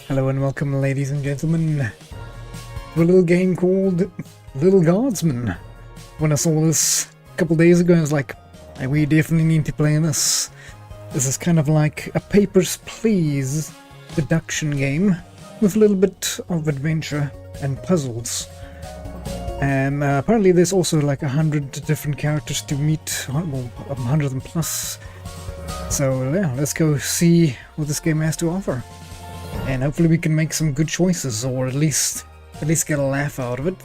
Hello and welcome, ladies and gentlemen, to a little game called Lil Guardsman. When I saw this a couple days ago, I was like, we definitely need to play this. This is kind of like a Papers, Please deduction game with a little bit of adventure and puzzles. And apparently there's also like 100 different characters to meet, well, 100 and plus. So yeah, let's go see what this game has to offer. And hopefully we can make some good choices, or at least get a laugh out of it.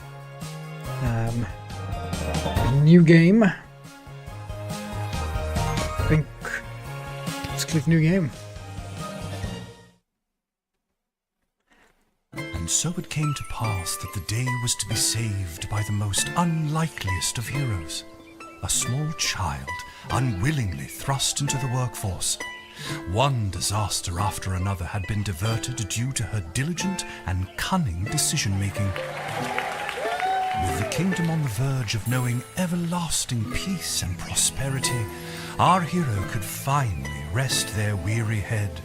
New game. I think let's click new game. And so it came to pass that the day was to be saved by the most unlikeliest of heroes, a small child unwillingly thrust into the workforce. One disaster after another had been diverted due to her diligent and cunning decision-making. With the kingdom on the verge of knowing everlasting peace and prosperity, our hero could finally rest their weary head,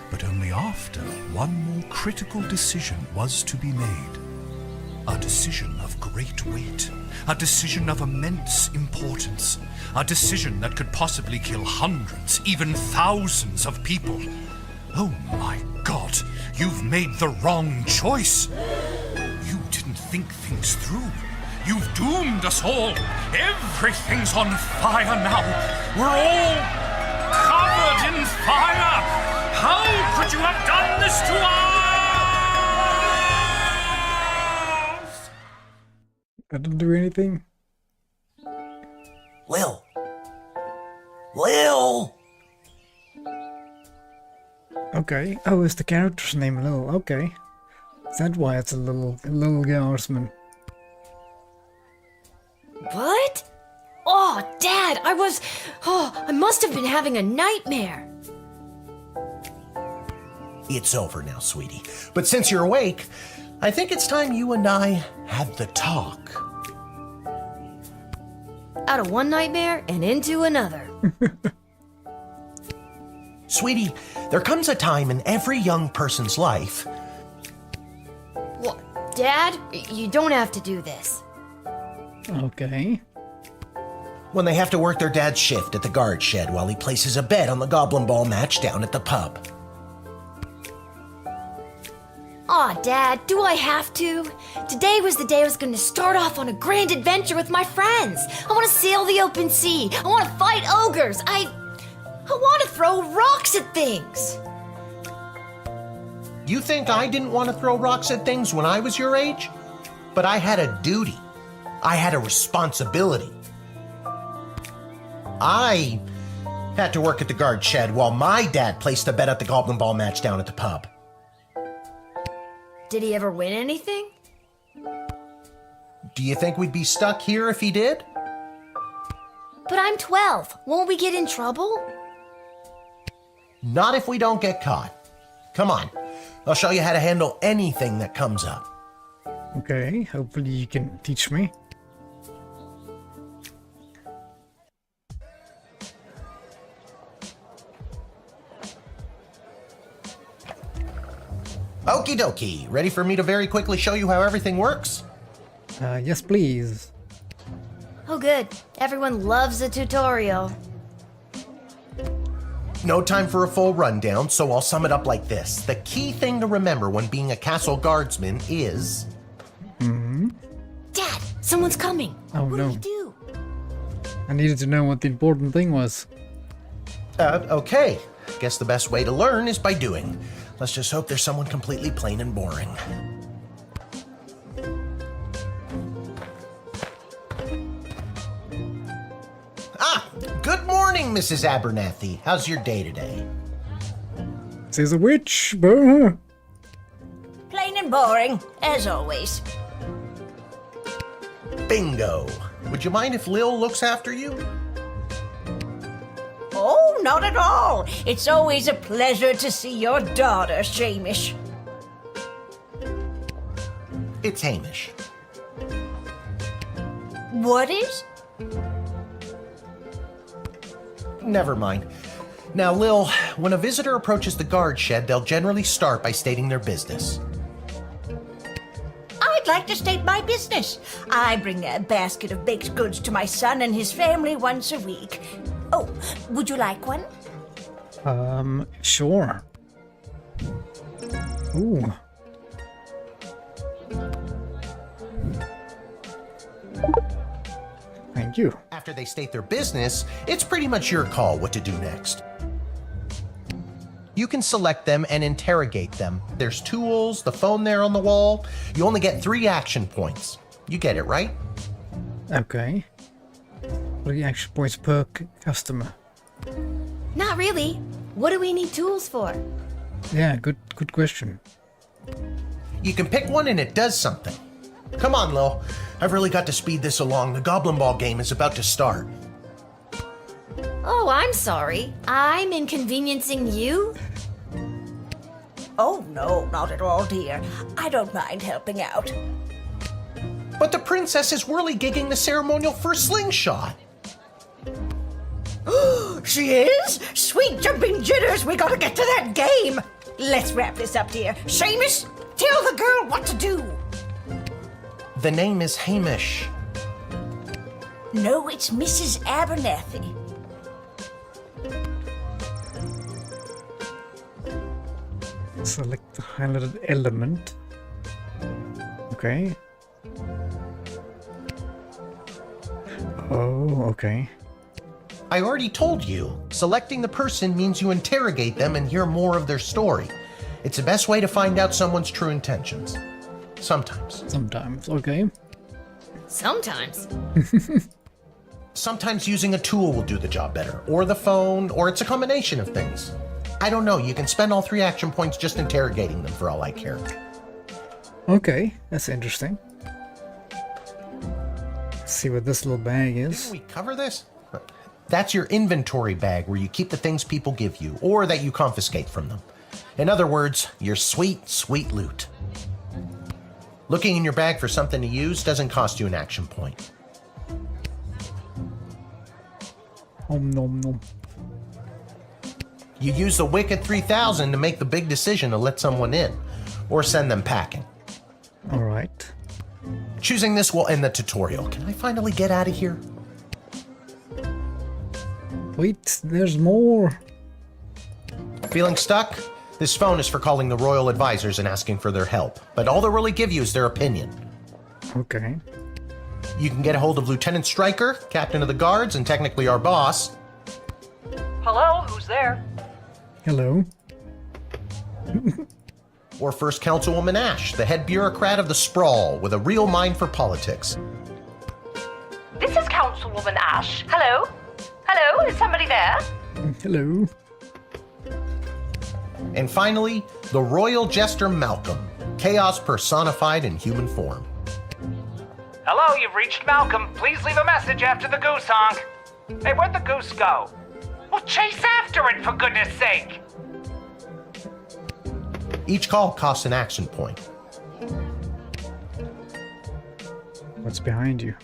but only after one more critical decision was to be made. A decision of great weight, a decision of immense importance, a decision that could possibly kill hundreds, even thousands of people. Oh my God, you've made the wrong choice. You didn't think things through. You've doomed us all. Everything's on fire now. We're all covered in fire. How could you have done this to us? I didn't do anything. Lil! Lil! Okay. Oh, it's the character's name, Lil. Okay. Is that why it's a Lil Guardsman? What? Oh, Dad, I must have been having a nightmare. It's over now, sweetie. But since you're awake, I think it's time you and I had the talk. Out of one nightmare and into another. Sweetie, there comes a time in every young person's life. What? Dad, you don't have to do this. Okay. When they have to work their dad's shift at the guard shed while he places a bet on the goblin ball match down at the pub. Aw, Dad, do I have to? Today was the day I was going to start off on a grand adventure with my friends. I want to sail the open sea. I want to fight ogres. I want to throw rocks at things. You think I didn't want to throw rocks at things when I was your age? But I had a duty. I had a responsibility. I had to work at the guard shed while my dad placed a bet at the goblin ball match down at the pub. Did he ever win anything? Do you think we'd be stuck here if he did? But I'm 12. Won't we get in trouble? Not if we don't get caught. Come on, I'll show you how to handle anything that comes up. Okay, hopefully you can teach me. Okie dokie, ready for me to very quickly show you how everything works? Yes, please. Oh, good. Everyone loves a tutorial. No time for a full rundown, so I'll sum it up like this. The key thing to remember when being a castle guardsman is... Dad, someone's coming. Oh, what no. do we do? I needed to know what the important thing was. Okay. Guess the best way to learn is by doing. Let's just hope there's someone completely plain and boring. Good morning, Mrs. Abernathy. How's your day today? She's a witch, but... Plain and boring, as always. Bingo. Would you mind if Lil looks after you? Oh, not at all. It's always a pleasure to see your daughter, Shamish. It's Hamish. What is? Never mind. Now, Lil, when a visitor approaches the guard shed, they'll generally start by stating their business. I'd like to state my business. I bring a basket of baked goods to my son and his family once a week. Oh, would you like one? Sure. Ooh. Thank you. After they state their business, it's pretty much your call what to do next. You can select them and interrogate them. There's tools, the phone there on the wall. You only get 3 action points. You get it, right? Okay. 3 action points per customer. Not really. What do we need tools for? Yeah, good question. You can pick one and it does something. Come on, Lil. I've really got to speed this along. The Goblin Ball game is about to start. Oh, I'm sorry. I'm inconveniencing you? Oh, no, not at all, dear. I don't mind helping out. But the princess is whirly-gigging the ceremonial for slingshot. She is? Sweet jumping jitters, we gotta get to that game. Let's wrap this up, dear. Seamus, tell the girl what to do. The name is Hamish. No, it's Mrs. Abernathy. Select the highlighted element. Okay. Oh, okay. I already told you, selecting the person means you interrogate them and hear more of their story. It's the best way to find out someone's true intentions. Sometimes. Sometimes, okay. Sometimes. Sometimes using a tool will do the job better, or the phone, or it's a combination of things. I don't know, you can spend all 3 action points just interrogating them for all I care. Okay, that's interesting. Let's see what this little bag is. Didn't we cover this? That's your inventory bag where you keep the things people give you, or that you confiscate from them. In other words, your sweet, sweet loot. Looking in your bag for something to use doesn't cost you an action point. Om nom nom. You use the Wicked 3000 to make the big decision to let someone in, or send them packing. Alright. Choosing this will end the tutorial. Can I finally get out of here? Wait, there's more. Feeling stuck? This phone is for calling the royal advisors and asking for their help, but all they'll really give you is their opinion. Okay. You can get a hold of Lieutenant Stryker, captain of the guards, and technically our boss. Hello, who's there? Hello. Or First Councilwoman Ash, the head bureaucrat of the Sprawl, with a real mind for politics. This is Councilwoman Ash. Hello? Hello, is somebody there? Hello. And finally, the Royal Jester Malcolm, chaos personified in human form. Hello, you've reached Malcolm. Please leave a message after the goose honk. Hey, where'd the goose go? Well, chase after it, for goodness sake! Each call costs an action point. What's behind you?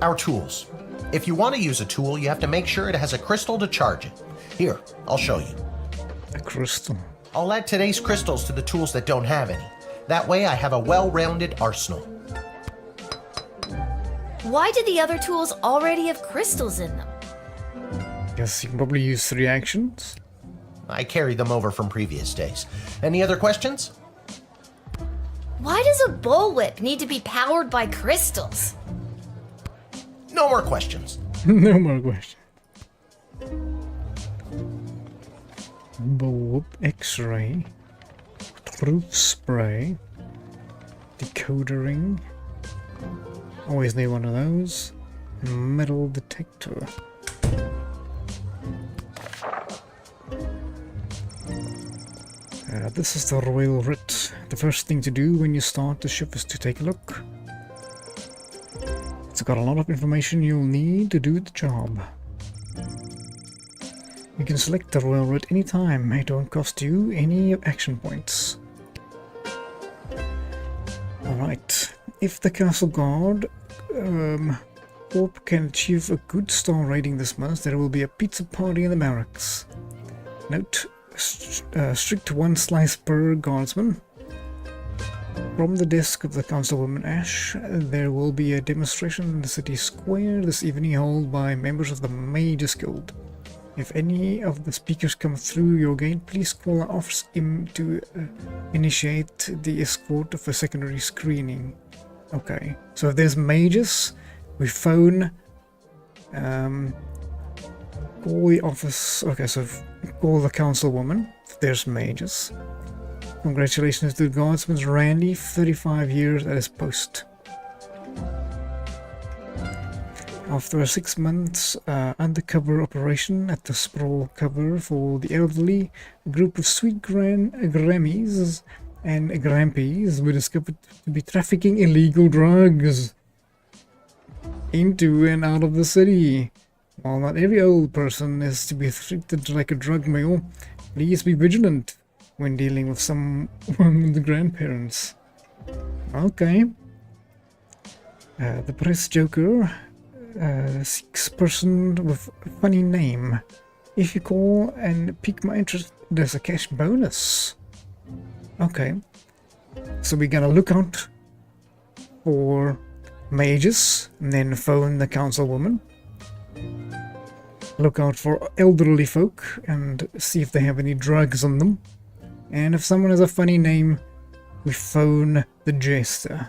Our tools. If you want to use a tool, you have to make sure it has a crystal to charge it. Here, I'll show you. A crystal. I'll add today's crystals to the tools that don't have any. That way I have a well-rounded arsenal. Why do the other tools already have crystals in them? Guess you can probably use 3 actions. I carried them over from previous days. Any other questions? Why does a bullwhip need to be powered by crystals? No more questions. No more questions. Bullwhip, X-ray, truth spray, decoder ring. Always need one of those. And metal detector. This is the royal writ. The first thing to do when you start the ship is to take a look. It's got a lot of information you'll need to do the job. You can select the royal writ anytime. It don't cost you any action points. Alright. If the castle guard Corp can achieve a good star rating this month, there will be a pizza party in the barracks. Note, strict 1 slice per guardsman. From the desk of the Councilwoman Ash, there will be a demonstration in the city square this evening held by members of the Mages Guild. If any of the speakers come through your gate, please call our office to initiate the escort for secondary screening. Okay, so if there's mages, we phone, call the office. Okay, so call the councilwoman if there's mages. Congratulations to the guardsman Randy, 35 years at his post. After a 6 months undercover operation at the sprawl cover for the elderly, a group of sweet Grammies and Grampies were discovered to be trafficking illegal drugs into and out of the city. While not every old person is to be treated like a drug mule, please be vigilant when dealing with someone with the grandparents. Okay. The press joker seeks person with a funny name. If you call and pique my interest, there's a cash bonus. Okay. So we're gonna look out for mages and then phone the councilwoman. Look out for elderly folk and see if they have any drugs on them. And if someone has a funny name, we phone the jester.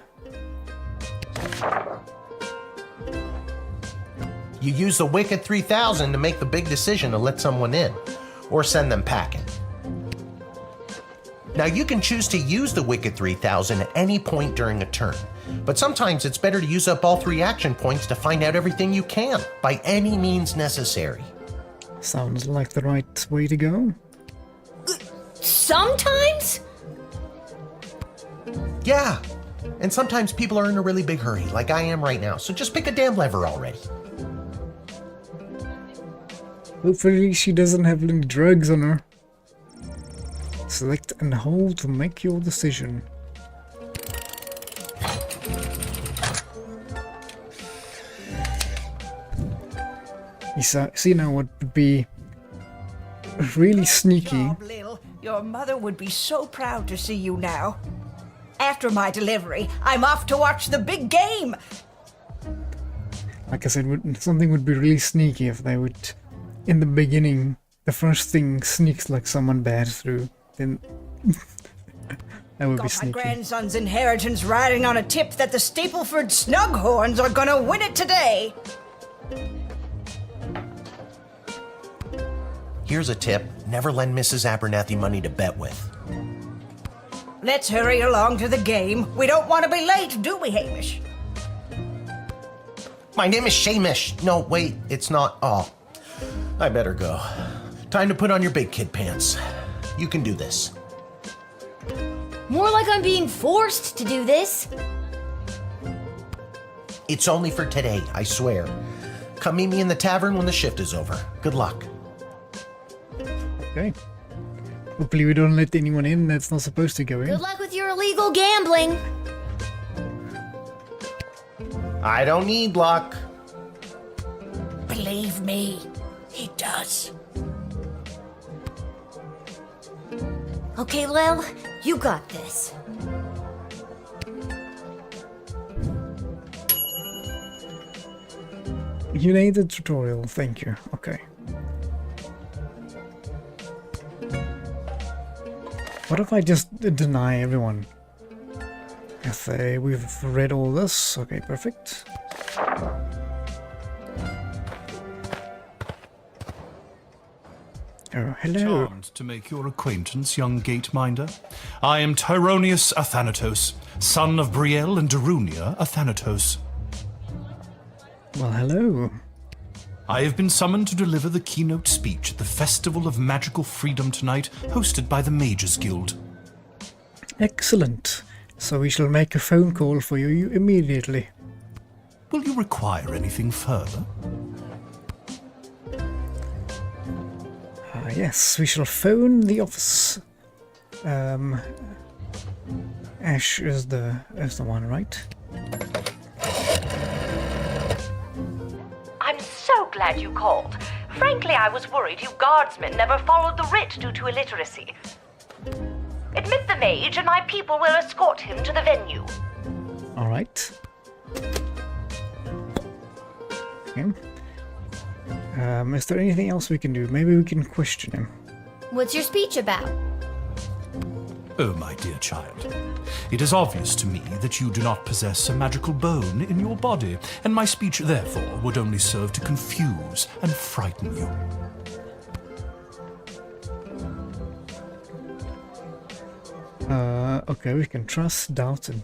You use the Wicked 3000 to make the big decision to let someone in, or send them packing. Now you can choose to use the Wicked 3000 at any point during a turn, but sometimes it's better to use up all 3 action points to find out everything you can, by any means necessary. Sounds like the right way to go. Sometimes? Yeah, and sometimes people are in a really big hurry, like I am right now, so just pick a damn lever already. Hopefully she doesn't have any drugs on her. Select and hold to make your decision. You see now what would be really sneaky. Good job, Lil. Your mother would be so proud to see you now. After my delivery, I'm off to watch the big game. Like I said, something would be really sneaky if they would, in the beginning, the first thing sneaks like someone bad through. Then that would be Got my sneaky. grandson's inheritance riding on a tip that the Stapleford Snughorns are gonna win it today. Here's a tip, never lend Mrs. Abernathy money to bet with. Let's hurry along to the game. We don't want to be late, do we, Hamish? My name is Shamish. No, wait, it's not. Oh, I better go. Time to put on your big kid pants. You can do this. More like I'm being forced to do this. It's only for today, I swear. Come meet me in the tavern when the shift is over. Good luck. Okay. Hopefully we don't let anyone in that's not supposed to go in. Good luck with your illegal gambling. I don't need luck. Believe me, he does. Okay, Lil, you got this. You need the tutorial, thank you. Okay. What if I just deny everyone? If we've read all this, okay, perfect. Oh, hello. Charmed to make your acquaintance, young gateminder. I am Tyronius Athanatos, son of Brielle and Darunia Athanatos. Well, hello. I have been summoned to deliver the keynote speech at the Festival of Magical Freedom tonight, hosted by the Mages Guild. Excellent. So we shall make a phone call for you immediately. Will you require anything further? Yes, we shall phone the office. Ash is the one, right? glad you called. Frankly, I was worried you guardsmen never followed the writ due to illiteracy. Admit the mage, and my people will escort him to the venue. Alright. Okay. Is there anything else we can do? Maybe we can question him. What's your speech about? Oh, my dear child. It is obvious to me that you do not possess a magical bone in your body, and my speech, therefore, would only serve to confuse and frighten you. Okay, we can trust, doubt, and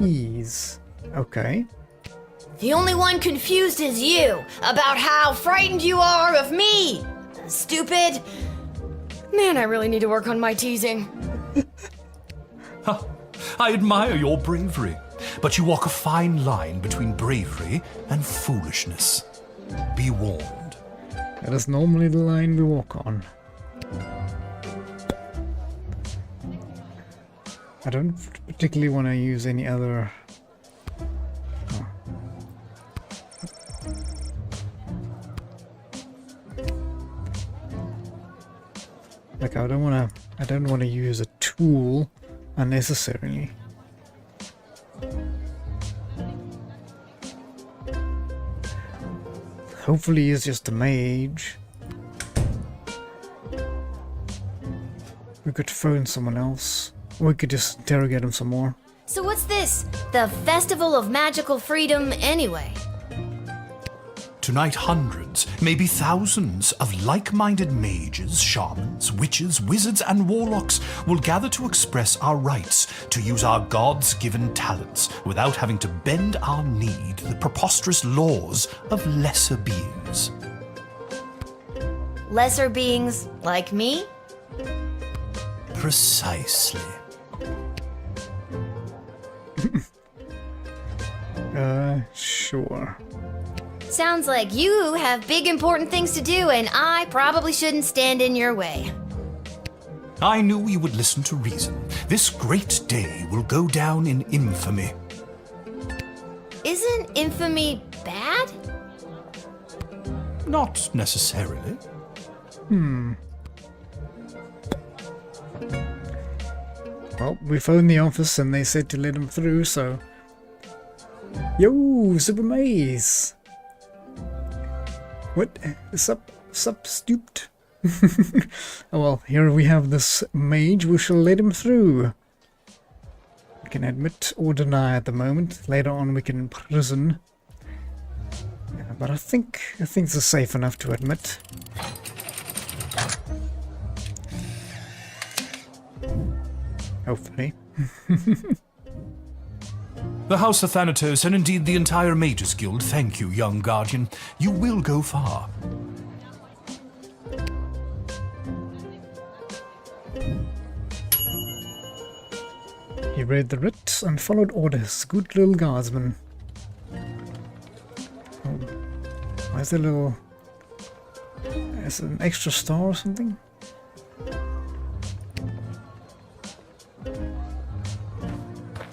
ease. Okay. The only one confused is you about how frightened you are of me. Stupid. Man, I really need to work on my teasing. I admire your bravery, but you walk a fine line between bravery and foolishness. Be warned. That is normally the line we walk on. I don't particularly want to use any other... Oh. Like, I don't want to use a tool unnecessarily. Hopefully he's just a mage. We could phone someone else. Or we could just interrogate him some more. So what's this? The Festival of Magical Freedom anyway? Tonight, hundreds, maybe thousands of like-minded mages, shamans, witches, wizards, and warlocks will gather to express our rights to use our gods-given talents without having to bend our knee to the preposterous laws of lesser beings. Lesser beings like me? Precisely. Sure. Sounds like you have big important things to do and I probably shouldn't stand in your way. I knew you would listen to reason. This great day will go down in infamy. Isn't infamy bad? Not necessarily. Well, we phoned the office and they said to let him through, so... Yo, Super Maze! What? Sup, stooped? Oh well, here we have this mage, we shall let him through. We can admit or deny at the moment. Later on we can imprison. Yeah, but I think this is safe enough to admit. Hopefully. The House of Thanatos, and indeed the entire Mages Guild, thank you, young guardian. You will go far. He read the writ and followed orders. Good Lil Guardsman. Oh, where's the little... Is it an extra star or something?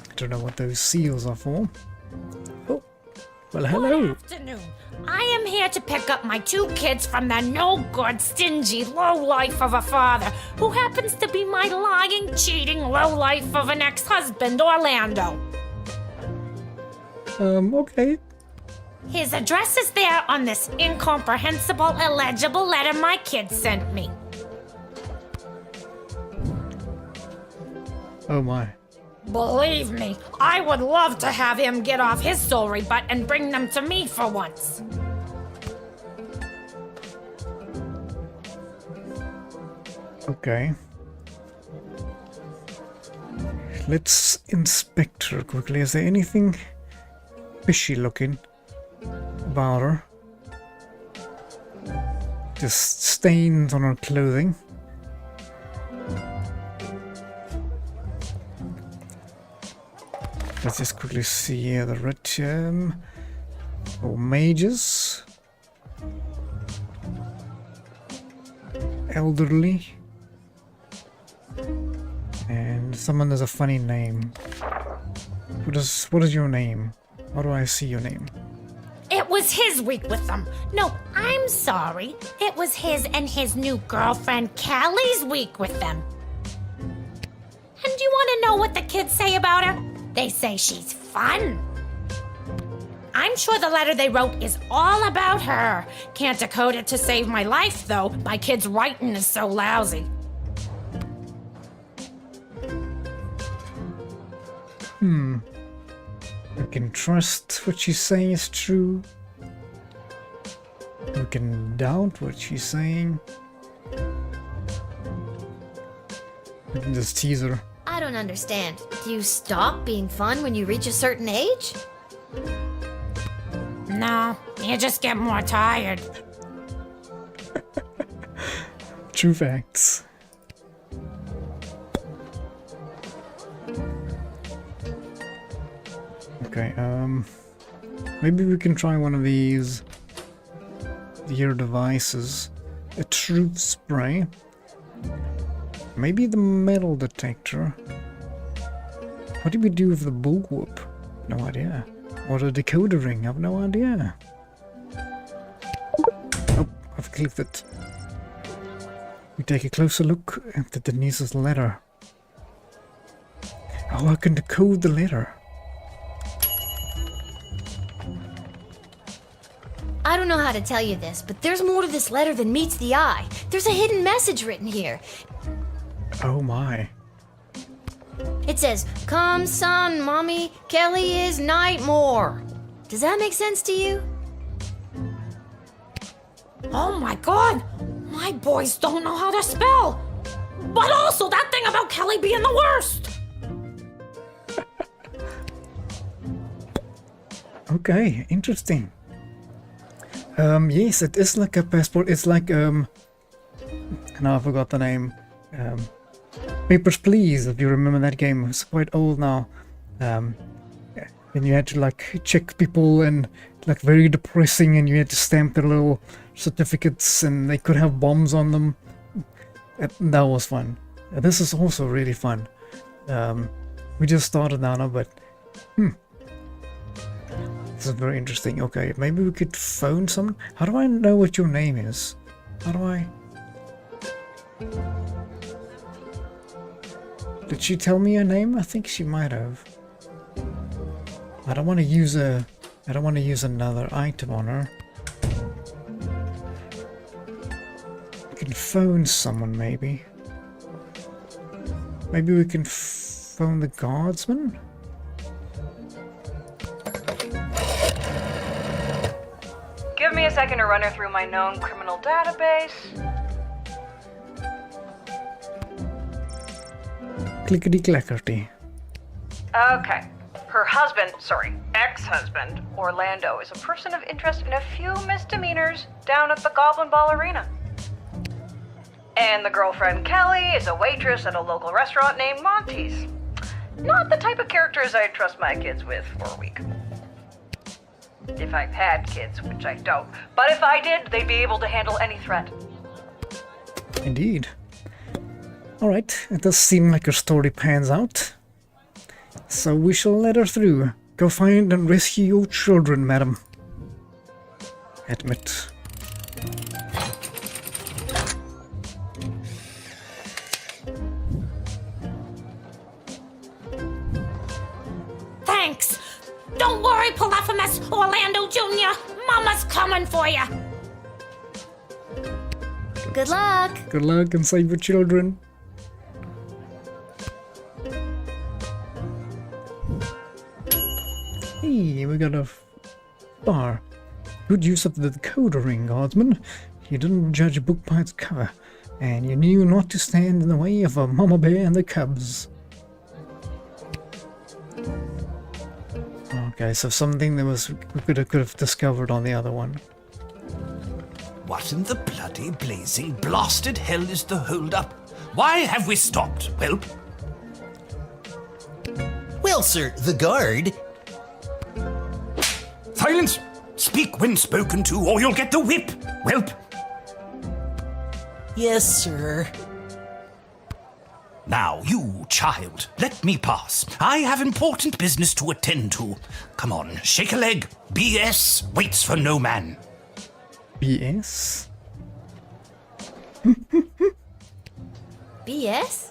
I don't know what those seals are for. Oh, well, hello. Good afternoon. I am here to pick up my 2 kids from the no-good, stingy lowlife of a father who happens to be my lying, cheating lowlife of an ex-husband, Orlando. Okay. His address is there on this incomprehensible, illegible letter my kids sent me. Oh my. Believe me, I would love to have him get off his sorry butt and bring them to me for once. Okay. Let's inspect her quickly. Is there anything fishy looking about her? Just stains on her clothing. Let's just quickly see here the rich mages. Elderly. And someone has a funny name. What is your name? How do I see your name? It was his week with them. No, I'm sorry. It was his and his new girlfriend Callie's week with them. And you want to know what the kids say about her? They say she's fun. I'm sure the letter they wrote is all about her. Can't decode it to save my life, though. My kid's writing is so lousy. We can trust what she's saying is true. We can doubt what she's saying. We can just tease her. I don't understand. Do you stop being fun when you reach a certain age? No, you just get more tired. True facts. Okay, maybe we can try one of these ear devices. A truth spray. Maybe the metal detector. What do we do with the bullwhip? No idea. Or the decoder ring? I've no idea. Oh, I've clicked it. We take a closer look at Denise's letter. Oh, I can decode the letter. I don't know how to tell you this, but there's more to this letter than meets the eye. There's a hidden message written here. Oh my. It says, "Come, son, mommy, Kelly is Nightmare." Does that make sense to you? Oh my god! My boys don't know how to spell! But also that thing about Kelly being the worst! Okay, interesting. Yes, it is like a passport. It's like, now I forgot the name. Papers, Please, if you remember that game. It's quite old now. And you had to like check people and like very depressing, and you had to stamp their little certificates and they could have bombs on them. That was fun. This is also really fun. We just started now, but this is very interesting. Okay, maybe we could phone someone. How do I know what your name is? How do I... Did she tell me her name? I think she might have. I don't want to use a... I don't want to use another item on her. We can phone someone, maybe. Maybe we can phone the guardsman? Give me a second to run her through my known criminal database. Clickety-clackerty. Okay. Her husband, ex-husband, Orlando, is a person of interest in a few misdemeanors down at the Goblin Ball Arena. And the girlfriend, Kelly, is a waitress at a local restaurant named Monty's. Not the type of characters I'd trust my kids with for a week. If I had kids, which I don't. But if I did, they'd be able to handle any threat. Indeed. Alright, it does seem like her story pans out. So we shall let her through. Go find and rescue your children, madam. Admit. Thanks! Don't worry, Polyphemus, Orlando Jr. Mama's coming for you. Good luck! Good luck and save your children. Hey, we got a bar. Good use of the decoder ring, Guardsman. You didn't judge a book by its cover, and you knew not to stand in the way of a mama bear and the cubs. Okay, so something that was we could have discovered on the other one. What in the bloody blazing blasted hell is the hold-up? Why have we stopped, Whelp? Well, sir, the guard... Silence! Speak when spoken to, or you'll get the whip, Whelp! Yes, sir. Now, you child, let me pass. I have important business to attend to. Come on, shake a leg. BS waits for no man. BS? BS?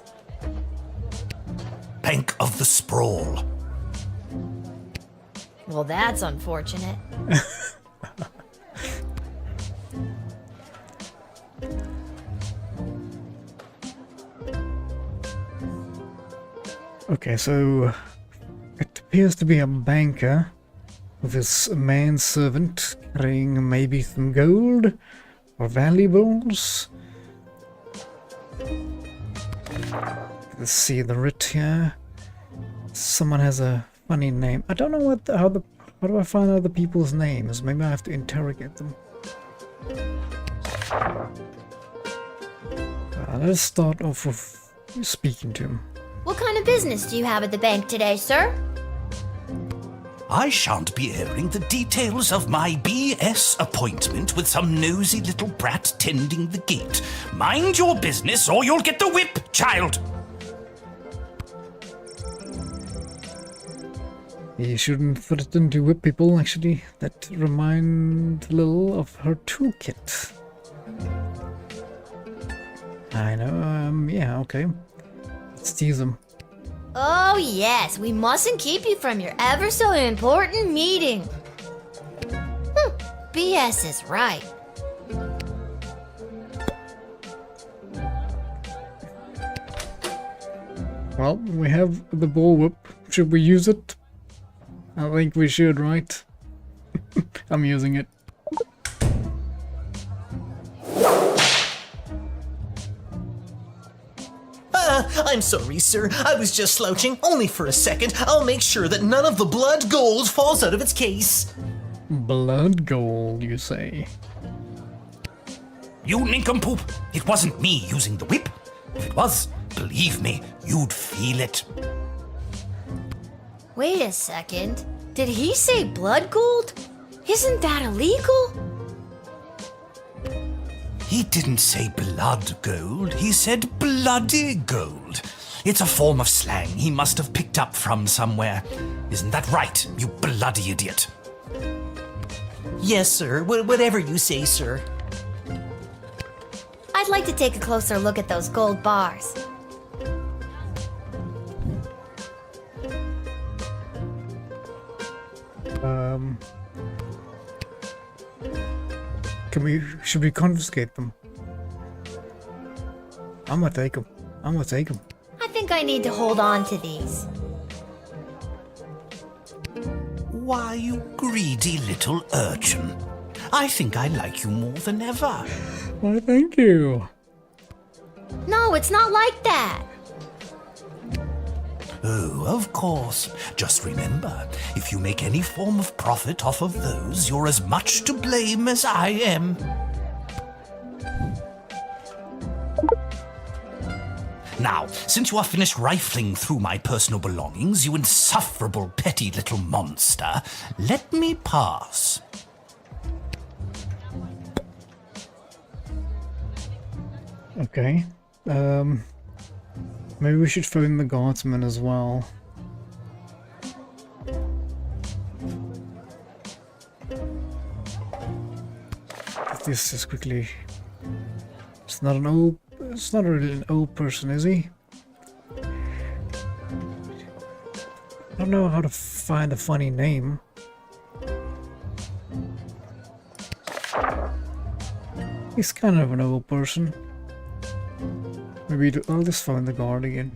Bank of the Sprawl. Well, that's unfortunate. Okay, so it appears to be a banker with his manservant carrying maybe some gold or valuables. Let's see the writ here. Someone has a funny name. I don't know how do I find other people's names? Maybe I have to interrogate them. Let's start off with speaking to him. What kind of business do you have at the bank today, sir? I shan't be airing the details of my BS appointment with some nosy little brat tending the gate. Mind your business or you'll get the whip, child! You shouldn't threaten to whip people, actually. That reminds Lil of her toolkit. I know, yeah, okay. Let's tease him. Oh, yes, we mustn't keep you from your ever so important meeting. BS is right. Well, we have the bullwhip. Should we use it? I think we should, right? I'm using it. I'm sorry, sir. I was just slouching, only for a second. I'll make sure that none of the blood gold falls out of its case. Blood gold, you say? You nincompoop! It wasn't me using the whip. If it was, believe me, you'd feel it. Wait a second. Did he say blood gold? Isn't that illegal? He didn't say blood gold, he said bloody gold. It's a form of slang he must have picked up from somewhere. Isn't that right, you bloody idiot? Yes, sir. Whatever you say, sir. I'd like to take a closer look at those gold bars. Should we confiscate them? I'm gonna take them. I think I need to hold on to these. Why, you greedy little urchin. I think I like you more than ever. Why, thank you. No, it's not like that. Oh, of course. Just remember, if you make any form of profit off of those, you're as much to blame as I am. Now, since you are finished rifling through my personal belongings, you insufferable petty little monster, let me pass. Okay. Maybe we should phone the guardsman as well. This just quickly. It's not really an old person, is he? I don't know how to find a funny name. He's kind of an old person. Maybe I'll just phone the guard again.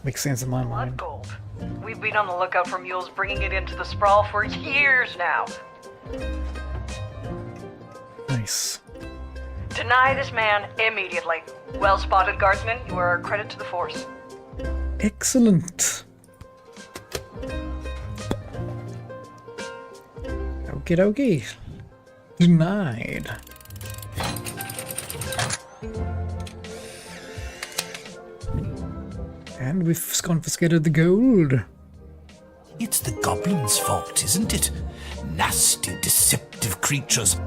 Makes sense in my mind. Blood gold. We've been on the lookout for mules bringing it into the sprawl for years now. Nice. Deny this man immediately. Well spotted, Guardsman. You are a credit to the force. Excellent. Okie dokie. Denied. And we've confiscated the gold. It's the goblins' fault, isn't it? Nasty, deceptive creatures.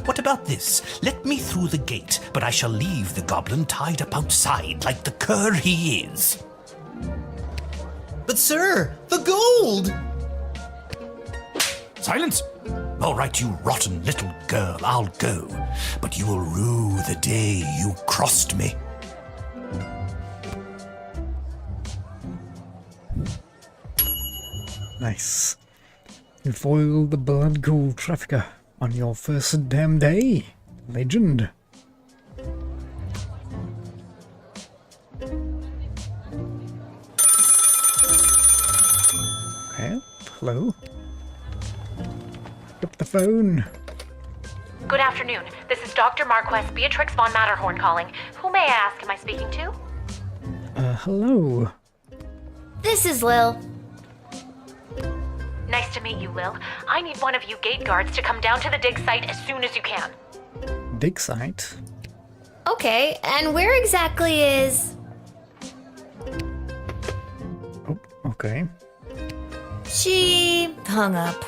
What about this? Let me through the gate, but I shall leave the goblin tied up outside like the cur he is. But sir, the gold! Silence! All right, you rotten little girl, I'll go. But you will rue the day you crossed me. Nice. You foiled the blood gold trafficker on your first damn day. Legend. Okay, hello. Pick up the phone. Good afternoon. This is Dr. Marquess Beatrix von Matterhorn calling. Who may I ask am I speaking to? Hello. This is Lil. Nice to meet you, Lil. I need one of you gate guards to come down to the dig site as soon as you can. Dig site? Okay, and where exactly is... Oh, okay. She hung up.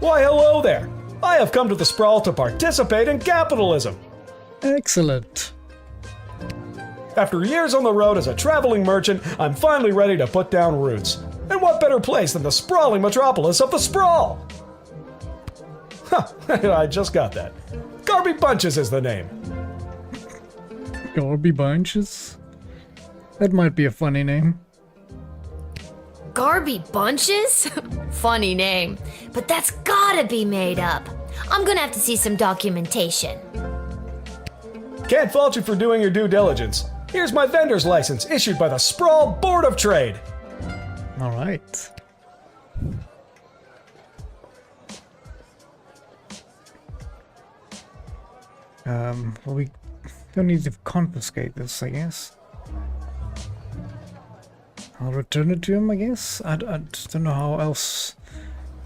Why, hello there! I have come to the Sprawl to participate in capitalism. Excellent. After years on the road as a traveling merchant, I'm finally ready to put down roots. And what better place than the sprawling metropolis of the Sprawl? Huh, I just got that. Garby Bunches is the name. Garby Bunches? That might be a funny name. Garby Bunches? Funny name. But that's gotta be made up. I'm gonna have to see some documentation. Can't fault you for doing your due diligence. Here's my vendor's license issued by the Sprawl Board of Trade. Alright. Well, we don't need to confiscate this, I guess. I'll return it to him, I guess. I don't know how else.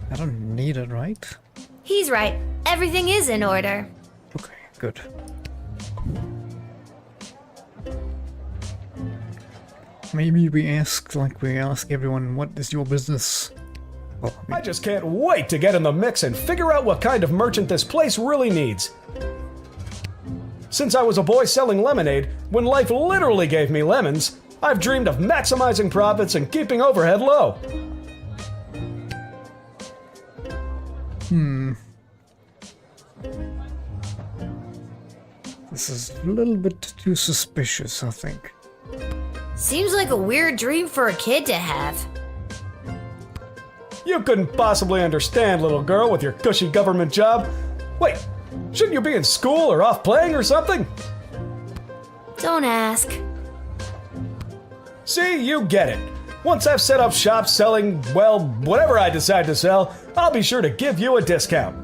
I don't need it, right? He's right. Everything is in order. Okay, good. Maybe we ask, like we ask everyone, what is your business? Well, I just can't wait to get in the mix and figure out what kind of merchant this place really needs. Since I was a boy selling lemonade, when life literally gave me lemons, I've dreamed of maximizing profits and keeping overhead low. This is a little bit too suspicious, I think. Seems like a weird dream for a kid to have. You couldn't possibly understand, little girl, with your cushy government job. Wait, shouldn't you be in school or off playing or something? Don't ask. See, you get it. Once I've set up shop selling, well, whatever I decide to sell, I'll be sure to give you a discount.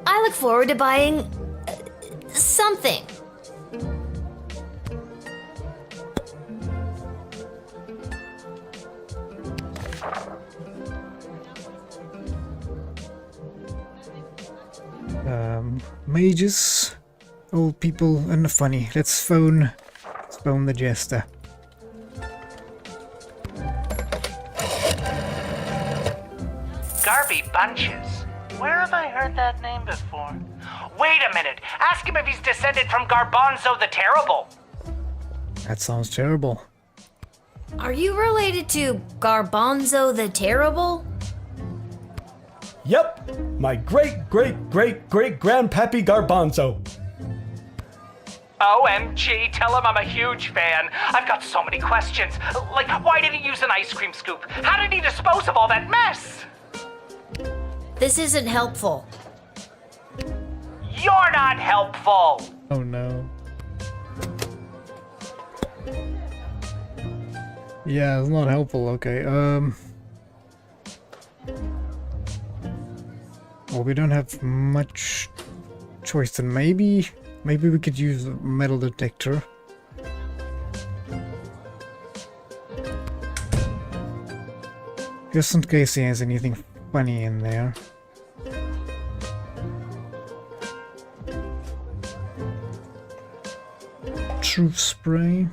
I look forward to buying... something. Mages, old people, and the funny. Let's phone the jester. Garby Bunches. Where have I heard that name before? Wait a minute. Ask him if he's descended from Garbanzo the Terrible. That sounds terrible. Are you related to Garbanzo the Terrible? Yep, my great-great-great-great-grandpappy Garbanzo. OMG, tell him I'm a huge fan. I've got so many questions. Like, why did he use an ice cream scoop? How did he dispose of all that mess? This isn't helpful. You're not helpful. Oh no. Yeah, it's not helpful. Okay. Well, we don't have much choice. Then maybe we could use a metal detector. Just in case he has anything funny in there. Truth spray.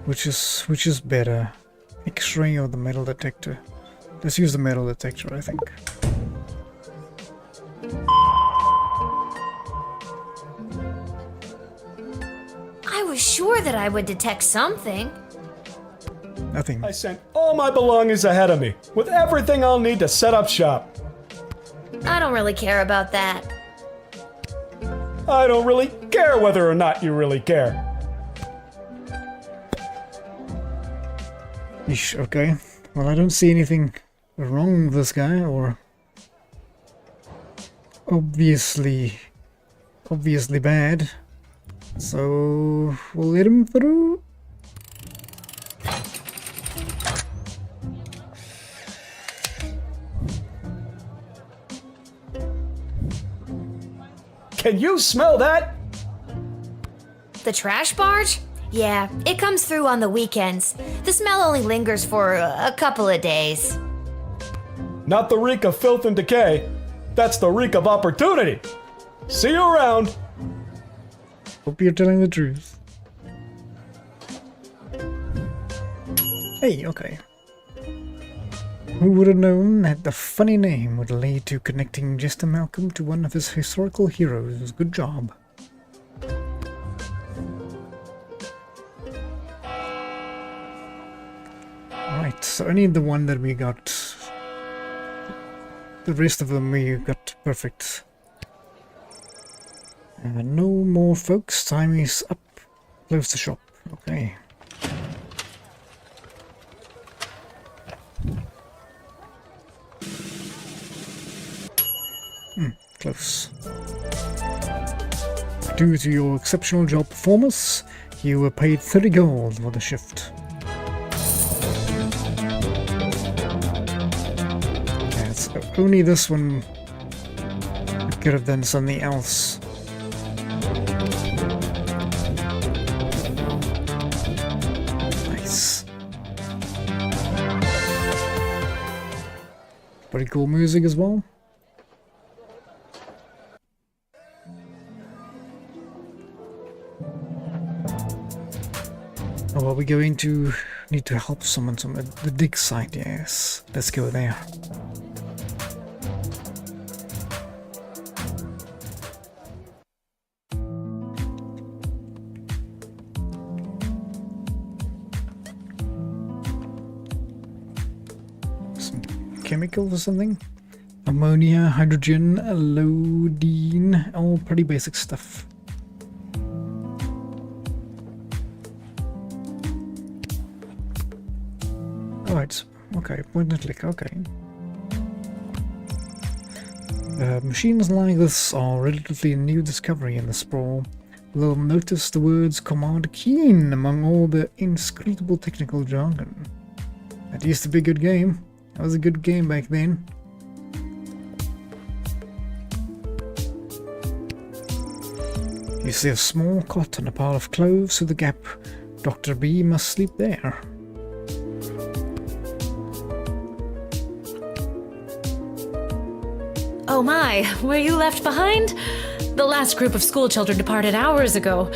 Which is better? X-ray or the metal detector? Let's use the metal detector, I think. I was sure that I would detect something. Nothing. I sent all my belongings ahead of me, with everything I'll need to set up shop. I don't really care about that. I don't really care whether or not you really care. Yeesh, okay. Well, I don't see anything wrong with this guy, or obviously bad. So we'll let him through. Can you smell that? The trash barge? Yeah, it comes through on the weekends. The smell only lingers for a couple of days. Not the reek of filth and decay. That's the reek of opportunity. See you around. Hope you're telling the truth. Hey, okay. Who would have known that the funny name would lead to connecting Jester Malcolm to one of his historical heroes? Good job. Right, so only the one that we got. The rest of them we got perfect. No more folks, time is up. Close the shop, okay. Close. Due to your exceptional job performance, you were paid 30 gold for the shift. Yeah, it's only this one we could have done something else. Nice. Pretty cool music as well. Oh, well, we're going to need to help someone at the dig site, yes. Let's go there. Some chemicals or something? Ammonia, hydrogen, iodine, all pretty basic stuff. Alright, okay, point and click, okay. Machines like this are a relatively new discovery in the sprawl. You'll notice the words command keen among all the inscrutable technical jargon. That used to be a good game. That was a good game back then. You see a small cot and a pile of clothes through the gap. Dr. B must sleep there. Oh my, were you left behind? The last group of school children departed hours ago.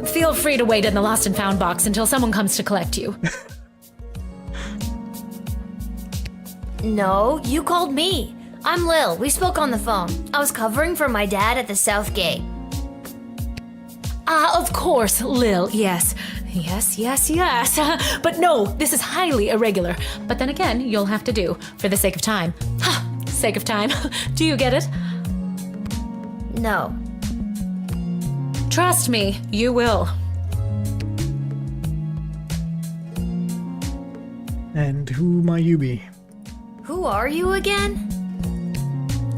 Feel free to wait in the lost and found box until someone comes to collect you. No, you called me. I'm Lil. We spoke on the phone. I was covering for my dad at the South Gate. Ah, of course, Lil, yes. Yes. But no, this is highly irregular. But then again, you'll have to do, for the sake of time. Sake of time. Do you get it? No. Trust me, you will. And who might you be? Who are you again?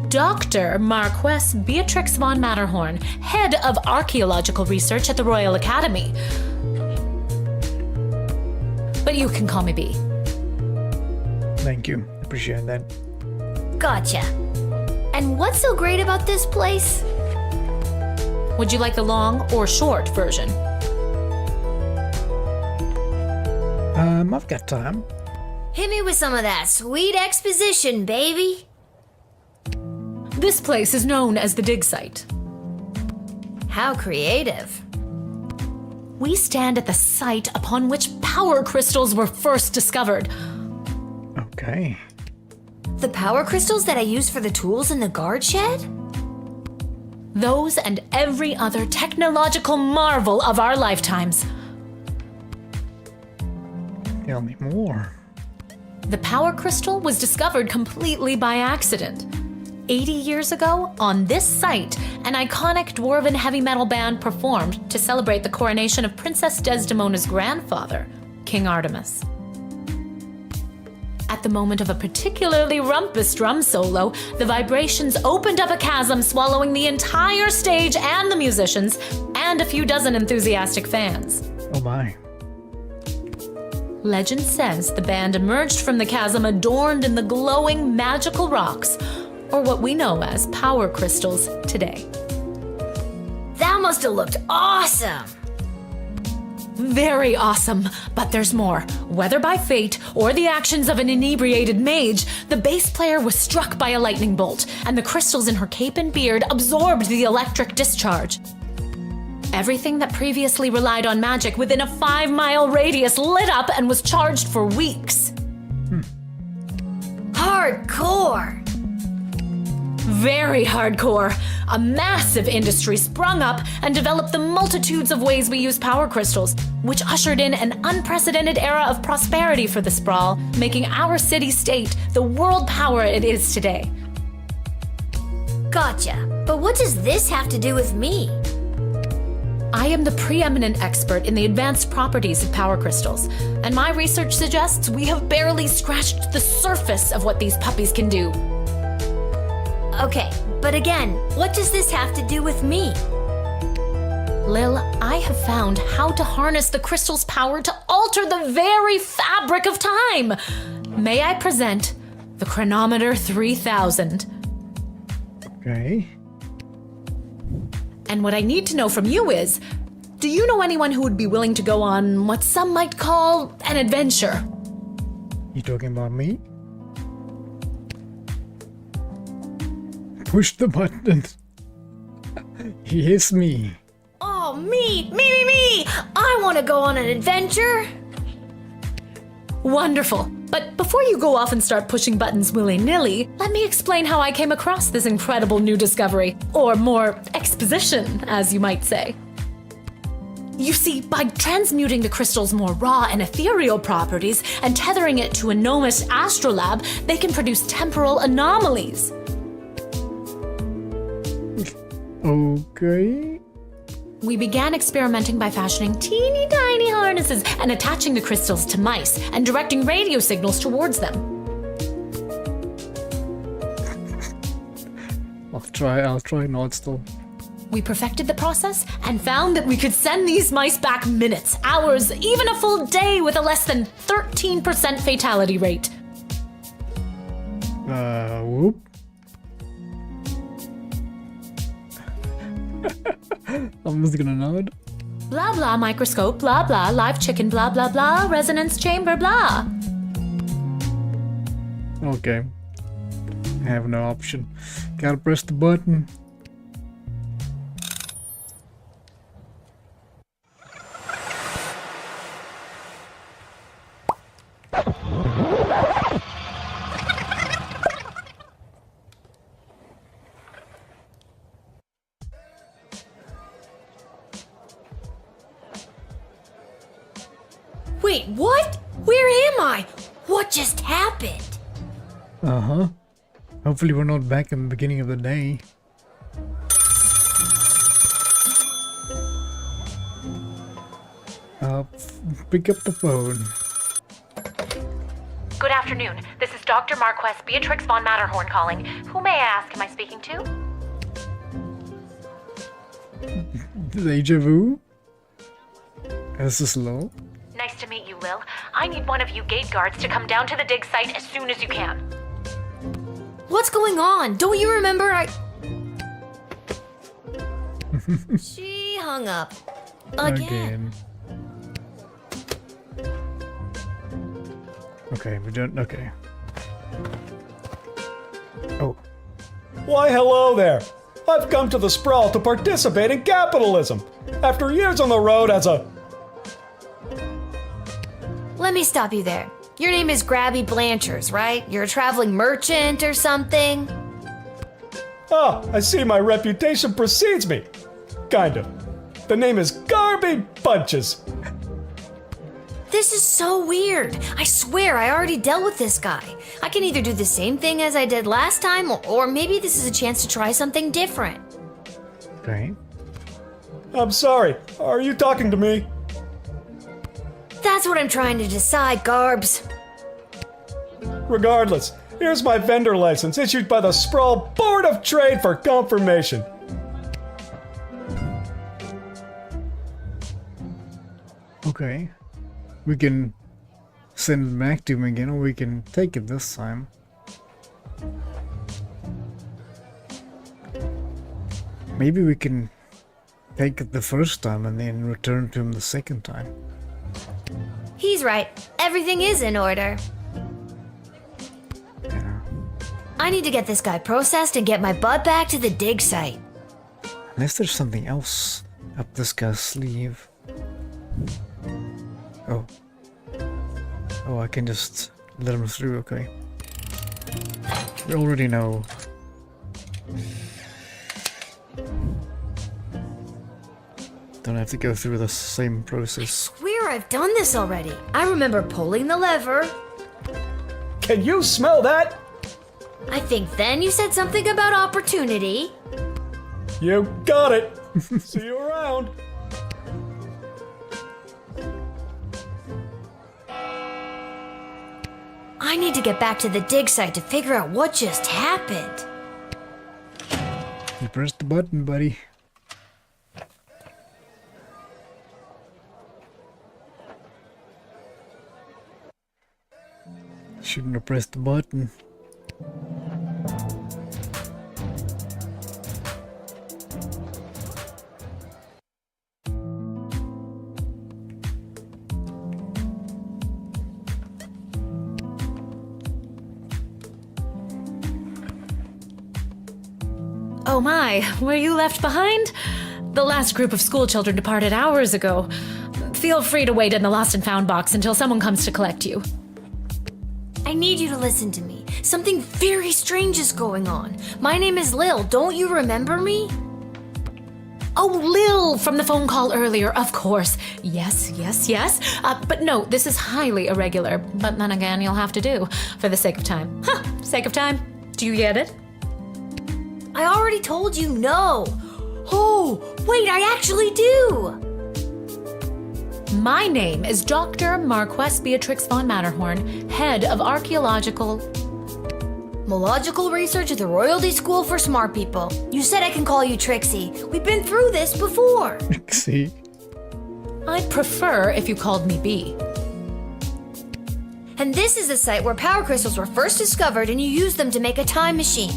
Dr. Marquess Beatrix von Matterhorn, head of archaeological research at the Royal Academy. But you can call me B. Thank you. Appreciate that. Gotcha. And what's so great about this place? Would you like the long or short version? I've got time. Hit me with some of that sweet exposition, baby. This place is known as the dig site. How creative. We stand at the site upon which power crystals were first discovered. Okay. The power crystals that I use for the tools in the guard shed? Those and every other technological marvel of our lifetimes. Tell me more. The power crystal was discovered completely by accident. 80 years ago, on this site, an iconic dwarven heavy metal band performed to celebrate the coronation of Princess Desdemona's grandfather, King Artemis. At the moment of a particularly rumpus drum solo, the vibrations opened up a chasm, swallowing the entire stage and the musicians, and a few dozen enthusiastic fans. Oh my. Legend says the band emerged from the chasm adorned in the glowing magical rocks, or what we know as power crystals today. That must have looked awesome! Very awesome, but there's more. Whether by fate or the actions of an inebriated mage, the bass player was struck by a lightning bolt, and the crystals in her cape and beard absorbed the electric discharge. Everything that previously relied on magic within a 5-mile radius lit up and was charged for weeks. Hardcore! Very hardcore. A massive industry sprung up and developed the multitudes of ways we use power crystals, which ushered in an unprecedented era of prosperity for the Sprawl, making our city-state the world power it is today. Gotcha. But what does this have to do with me? I am the preeminent expert in the advanced properties of power crystals, and my research suggests we have barely scratched the surface of what these puppies can do. Okay, but again, what does this have to do with me? Lil, I have found how to harness the crystal's power to alter the very fabric of time. May I present the Chronometer 3000? Okay. And what I need to know from you is, do you know anyone who would be willing to go on what some might call an adventure? You talking about me? Push the button. Yes, me. Oh, me! I want to go on an adventure! Wonderful. But before you go off and start pushing buttons willy-nilly, let me explain how I came across this incredible new discovery, or more exposition, as you might say. You see, by transmuting the crystal's more raw and ethereal properties and tethering it to a gnomish astrolabe, they can produce temporal anomalies. Okay. We began experimenting by fashioning teeny tiny harnesses and attaching the crystals to mice and directing radio signals towards them. I'll try not still. We perfected the process and found that we could send these mice back minutes, hours, even a full day with a less than 13% fatality rate. Whoop. I'm just gonna nod. Blah blah microscope, blah blah live chicken, blah blah blah resonance chamber, blah. Okay. I have no option. Gotta press the button. Wait, what? Where am I? What just happened? Uh-huh. Hopefully we're not back in the beginning of the day. Pick up the phone. Good afternoon. This is Dr. Marquess Beatrix von Matterhorn calling. Who may I ask am I speaking to? Deja vu? Is this low? Nice to meet you, Lil. I need one of you gate guards to come down to the dig site as soon as you can. What's going on? Don't you remember She hung up. Again. Okay, we don't. Okay. Oh. Why, hello there. I've come to the Sprawl to participate in capitalism. After years on the road as a Let me stop you there. Your name is Grabby Blanchers, right? You're a traveling merchant or something? Ah, I see my reputation precedes me. Kind of. The name is Garby Bunches. This is so weird. I swear I already dealt with this guy. I can either do the same thing as I did last time, or maybe this is a chance to try something different. Okay. I'm sorry. Are you talking to me? That's what I'm trying to decide, Garbs. Regardless, here's my vendor license issued by the Sprawl Board of Trade for confirmation. Okay. We can send it back to him again, or we can take it this time. Maybe we can take it the first time and then return to him the second time. He's right. Everything is in order. Yeah. I need to get this guy processed and get my butt back to the dig site. Unless there's something else up this guy's sleeve. Oh. Oh, I can just let him through, okay. We already know. Don't have to go through the same process. Swear I've done this already. I remember pulling the lever. Can you smell that? I think then you said something about opportunity. You got it. See you around. I need to get back to the dig site to figure out what just happened. You pressed the button, buddy. Shouldn't have pressed the button. Oh my, were you left behind? The last group of school children departed hours ago. Feel free to wait in the lost and found box until someone comes to collect you. I need you to listen to me. Something very strange is going on. My name is Lil. Don't you remember me? Oh, Lil from the phone call earlier, of course. Yes. But no, this is highly irregular. But then again, you'll have to do for the sake of time. Sake of time. Do you get it? I already told you no. Oh, wait, I actually do. My name is Dr. Marquess Beatrix von Matterhorn, head of archaeological... Mological research at the Royalty School for Smart People. You said I can call you Trixie. We've been through this before. See? I'd prefer if you called me B. And this is the site where power crystals were first discovered and you used them to make a time machine.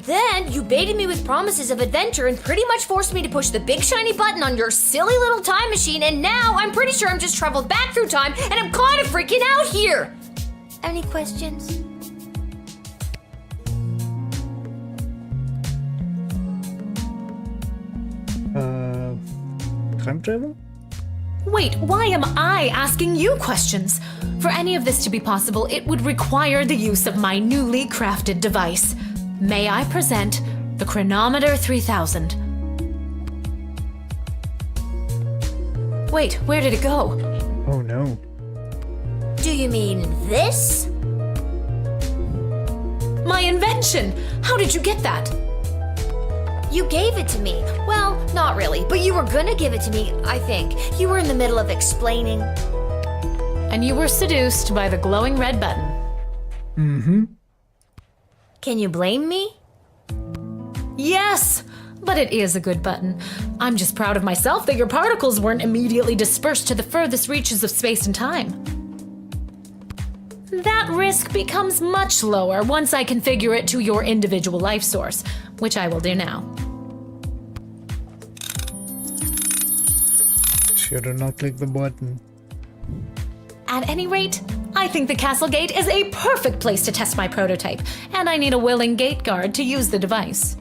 Then you baited me with promises of adventure and pretty much forced me to push the big shiny button on your silly little time machine, and now I'm pretty sure I'm just traveled back through time and I'm kind of freaking out here. Any questions? Time travel? Wait, why am I asking you questions? For any of this to be possible, it would require the use of my newly crafted device. May I present the Chronometer 3000? Wait, where did it go? Oh no. Do you mean this? My invention! How did you get that? You gave it to me. Well, not really, but you were gonna give it to me, I think. You were in the middle of explaining. And you were seduced by the glowing red button. Mm-hmm. Can you blame me? Yes! But it is a good button. I'm just proud of myself that your particles weren't immediately dispersed to the furthest reaches of space and time. That risk becomes much lower once I configure it to your individual life source, which I will do now. Should have not clicked the button. At any rate, I think the castle gate is a perfect place to test my prototype, and I need a willing gate guard to use the device.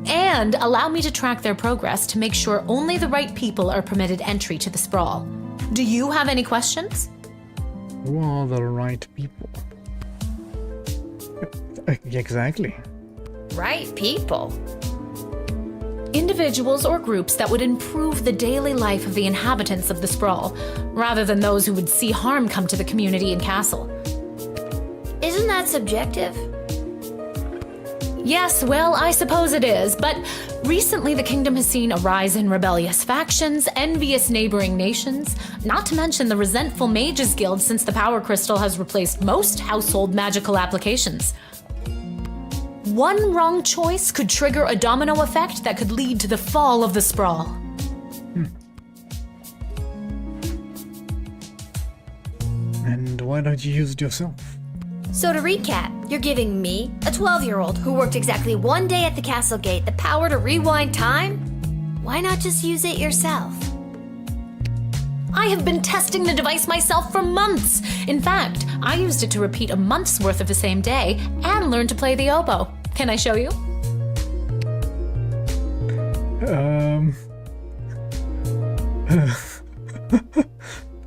And and allow me to track their progress to make sure only the right people are permitted entry to the sprawl. Do you have any questions? Who are the right people? Exactly. Right people. Individuals or groups that would improve the daily life of the inhabitants of the sprawl, rather than those who would see harm come to the community and castle. Isn't that subjective? Yes, well, I suppose it is, but recently the kingdom has seen a rise in rebellious factions, envious neighboring nations, not to mention the resentful mages guild since the power crystal has replaced most household magical applications. One wrong choice could trigger a domino effect that could lead to the fall of the sprawl. And why don't you use it yourself? So to recap, you're giving me, a 12-year-old who worked exactly 1 day at the castle gate, the power to rewind time? Why not just use it yourself? I have been testing the device myself for months. In fact, I used it to repeat a month's worth of the same day and learn to play the oboe. Can I show you?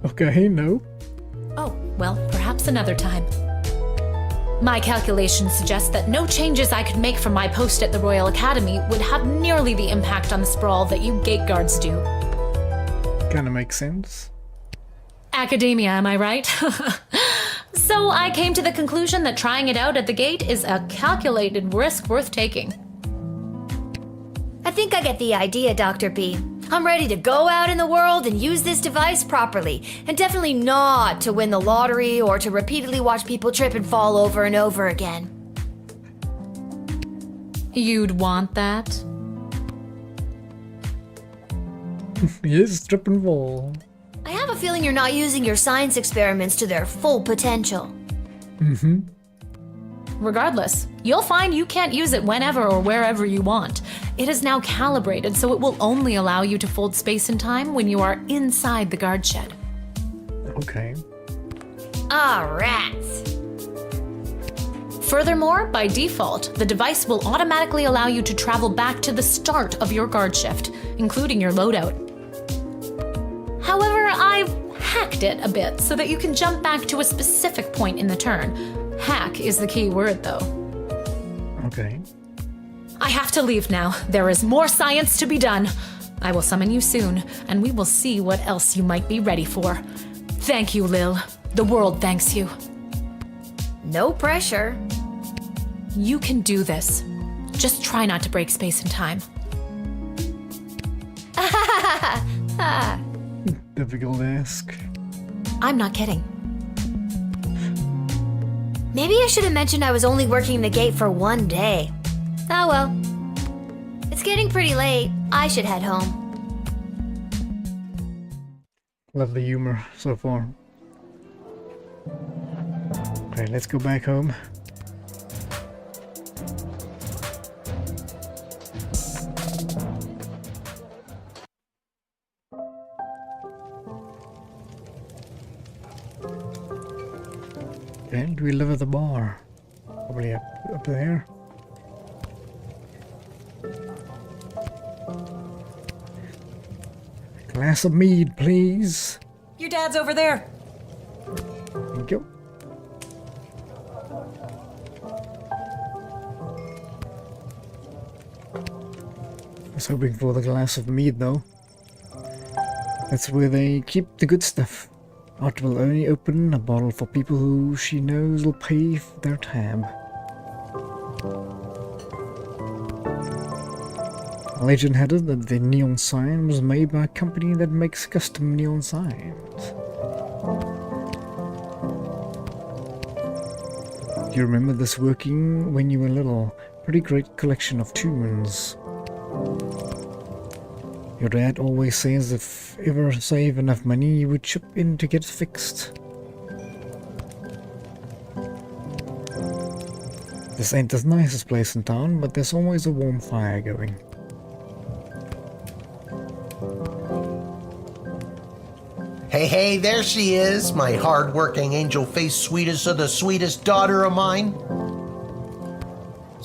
Okay, no. Oh, well, perhaps another time. My calculations suggest that no changes I could make from my post at the Royal Academy would have nearly the impact on the sprawl that you gate guards do. Kinda makes sense. Academia, am I right? So I came to the conclusion that trying it out at the gate is a calculated risk worth taking. I think I get the idea, Dr. B. I'm ready to go out in the world and use this device properly, and definitely not to win the lottery or to repeatedly watch people trip and fall over and over again. You'd want that? Yes, trip and fall. I have a feeling you're not using your science experiments to their full potential. Regardless, you'll find you can't use it whenever or wherever you want. It is now calibrated, so it will only allow you to fold space and time when you are inside the guard shed. Okay. Ah, rats. Furthermore, by default, the device will automatically allow you to travel back to the start of your guard shift, including your loadout. However, I've hacked it a bit so that you can jump back to a specific point in the turn. Hack is the key word, though. Okay. I have to leave now. There is more science to be done. I will summon you soon, and we will see what else you might be ready for. Thank you, Lil. The world thanks you. No pressure. You can do this. Just try not to break space and time. Difficult ask. I'm not kidding. Maybe I should have mentioned I was only working the gate for 1 day. Oh well. It's getting pretty late. I should head home. Love the humor so far. Okay, let's go back home. And we live at the bar. Probably up there. Glass of mead, please. Your dad's over there. Thank you. I was hoping for the glass of mead, though. That's where they keep the good stuff. Art will only open a bottle for people who she knows will pay their tab. Legend had it that the neon sign was made by a company that makes custom neon signs. Do you remember this working when you were little? Pretty great collection of tunes. Your dad always says if ever save enough money, you would chip in to get it fixed. This ain't the nicest place in town, but there's always a warm fire going. Hey, there she is, my hard-working, angel-faced sweetest of the sweetest daughter of mine.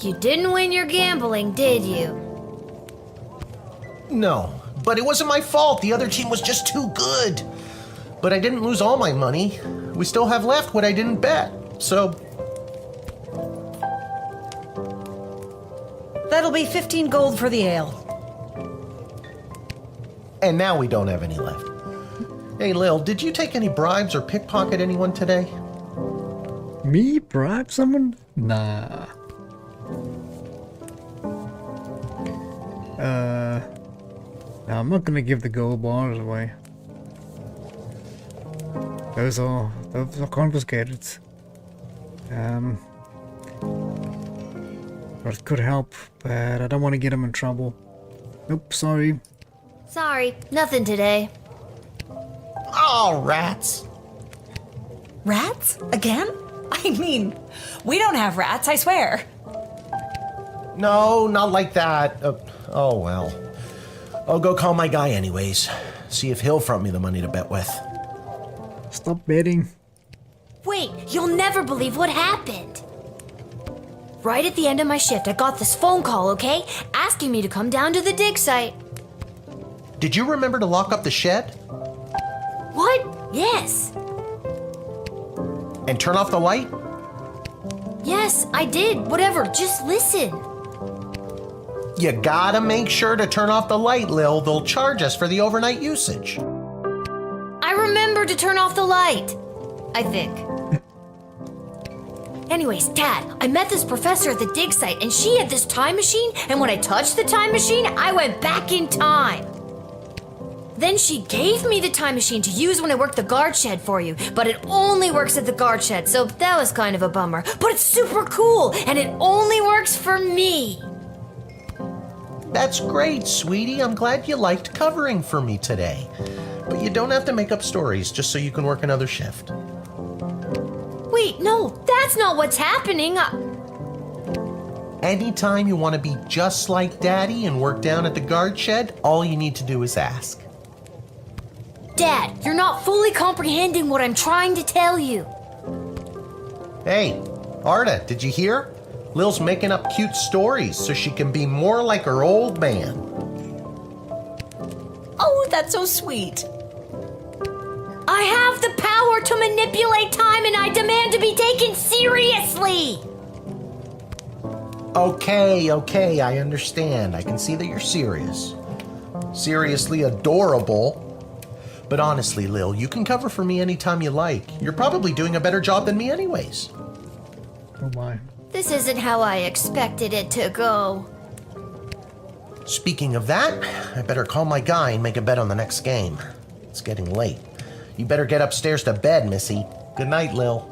You didn't win your gambling, did you? No, but it wasn't my fault. The other team was just too good. But I didn't lose all my money. We still have left what I didn't bet. So That'll be 15 gold for the ale. and now we don't have any left. Hey, Lil, did you take any bribes or pickpocket anyone today? Me bribe someone? Nah. No, I'm not gonna give the gold bars away. Those are confiscated. But it could help, but I don't want to get him in trouble. Nope, sorry. Sorry, nothing today. Oh, rats. Rats? Again? I mean, we don't have rats, I swear. No, not like that. Oh, well. I'll go call my guy anyways. See if he'll front me the money to bet with. Stop betting. Wait, you'll never believe what happened. Right at the end of my shift, I got this phone call, okay? Asking me to come down to the dig site. Did you remember to lock up the shed? What? Yes. And turn off the light? Yes, I did. Whatever, just listen. You gotta make sure to turn off the light, Lil. They'll charge us for the overnight usage. I remember to turn off the light. I think. Anyways, Dad, I met this professor at the dig site, and she had this time machine, and when I touched the time machine, I went back in time. Then she gave me the time machine to use when I worked the guard shed for you, but it only works at the guard shed, so that was kind of a bummer. But it's super cool, and it only works for me. That's great, sweetie. I'm glad you liked covering for me today. But you don't have to make up stories just so you can work another shift. Wait, no, that's not what's happening. Anytime you want to be just like Daddy and work down at the guard shed, all you need to do is ask. Dad, you're not fully comprehending what I'm trying to tell you. Hey, Arda, did you hear? Lil's making up cute stories so she can be more like her old man. Oh, that's so sweet. I have the power to manipulate time and I demand to be taken seriously! Okay, I understand. I can see that you're serious. Seriously adorable. But honestly, Lil, you can cover for me anytime you like. You're probably doing a better job than me anyways. Oh my. This isn't how I expected it to go. Speaking of that, I better call my guy and make a bet on the next game. It's getting late. You better get upstairs to bed, Missy. Good night, Lil.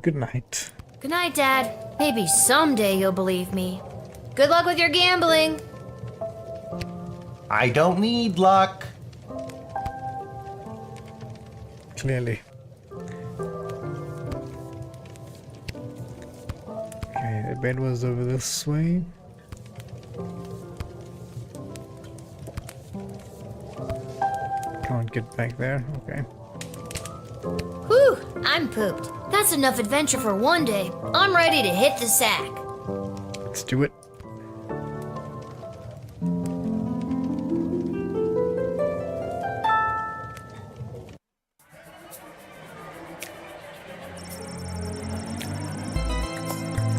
Good night. Good night, Dad. Maybe someday you'll believe me. Good luck with your gambling. I don't need luck. Clearly. Okay, the bed was over this way. Can't get back there. Okay. Whew, I'm pooped. That's enough adventure for one day. I'm ready to hit the sack. Let's do it.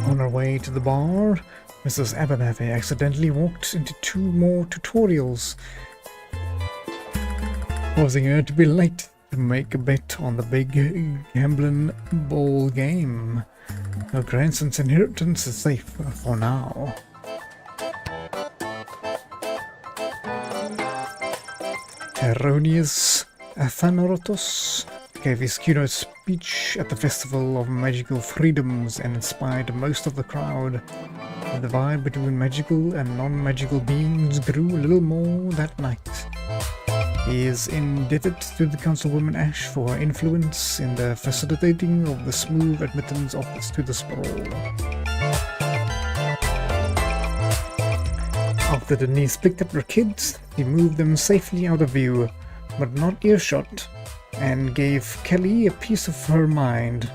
On our way to the bar, Mrs. Abernathy accidentally walked into 2 more tutorials, causing her to be late to make a bet on the big gambling ball game. Her grandson's inheritance is safe for now. Teronius Athanorotos gave his keynote speech at the Festival of Magical Freedoms and inspired most of the crowd. The divide between magical and non-magical beings grew a little more that night. He is indebted to the Councilwoman Ash for her influence in the facilitating of the smooth admittance of us to the sprawl. After Denise picked up her kids, he moved them safely out of view, but not earshot, and gave Kelly a piece of her mind.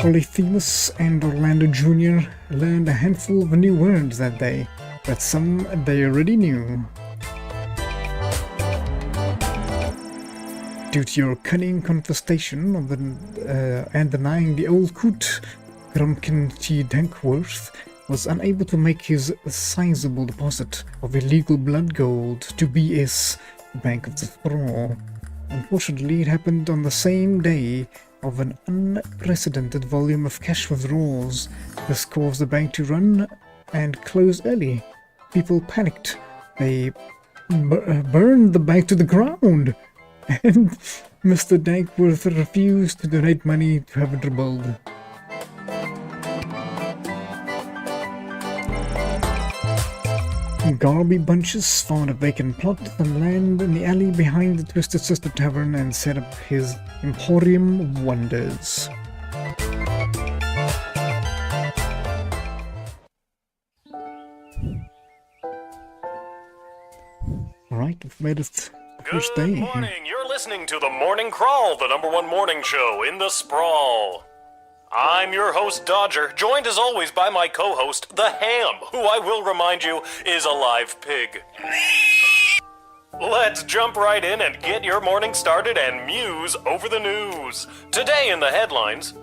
Polyphemus and Orlando Jr. learned a handful of new words that day, but some they already knew. Due to your cunning confiscation of and denying the old coot, Grumpkin T. Dankworth was unable to make his sizable deposit of illegal blood gold to BS Bank of the Sprawl. Unfortunately, it happened on the same day of an unprecedented volume of cash withdrawals. This caused the bank to run and close early. People panicked. They burned the bank to the ground. And Mr. Dankworth refused to donate money to have it rebuilt. Garby Bunches found a vacant plot and land in the alley behind the Twisted Sister Tavern and set up his Emporium of Wonders. Alright, we've made it the first day. Good morning, you're listening to the Morning Crawl, the #1 morning show in the Sprawl. I'm your host, Dodger, joined as always by my co-host, the Ham, who I will remind you is a live pig. Let's jump right in and get your morning started and muse over the news. Today in the headlines,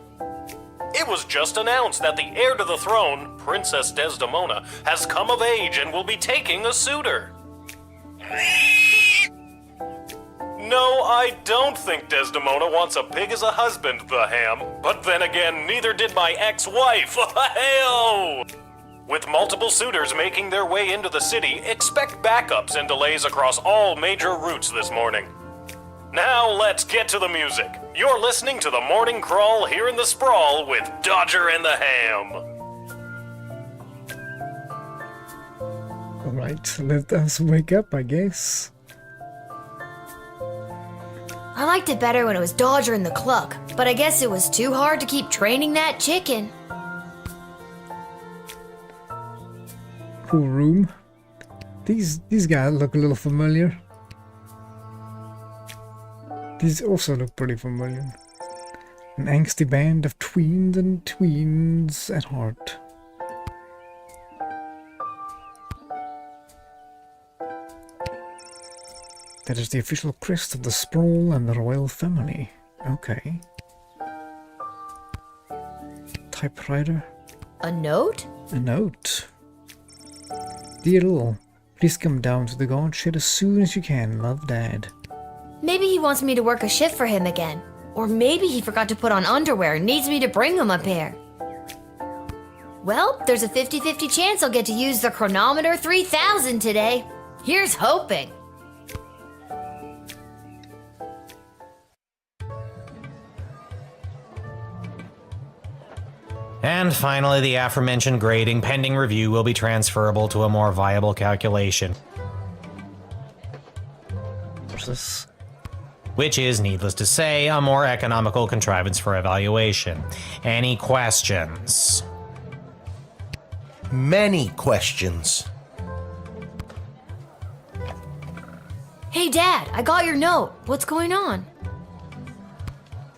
it was just announced that the heir to the throne, Princess Desdemona, has come of age and will be taking a suitor. No, I don't think Desdemona wants a pig as a husband, the Ham. But then again, neither did my ex-wife. Hell! With multiple suitors making their way into the city, expect backups and delays across all major routes this morning. Now let's get to the music. You're listening to the Morning Crawl here in the Sprawl with Dodger and the Ham. Alright, let us wake up, I guess. I liked it better when it was Dodger and the Cluck, but I guess it was too hard to keep training that chicken. Cool room. These guys look a little familiar. These also look pretty familiar. An angsty band of tweens and tweens at heart. That is the official crest of the Sprawl and the royal family. Okay. Typewriter. A note? A note. Dear Lil, please come down to the guard shed as soon as you can. Love, Dad. Maybe he wants me to work a shift for him again. Or maybe he forgot to put on underwear and needs me to bring him a pair. Well, there's a 50-50 chance I'll get to use the Chronometer 3000 today. Here's hoping. And finally, the aforementioned grading pending review will be transferable to a more viable calculation. What's this? Which is, needless to say, a more economical contrivance for evaluation. Any questions? Many questions. Hey, Dad, I got your note. What's going on?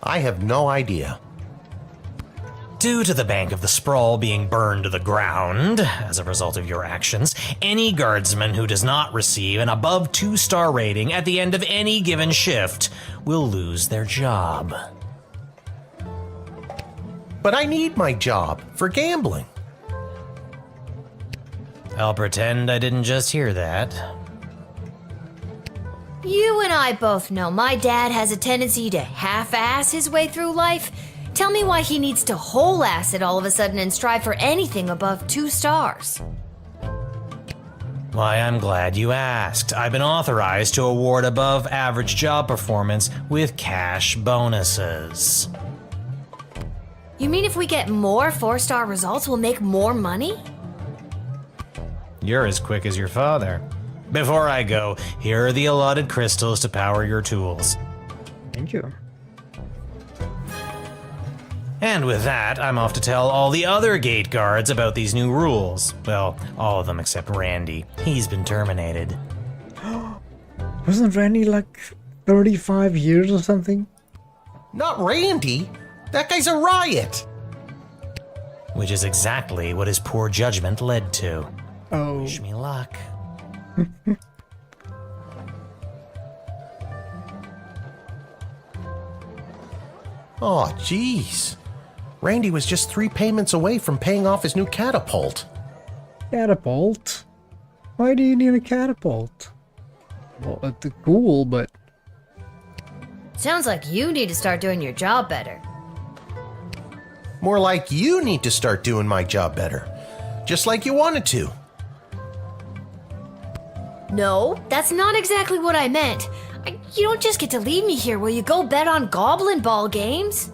I have no idea. Due to the Bank of the Sprawl being burned to the ground as a result of your actions, any guardsman who does not receive an above 2-star rating at the end of any given shift will lose their job. But I need my job for gambling. I'll pretend I didn't just hear that. You and I both know my dad has a tendency to half-ass his way through life. Tell me why he needs to whole-ass it all of a sudden and strive for anything above 2 stars. Why, I'm glad you asked. I've been authorized to award above-average job performance with cash bonuses. You mean if we get more 4-star results, we'll make more money? You're as quick as your father. Before I go, here are the allotted crystals to power your tools. Thank you. And with that, I'm off to tell all the other gate guards about these new rules. Well, all of them except Randy. He's been terminated. Wasn't Randy like 35 years or something? Not Randy. That guy's a riot. which is exactly what his poor judgment led to. Oh. Wish me luck. Oh, jeez. Randy was just 3 payments away from paying off his new catapult. Catapult? Why do you need a catapult? Well, it's cool, but... Sounds like you need to start doing your job better. More like you need to start doing my job better. Just like you wanted to. No, that's not exactly what I meant. You don't just get to leave me here while you go bet on goblin ball games.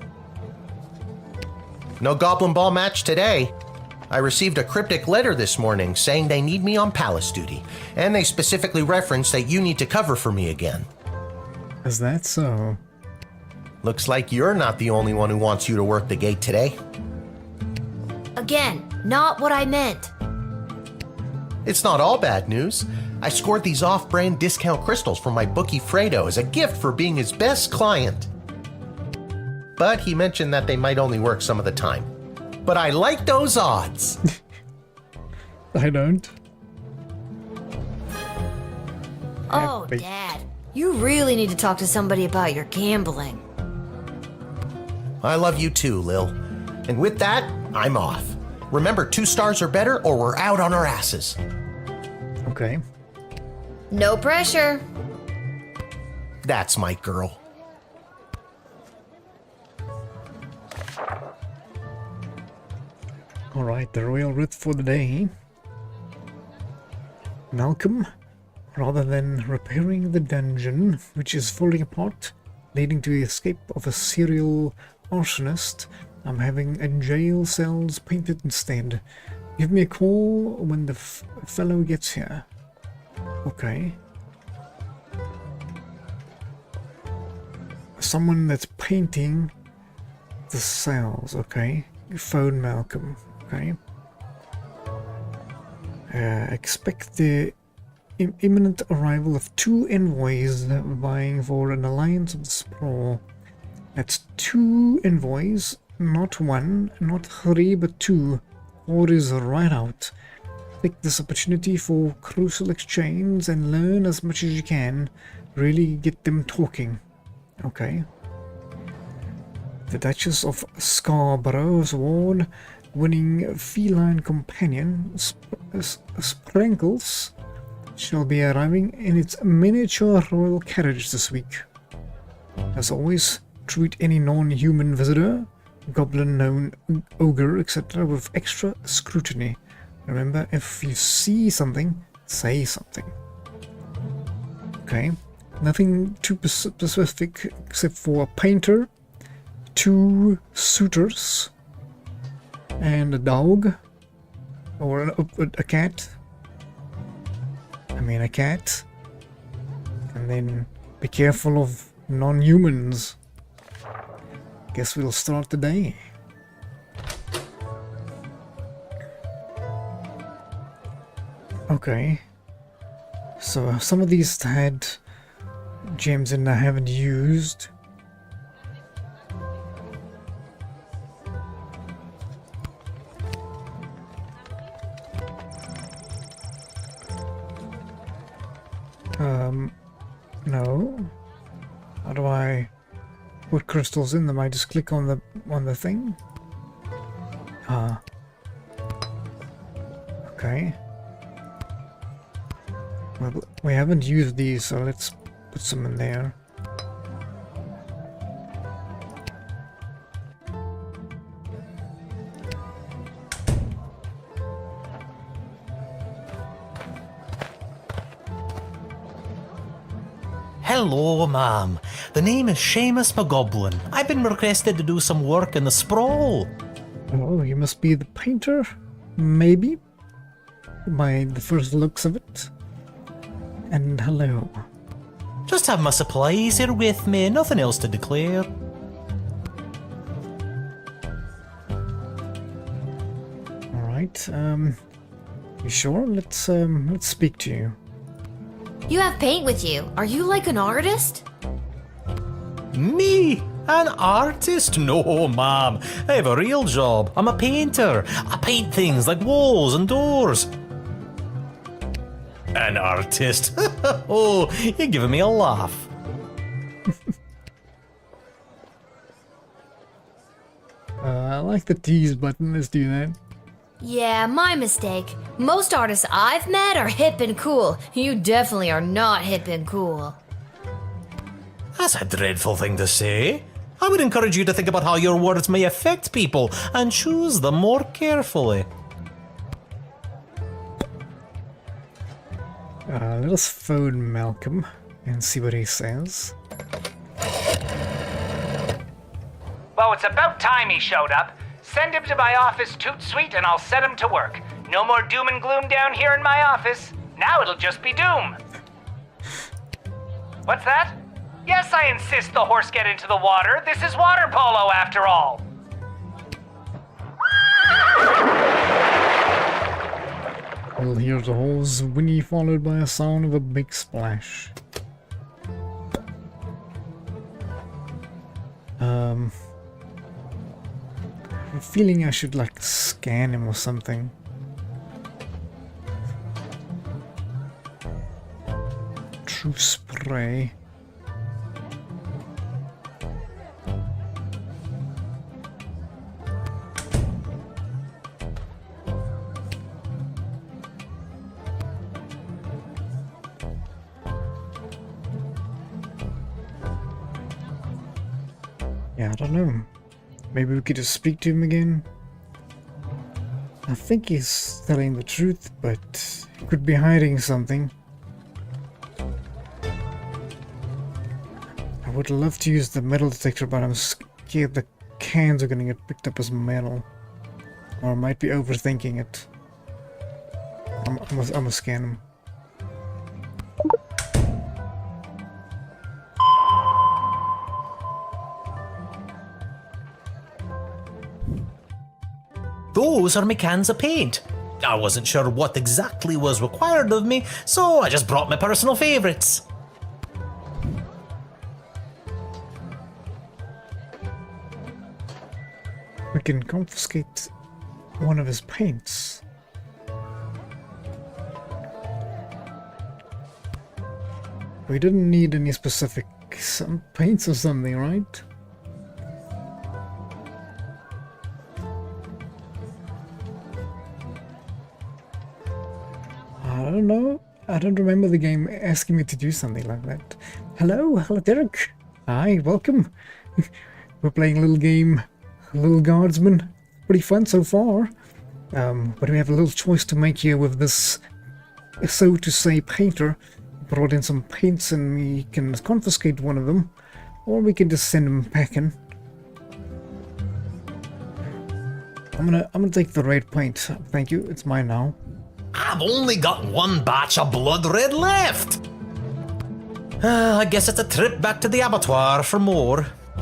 No goblin ball match today. I received a cryptic letter this morning saying they need me on palace duty, and they specifically referenced that you need to cover for me again. Is that so? Looks like you're not the only one who wants you to work the gate today. Again, not what I meant. It's not all bad news. I scored these off-brand discount crystals from my bookie Fredo as a gift for being his best client. But he mentioned that they might only work some of the time. But I like those odds. I don't. Oh, Dad, you really need to talk to somebody about your gambling. I love you too, Lil. And with that, I'm off. Remember, 2 stars or better or we're out on our asses. Okay. No pressure. That's my girl. Alright, the royal writ for the day. Malcolm, rather than repairing the dungeon, which is falling apart, leading to the escape of a serial arsonist, I'm having a jail cells painted instead. Give me a call when the fellow gets here. Okay. Someone that's painting the cells, okay. Phone Malcolm, okay. Expect the imminent arrival of 2 envoys vying for an alliance of the sprawl. That's 2 envoys, not 1, not 3, but 2. 4 is right out. Take this opportunity for crucial exchange and learn as much as you can. Really get them talking. Okay. The Duchess of Scarborough's ward, winning feline companion Sprinkles, shall be arriving in its miniature royal carriage this week. As always, treat any non-human visitor, goblin, gnome, ogre, etc. with extra scrutiny. Remember, if you see something, say something. Okay, nothing too specific except for a painter, 2 suitors, and a dog, or a cat. I mean a cat. And then be careful of non-humans. Guess we'll start the day. Okay. So some of these had gems and I haven't used. No. How do I put crystals in them? I just click on the thing. Okay. Well, we haven't used these, so let's put some in there. Hello, ma'am. The name is Seamus McGoblin. I've been requested to do some work in the sprawl. Oh, you must be the painter? Maybe? By the first looks of it. And hello. Just have my supplies here with me, nothing else to declare. Alright, you sure? Let's speak to you. You have paint with you. Are you like an artist? Me? An artist? No, ma'am. I have a real job. I'm a painter. I paint things like walls and doors. An artist? Oh, you're giving me a laugh. I like the tease button. Let's do that. Yeah, my mistake. Most artists I've met are hip and cool. You definitely are not hip and cool. That's a dreadful thing to say. I would encourage you to think about how your words may affect people and choose them more carefully. Let us phone Malcolm and see what he says. Well, it's about time he showed up. Send him to my office toot suite and I'll set him to work. No more doom and gloom down here in my office. Now it'll just be doom. What's that? Yes, I insist the horse get into the water. This is water polo after all. We'll hear the horse whinny followed by a sound of a big splash. I have a feeling I should like scan him or something. True spray. Yeah, I don't know. Maybe we could just speak to him again. I think he's telling the truth, but he could be hiding something. I would love to use the metal detector, but I'm scared the cans are gonna get picked up as metal. Or I might be overthinking it. I'm gonna scan him. Those are my cans of paint. I wasn't sure what exactly was required of me, so I just brought my personal favourites. We can confiscate one of his paints. We didn't need any specific paints or something, right? I don't know. I don't remember the game asking me to do something like that. Hello Derek. Hi, welcome. We're playing a little game, Lil Guardsman. Pretty fun so far. But we have a little choice to make here with this, so to say, painter. Brought in some paints and we can confiscate one of them, or we can just send them packing. I'm gonna take the red paint. Thank you. It's mine now. I've only got one batch of blood red left. I guess it's a trip back to the abattoir for more. I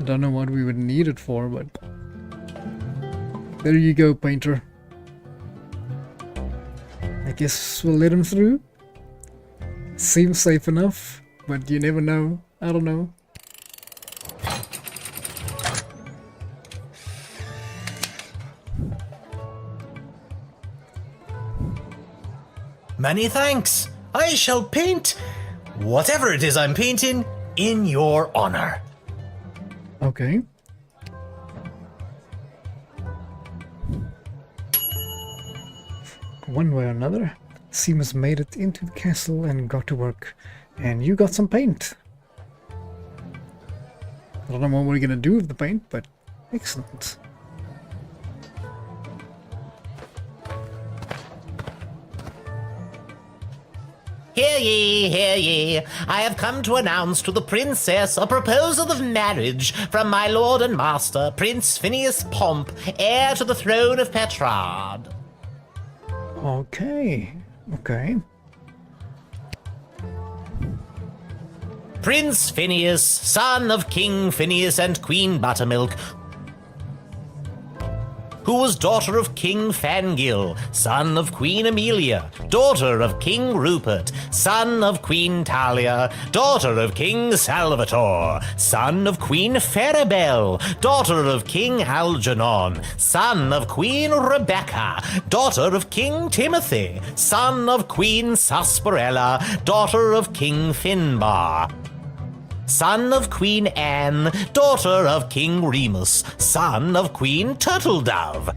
don't know what we would need it for, but there you go, painter. I guess we'll let him through. Seems safe enough, but you never know. I don't know. Many thanks. I shall paint whatever it is I'm painting in your honor. Okay. One way or another, Seamus made it into the castle and got to work. And you got some paint. I don't know what we're gonna do with the paint, but excellent. Hear ye, hear ye. I have come to announce to the princess a proposal of marriage from my lord and master, Prince Phineas Pomp, heir to the throne of Petrard. Okay. Prince Phineas, son of King Phineas and Queen Buttermilk, who was daughter of King Fangil, son of Queen Amelia, daughter of King Rupert, son of Queen Talia, daughter of King Salvatore, son of Queen Farabelle, daughter of King Algernon, son of Queen Rebecca, daughter of King Timothy, son of Queen Sarsaparilla, daughter of King Finbar, son of Queen Anne, daughter of King Remus, son of Queen Turtledove,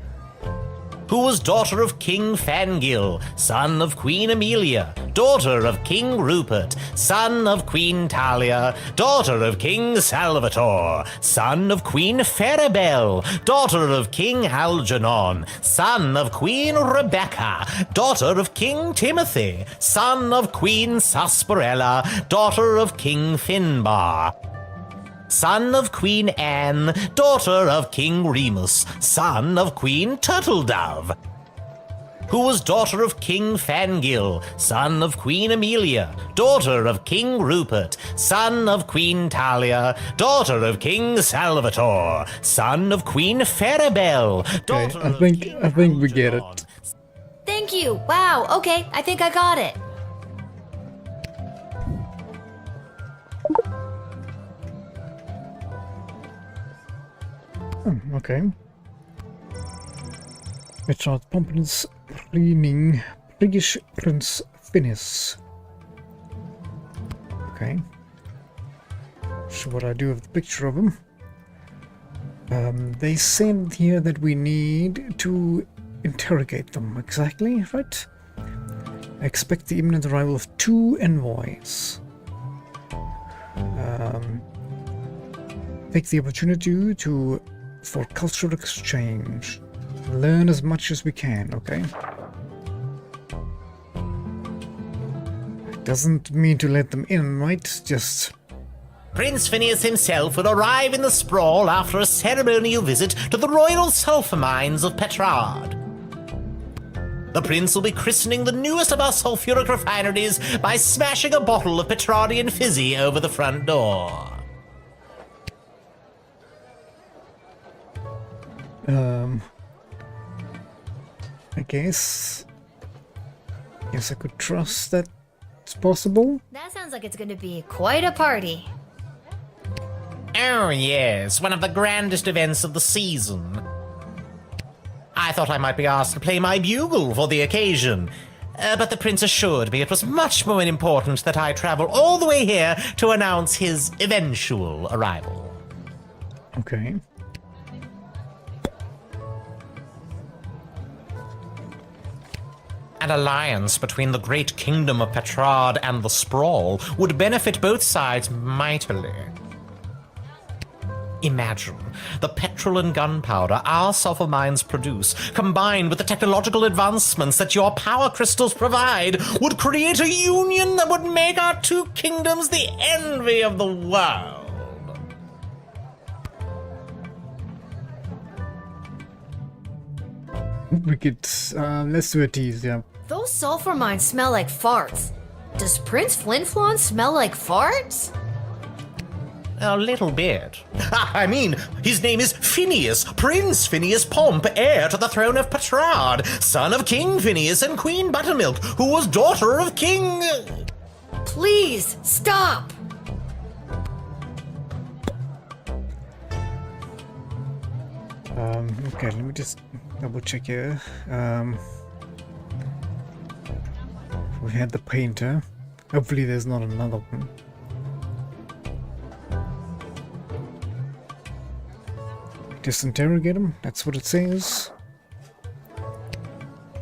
who was daughter of King Fangil, son of Queen Amelia, daughter of King Rupert, son of Queen Talia, daughter of King Salvatore, son of Queen Farabelle, daughter of King Algernon, son of Queen Rebecca, daughter of King Timothy, son of Queen Sarsaparilla, daughter of King Finbar, son of Queen Anne, daughter of King Remus, son of Queen Turtledove, who was daughter of King Fangil, son of Queen Amelia, daughter of King Rupert, son of Queen Talia, daughter of King Salvatore, son of Queen Farabelle, daughter I think we get it. Thank you. Wow. Okay, I think I got it. Okay. Richard Pumpkins cleaning British Prince Finis. Okay. So what I do with the picture of him. They said here that we need to interrogate them. Exactly, right? I expect the imminent arrival of 2 envoys. Take the opportunity for cultural exchange. Learn as much as we can, okay? Doesn't mean to let them in, right? Just... Prince Phineas himself will arrive in the sprawl after a ceremonial visit to the royal sulphur mines of Petrard. The prince will be christening the newest of our sulphuric refineries by smashing a bottle of Petrardian fizzy over the front door. I guess I could trust that it's possible. That sounds like it's going to be quite a party. Oh yes, one of the grandest events of the season. I thought I might be asked to play my bugle for the occasion, but the prince assured me it was much more important that I travel all the way here to announce his eventual arrival. Okay. An alliance between the great kingdom of Petrard and the Sprawl would benefit both sides mightily. Imagine the petrol and gunpowder our sulphur mines produce, combined with the technological advancements that your power crystals provide, would create a union that would make our 2 kingdoms the envy of the world. We could, let's do a tease, yeah. Those sulfur mines smell like farts. Does Prince Flinflon smell like farts? A little bit. I mean, his name is Phineas, Prince Phineas Pomp, heir to the throne of Petrard, son of King Phineas and Queen Buttermilk, who was daughter of King... Please, stop! Okay, let me just double check here. We had the painter. Hopefully there's not another one. Just interrogate him, that's what it says.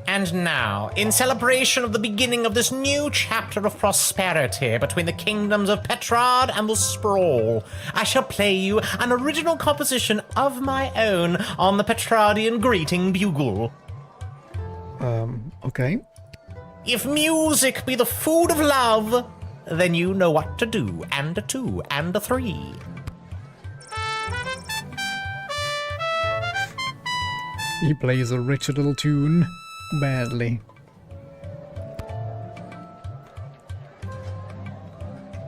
And now, in celebration of the beginning of this new chapter of prosperity between the kingdoms of Petrard and the Sprawl, I shall play you an original composition of my own on the Petrardian greeting bugle. Okay. If music be the food of love, then you know what to do, and a 2, and a 3. He plays a wretched little tune badly.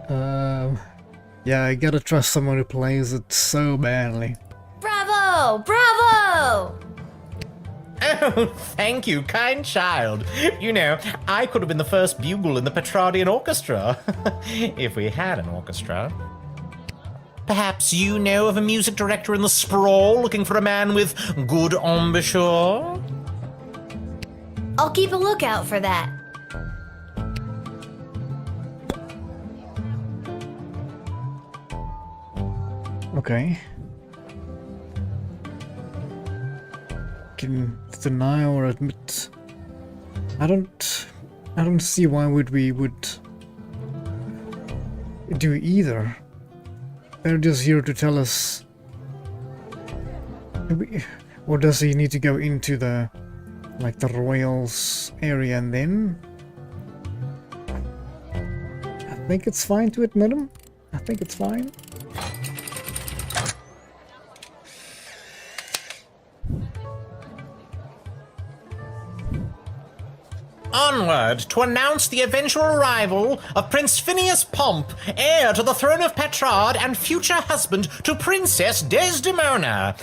Yeah, I gotta trust someone who plays it so badly. Bravo! Bravo! Oh, thank you, kind child. You know, I could have been the first bugle in the Petrardian orchestra. If we had an orchestra. Perhaps you know of a music director in the sprawl looking for a man with good embouchure? I'll keep a lookout for that. Okay. Can deny or admit. I don't see why we would do either. They're just here to tell us. Or does he need to go into the royals area and then? I think it's fine to admit him. I think it's fine. Onward to announce the eventual arrival of Prince Phineas Pomp, heir to the throne of Petrard and future husband to Princess Desdemona.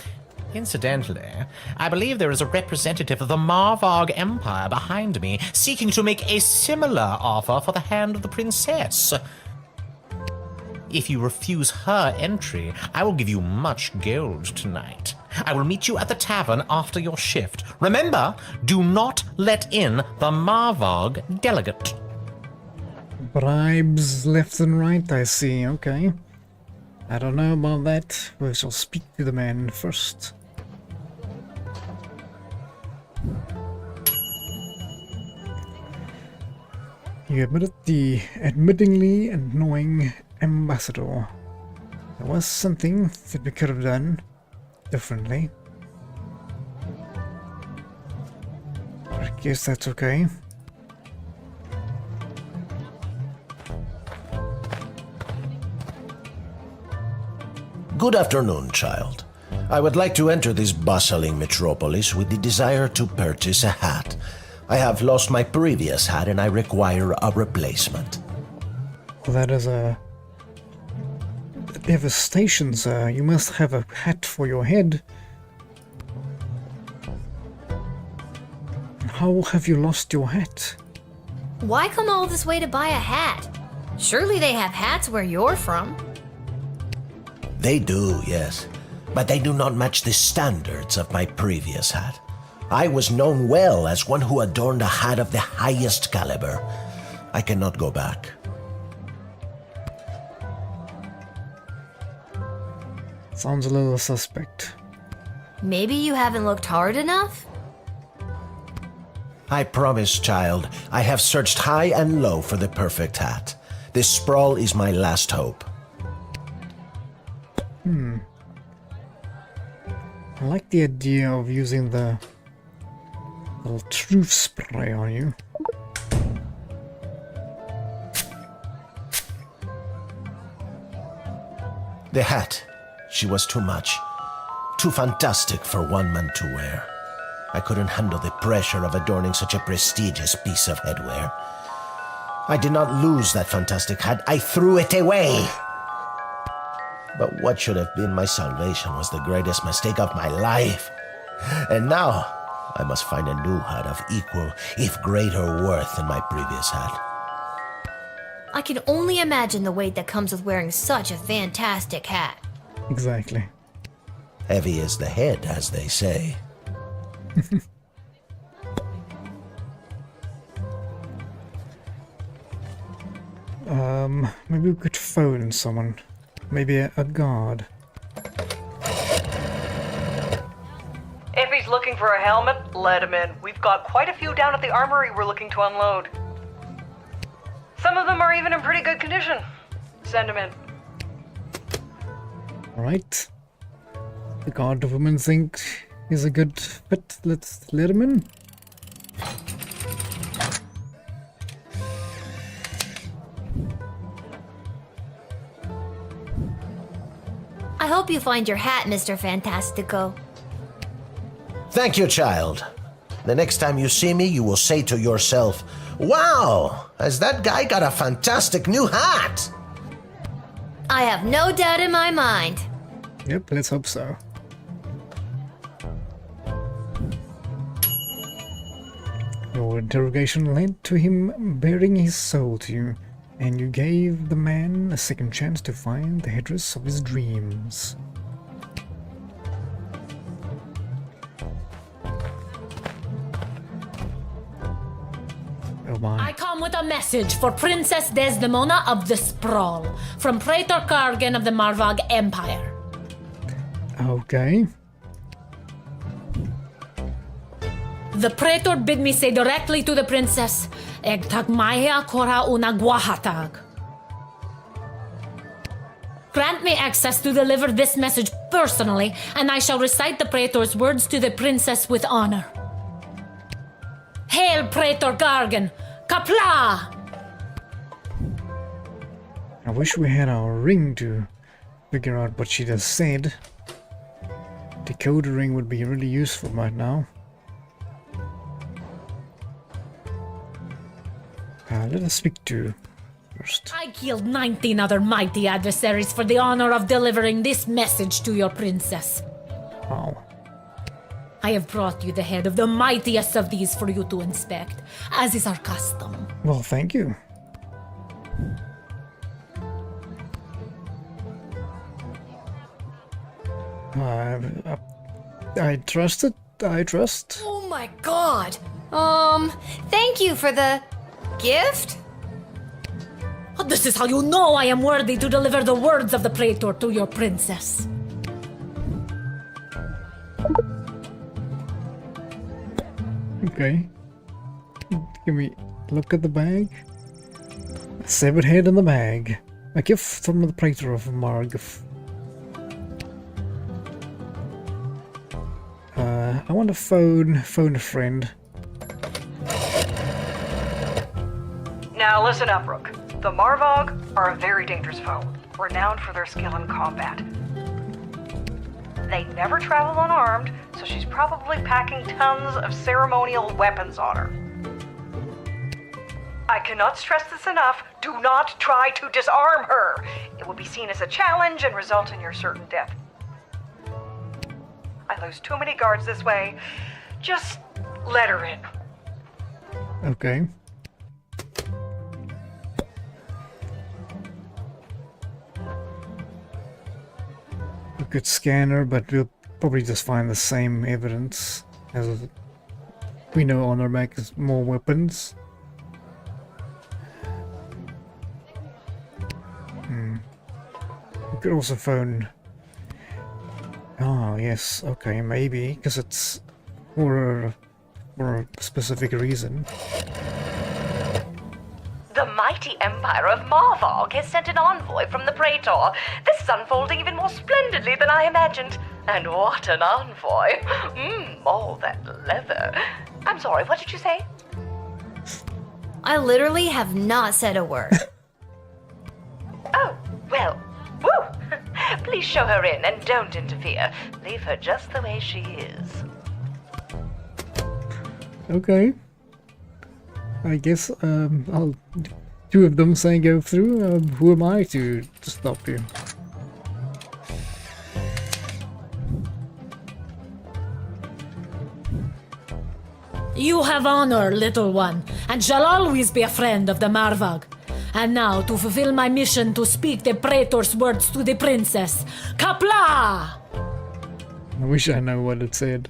Incidentally, I believe there is a representative of the Marvarg Empire behind me, seeking to make a similar offer for the hand of the princess. If you refuse her entry, I will give you much gold tonight. I will meet you at the tavern after your shift. Remember, do not let in the Marvarg delegate. Bribes left and right, I see, okay. I don't know about that. We shall speak to the man first. You admitted the admittingly annoying ambassador. There was something that we could have done differently. I guess that's okay. Good afternoon, child. I would like to enter this bustling metropolis with the desire to purchase a hat. I have lost my previous hat and I require a replacement. That is a devastation, sir. You must have a hat for your head. How have you lost your hat? Why come all this way to buy a hat? Surely they have hats where you're from. They do, yes. But they do not match the standards of my previous hat. I was known well as one who adorned a hat of the highest caliber. I cannot go back. Sounds a little suspect. Maybe you haven't looked hard enough? I promise, child, I have searched high and low for the perfect hat. This sprawl is my last hope. I like the idea of using the little truth spray on you. The hat, she was too much. Too fantastic for one man to wear. I couldn't handle the pressure of adorning such a prestigious piece of headwear. I did not lose that fantastic hat, I threw it away! But what should have been my salvation was the greatest mistake of my life. And now, I must find a new hat of equal, if greater worth than my previous hat. I can only imagine the weight that comes with wearing such a fantastic hat. Exactly. Heavy is the head, as they say. Maybe we could phone someone. Maybe a guard. If he's looking for a helmet, let him in. We've got quite a few down at the armory we're looking to unload. Some of them are even in pretty good condition. Send him in. Alright. The guard woman think is a good fit. Let's let him in. I hope you find your hat, Mr. Fantastico. Thank you, child. The next time you see me, you will say to yourself, "Wow, has that guy got a fantastic new hat?" I have no doubt in my mind. Yep, let's hope so. Your interrogation led to him bearing his soul to you, and you gave the man a second chance to find the headdress of his dreams. Oh my. I come with a message for Princess Desdemona of the Sprawl, from Praetor Kargan of the Marvog Empire. Okay. The Praetor bid me say directly to the princess, Egtag Maya Kora una Guahatag. Grant me access to deliver this message personally, and I shall recite the Praetor's words to the princess with honor. Hail Praetor Gargan! Kapla! I wish we had our ring to figure out what she just said. Decoder ring would be really useful right now. Let us speak to first. I killed 19 other mighty adversaries for the honor of delivering this message to your princess. Wow. I have brought you the head of the mightiest of these for you to inspect, as is our custom. Well, thank you. I trust it. I trust. Oh my god. Thank you for the gift? Oh, this is how you know I am worthy to deliver the words of the Praetor to your princess. Okay. Give me look at the bag. A severed head in the bag. A gift from the Praetor of Margaf. I want to phone a friend. Now listen up, Rook. The Marvog are a very dangerous foe, renowned for their skill in combat. They never travel unarmed, so she's probably packing tons of ceremonial weapons on her. I cannot stress this enough. Do not try to disarm her. It will be seen as a challenge and result in your certain death. I lose too many guards this way. Just let her in. Okay. We could scan her, but we'll probably just find the same evidence. As we know on her back is more weapons. We could also phone... Oh, yes, okay, maybe, because it's for a specific reason. The mighty empire of Marvog has sent an envoy from the Praetor. This is unfolding even more splendidly than I imagined. And what an envoy! All that leather. I'm sorry, what did you say? I literally have not said a word. Oh, well, woo! Please show her in and don't interfere. Leave her just the way she is. Okay. I guess I'll two of them say go through. Who am I to stop you? You have honor, little one, and shall always be a friend of the Marvog. And now, to fulfill my mission to speak the Praetor's words to the princess, Kapla! I wish I know what it said.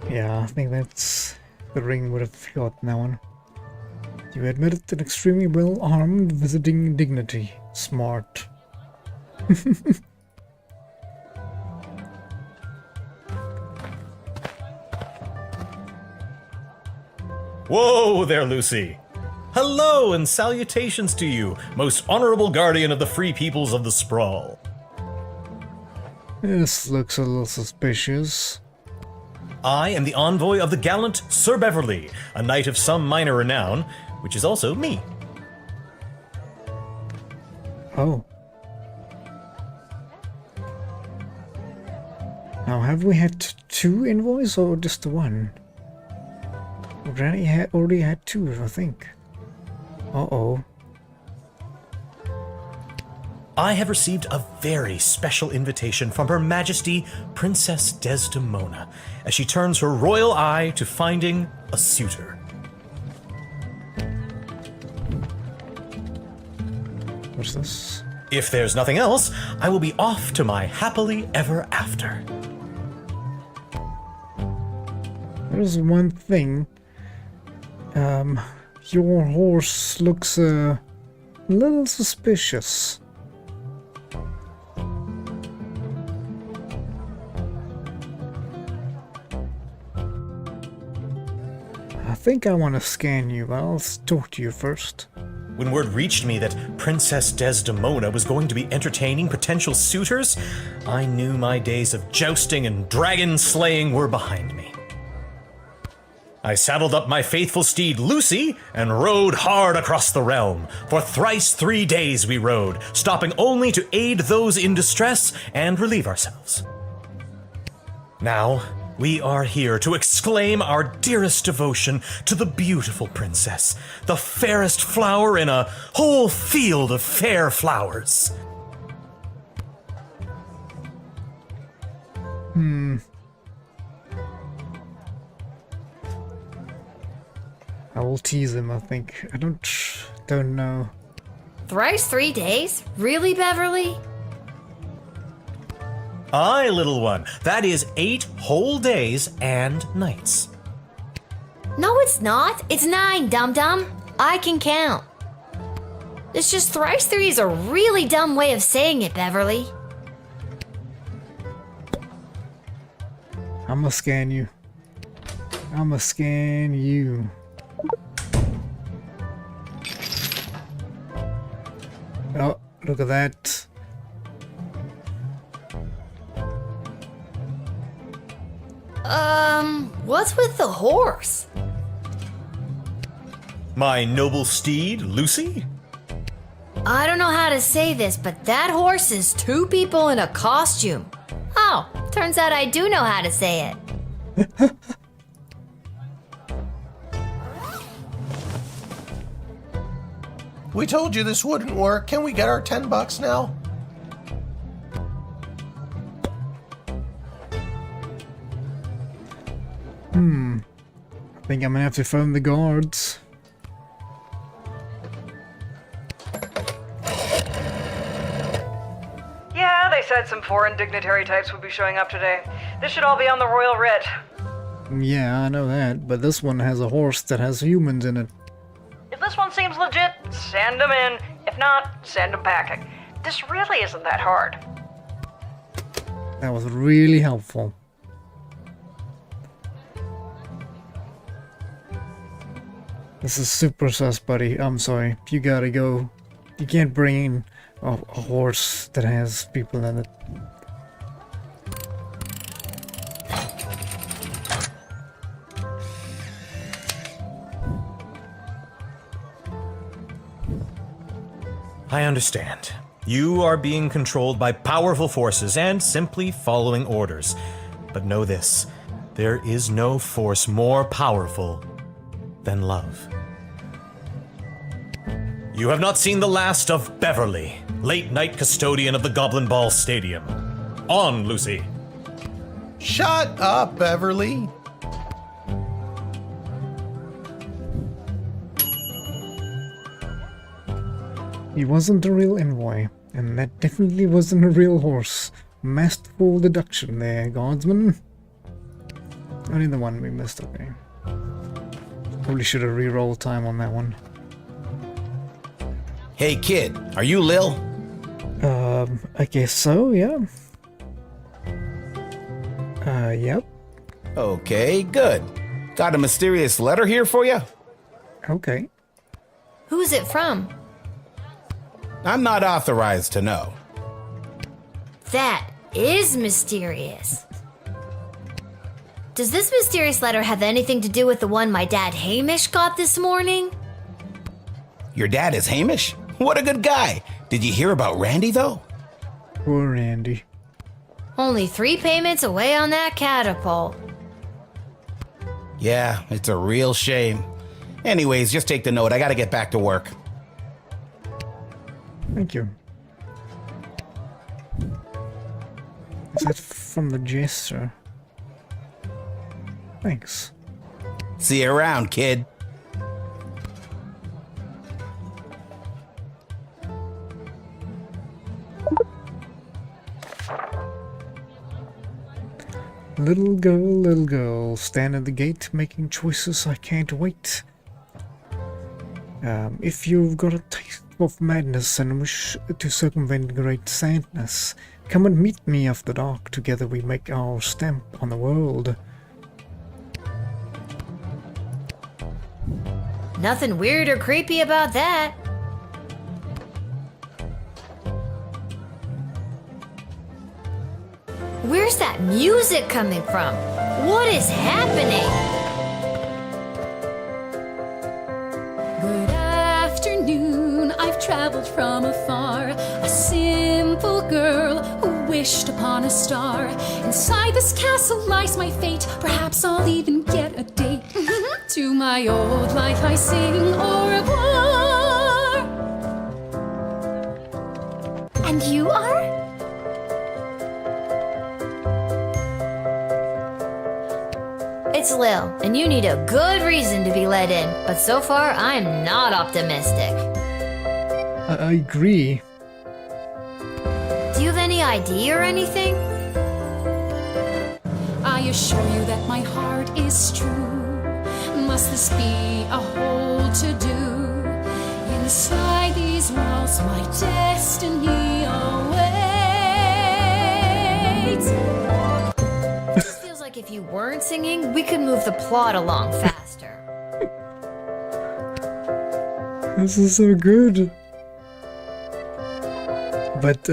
Yeah, I think that's... the ring would have gotten that one. You admitted an extremely well-armed visiting dignity. Smart. Whoa there, Lucy! Hello and salutations to you, most honorable guardian of the free peoples of the Sprawl. This looks a little suspicious. I am the envoy of the gallant Sir Beverly, a knight of some minor renown, which is also me. Oh. Now, have we had two envoys or just the one? Already had two, I think. Uh-oh. I have received a very special invitation from Her Majesty Princess Desdemona as she turns her royal eye to finding a suitor. What's this? If there's nothing else, I will be off to my happily ever after. There's one thing. Your horse looks a little suspicious. I think I want to scan you, but I'll talk to you first. When word reached me that Princess Desdemona was going to be entertaining potential suitors, I knew my days of jousting and dragon slaying were behind me. I saddled up my faithful steed Lucy and rode hard across the realm. For thrice 3 days we rode, stopping only to aid those in distress and relieve ourselves. Now, we are here to exclaim our dearest devotion to the beautiful princess, the fairest flower in a whole field of fair flowers. I will tease him, I think. I don't know. Thrice 3 days? Really, Beverly? Aye, little one. That is 8 whole days and nights. No, it's not. It's 9, dum-dum. I can count. It's just thrice 3 is a really dumb way of saying it, Beverly. I'ma scan you. I'ma scan you. Oh, look at that. What's with the horse? My noble steed, Lucy? I don't know how to say this, but that horse is 2 people in a costume. Oh, turns out I do know how to say it. We told you this wouldn't work. Can we get our $10 now? I think I'm gonna have to phone the guards. Yeah, they said some foreign dignitary types would be showing up today. This should all be on the royal writ. Yeah, I know that, but this one has a horse that has humans in it. If this one seems legit, send them in. If not, send them packing. This really isn't that hard. That was really helpful. This is super sus, buddy. I'm sorry. You gotta go. You can't bring in a horse that has people in it. I understand. You are being controlled by powerful forces and simply following orders. But know this, there is no force more powerful than love. You have not seen the last of Beverly, late night custodian of the Goblin Ball Stadium. On, Lucy. Shut up, Beverly. He wasn't a real envoy, and that definitely wasn't a real horse. Masterful deduction there, Guardsman. Only the one we missed, okay. Probably should have re-rolled time on that one. Hey kid, are you Lil? I guess so, yeah. Yep. Okay, good. Got a mysterious letter here for you? Okay. Who's it from? I'm not authorized to know. That is mysterious. Does this mysterious letter have anything to do with the one my dad Hamish got this morning? Your dad is Hamish? What a good guy. Did you hear about Randy, though? Poor Randy. Only 3 payments away on that catapult. Yeah, it's a real shame. Anyways, just take the note. I gotta get back to work. Thank you. Is that from the jester? Thanks. See you around, kid. Little girl, stand at the gate, making choices I can't wait. If you've got a taste of madness and wish to circumvent great sadness, come and meet me after dark. Together we make our stamp on the world. Nothing weird or creepy about that. Where's that music coming from? What is happening? Good afternoon, I've traveled from afar. A simple girl who wished upon a star. Inside this castle lies my fate. Perhaps I'll even get a date. To my old life I sing au revoir. And you are? It's Lil, and you need a good reason to be let in, but so far I'm not optimistic. I agree. Do you have any ID or anything? I assure you that my heart is true. Must this be a whole to-do? Inside these walls my destiny awaits. Feels like if you weren't singing, we could move the plot along faster. This is so good. But,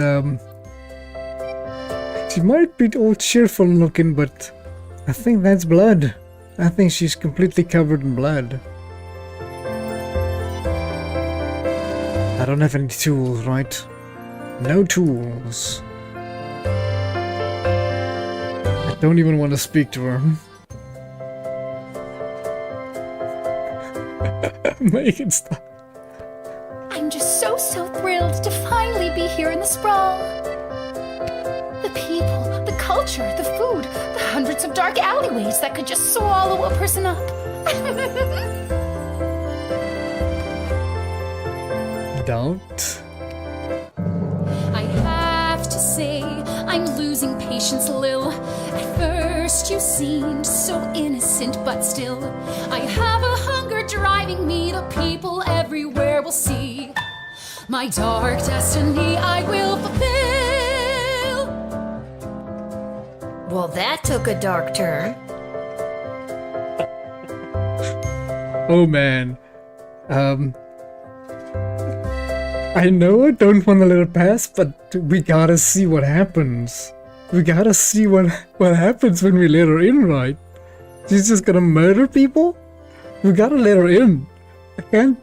she might be all cheerful looking, but I think that's blood. I think she's completely covered in blood. I don't have any tools, right? No tools. I don't even want to speak to her. Make it stop. I'm just so thrilled to finally be here in the sprawl. The people, the culture, the food, the hundreds of dark alleyways that could just swallow a person up. Don't. I have to say, I'm losing patience, Lil. At first you seemed so innocent, but still, I have a hunger driving me. The people everywhere will see my dark destiny I will fulfill. Well, that took a dark turn. Oh man. I know I don't want to let it pass, but we gotta see what happens. We gotta see what happens when we let her in, right? She's just gonna murder people? We gotta let her in. I can't...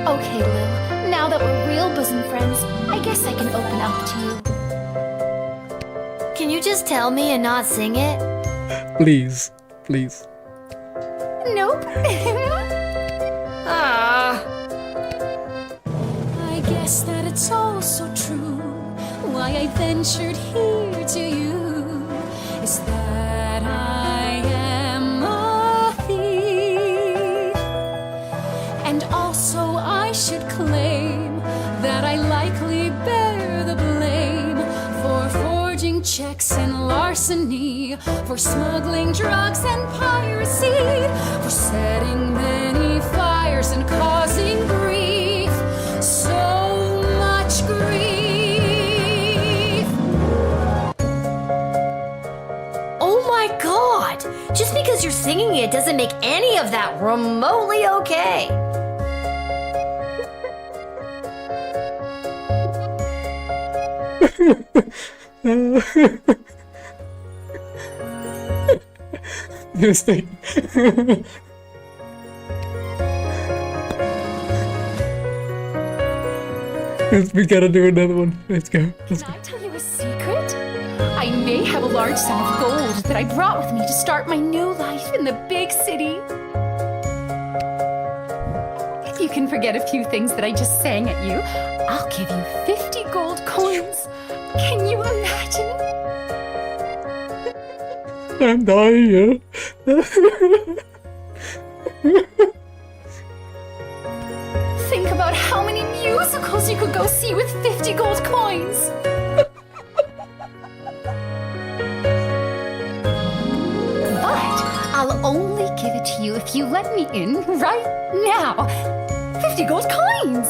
Okay, Lil, now that we're real bosom friends, I guess I can open up to you. Can you just tell me and not sing it? Please, please. Nope. I guess that it's all so true. Why I ventured here to you is that I am a thief. And also I should claim that I likely bear the blame for forging checks and larceny, for smuggling drugs and piracy, for setting many fires and causing grief, so much grief. Oh my god! Just because you're singing it doesn't make any of that remotely okay. This thing. We gotta do another one. Let's go. Can I tell you a secret? I may have a large sum of gold that I brought with me to start my new life in the big city. you can forget a few things that I just sang at you, I'll give you 50 gold coins. Can you imagine? I'm dying here. Think about how many musicals you could go see with 50 gold coins. But I'll only give it to you if you let me in right now. 50 gold coins!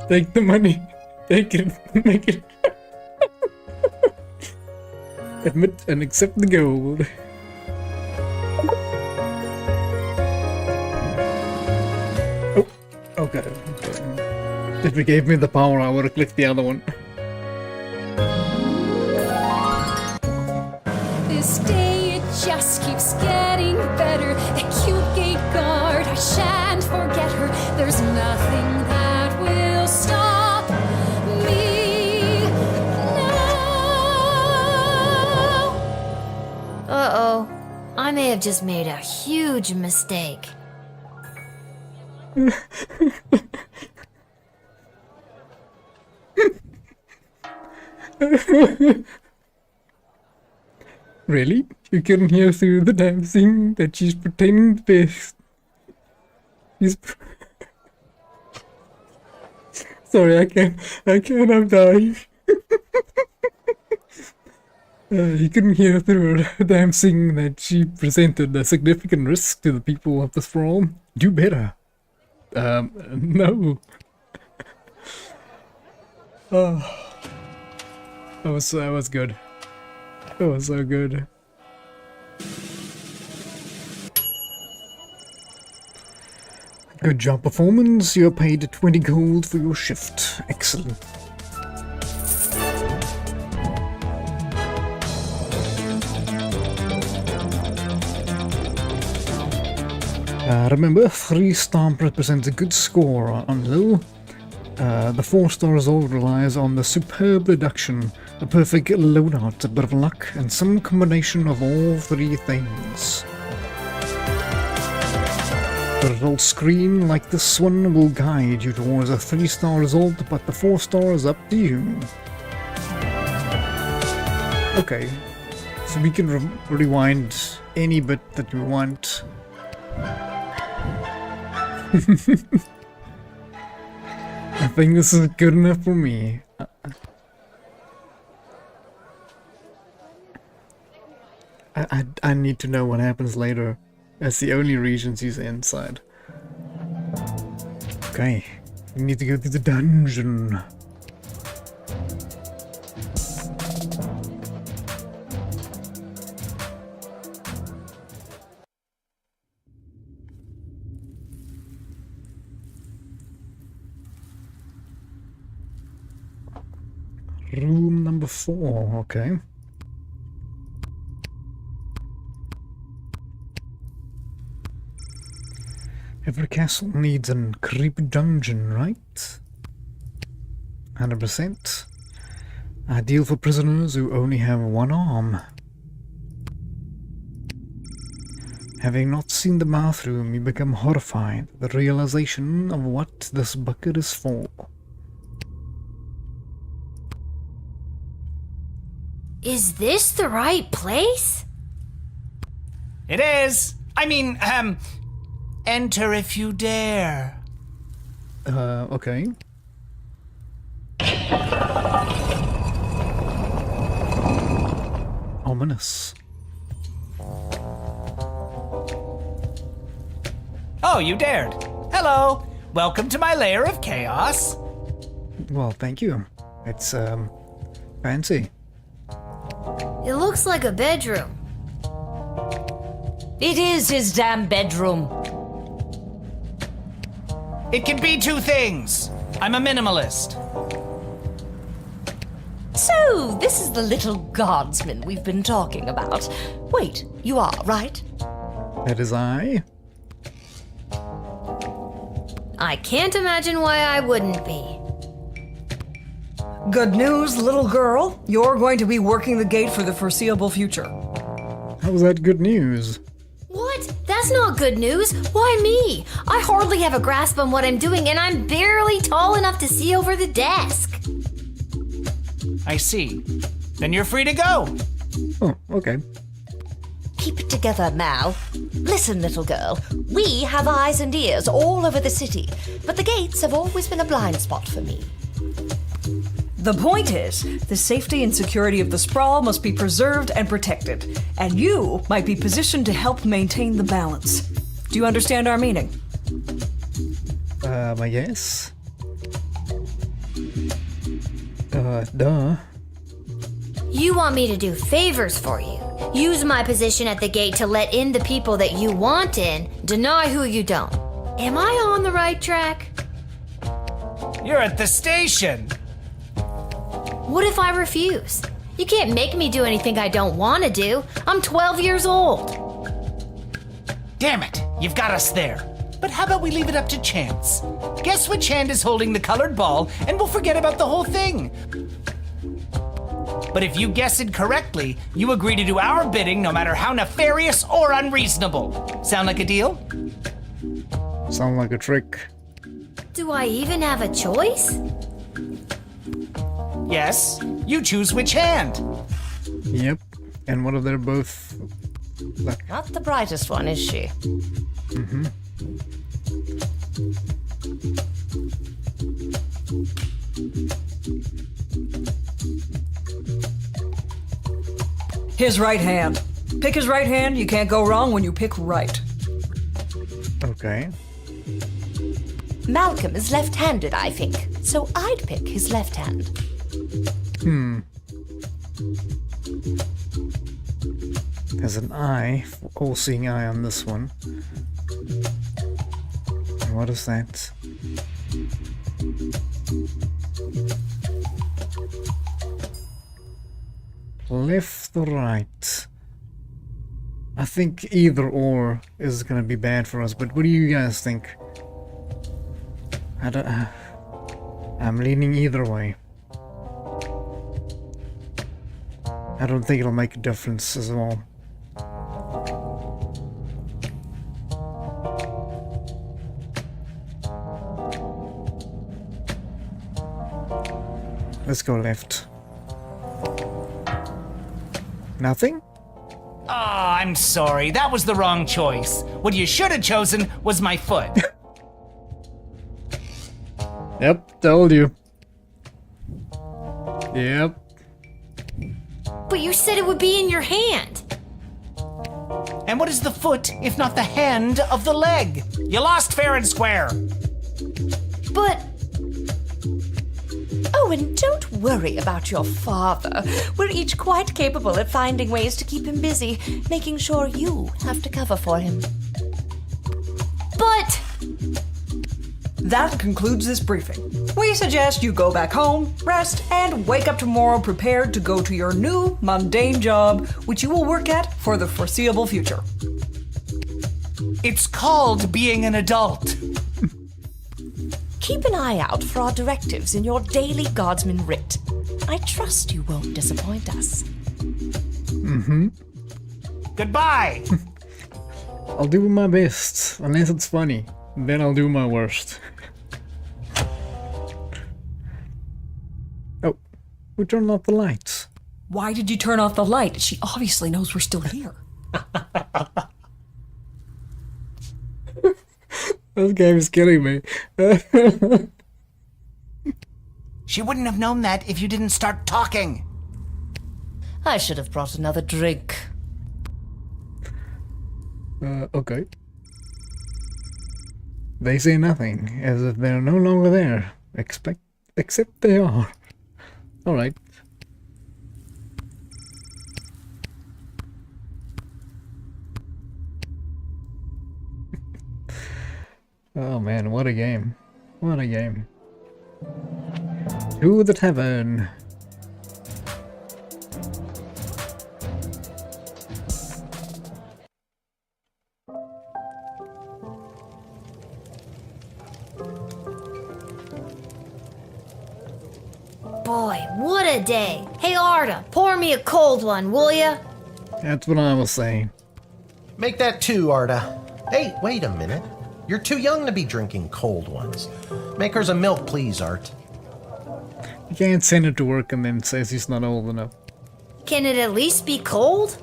Take the money. Take it. Make it. Admit and accept the gold. Oh, okay. If it gave me the power, I would have clicked the other one. This day it just keeps getting better. The cute gate guard, I shan't forget her. There's nothing that will stop me now. Uh-oh. I may have just made a huge mistake. Really? You couldn't hear through the damn thing that she's pretending to be. Sorry, I can't, I'm dying. You couldn't hear through the damn thing that she presented a significant risk to the people of the sprawl. Do better. No. Oh. That was good. That was so good. Good job, performance. You're paid 20 gold for your shift. Excellent. Remember, 3 star represents a good score on Lil. The 4-star result relies on the superb deduction, a perfect loadout, a bit of luck, and some combination of all 3 things. The result screen like this one will guide you towards a 3-star result, but the 4-star is up to you. Okay, so we can rewind any bit that we want. I think this is good enough for me. I need to know what happens later. That's the only regions he's inside. Okay, we need to go through the dungeon. Room number 4, okay. Every castle needs a creepy dungeon, right? 100%. Ideal for prisoners who only have one arm. Having not seen the bathroom, you become horrified at the realization of what this bucket is for. Is this the right place? It is. I mean, enter if you dare. Okay. Ominous. Oh, you dared. Hello. Welcome to my lair of chaos. Well, thank you. It's, fancy. It looks like a bedroom. It is his damn bedroom. It can be 2 things. I'm a minimalist. So, this is the little guardsman we've been talking about. Wait, you are, right? That is I. I can't imagine why I wouldn't be. Good news, little girl. You're going to be working the gate for the foreseeable future. how's that good news? What? That's not good news. Why me? I hardly have a grasp on what I'm doing, and I'm barely tall enough to see over the desk. I see. Then you're free to go. Oh, okay. Keep it together, Mal. Listen, little girl. We have eyes and ears all over the city, but the gates have always been a blind spot for me. The point is, the safety and security of the sprawl must be preserved and protected, and you might be positioned to help maintain the balance. Do you understand our meaning? I guess. Duh. You want me to do favors for you. Use my position at the gate to let in the people that you want in, deny who you don't. Am I on the right track? You're at the station. What if I refuse? You can't make me do anything I don't want to do. I'm 12 years old. Damn it, you've got us there. But how about we leave it up to chance? Guess which hand is holding the colored ball, and we'll forget about the whole thing. But if you guess it correctly, you agree to do our bidding no matter how nefarious or unreasonable. Sound like a deal? Sound like a trick. Do I even have a choice? Yes, you choose which hand. Yep. And what if they're both like... Not the brightest one, is she? Mm-hmm. His right hand. Pick his right hand. You can't go wrong when you pick right. Okay. Malcolm is left-handed, I think, so I'd pick his left hand. There's an eye, all-seeing eye on this one. And what is that? Left or right? I think either or is gonna be bad for us, but what do you guys think? I'm leaning either way. I don't think it'll make a difference as well. Let's go left. Nothing? Oh, I'm sorry. That was the wrong choice. What you should have chosen was my foot. Yep, told you. Yep. But you said it would be in your hand. And what is the foot if not the hand of the leg? You lost fair and square. But... Oh, and don't worry about your father. We're each quite capable at finding ways to keep him busy, making sure you have to cover for him. But... That concludes this briefing. We suggest you go back home, rest, and wake up tomorrow prepared to go to your new, mundane job, which you will work at for the foreseeable future. It's called being an adult. Keep an eye out for our directives in your daily Guardsman writ. I trust you won't disappoint us. Mm-hmm. Goodbye. I'll do my best, unless it's funny. Then I'll do my worst. Oh, who turned off the lights? Why did you turn off the light? She obviously knows we're still here. This game is killing me. She wouldn't have known that if you didn't start talking. I should have brought another drink. Okay. They say nothing, as if they're no longer there. Except they are. Alright. Oh man, what a game. What a game. To the tavern. Boy, what a day. Hey Arda, pour me a cold one, will ya? That's what I was saying. Make that 2, Arda. Hey, wait a minute. You're too young to be drinking cold ones. Make hers a milk, please, Art. You can't send it to work and then says he's not old enough. Can it at least be cold?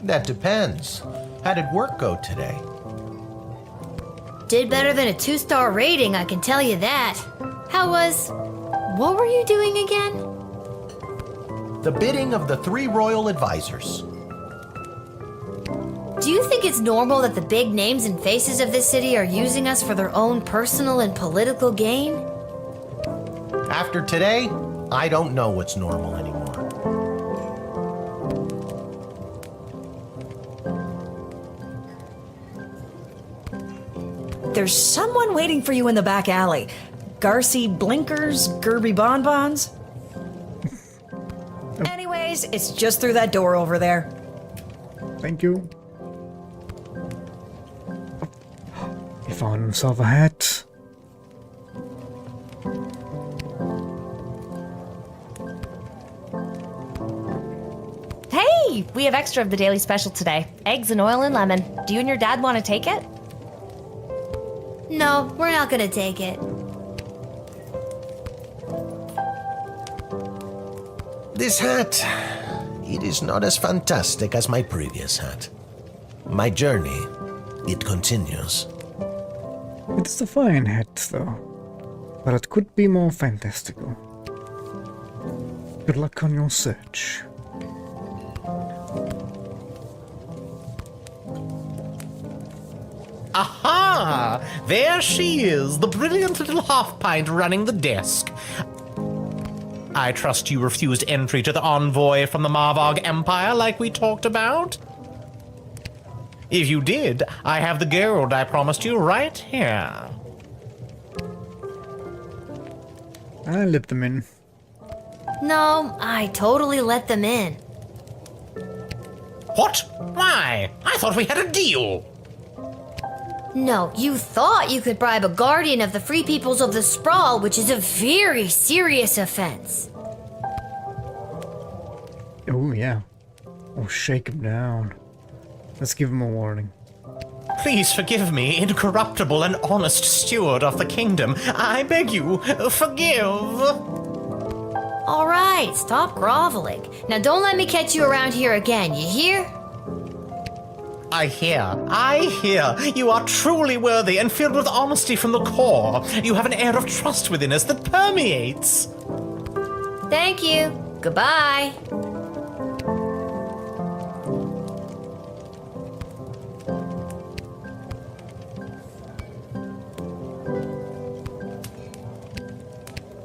That depends. How did work go today? Did better than a 2-star rating, I can tell you that. What were you doing again? The bidding of the 3 royal advisors. Do you think it's normal that the big names and faces of this city are using us for their own personal and political gain? After today, I don't know what's normal anymore. There's someone waiting for you in the back alley. Garcy Blinkers, Gerby Bonbons. Anyways, it's just through that door over there. Thank you. He found himself a hat. Hey, we have extra of the daily special today. Eggs and oil and lemon. Do you and your dad want to take it? No, we're not gonna take it. This hat, it is not as fantastic as my previous hat. My journey, it continues. It's a fine hat, though. But it could be more fantastical. Good luck on your search. Aha! There she is, the brilliant little half-pint running the desk. I trust you refused entry to the envoy from the Marvog Empire like we talked about? If you did, I have the gold I promised you right here. I let them in. No, I totally let them in. What? Why? I thought we had a deal. No, you thought you could bribe a guardian of the Free Peoples of the Sprawl, which is a very serious offense. Oh, yeah. Oh, shake him down. Let's give him a warning. Please forgive me, incorruptible and honest steward of the kingdom. I beg you, forgive. All right, stop groveling. Now don't let me catch you around here again, you hear? I hear. You are truly worthy and filled with honesty from the core. You have an air of trust within us that permeates. Thank you. Goodbye.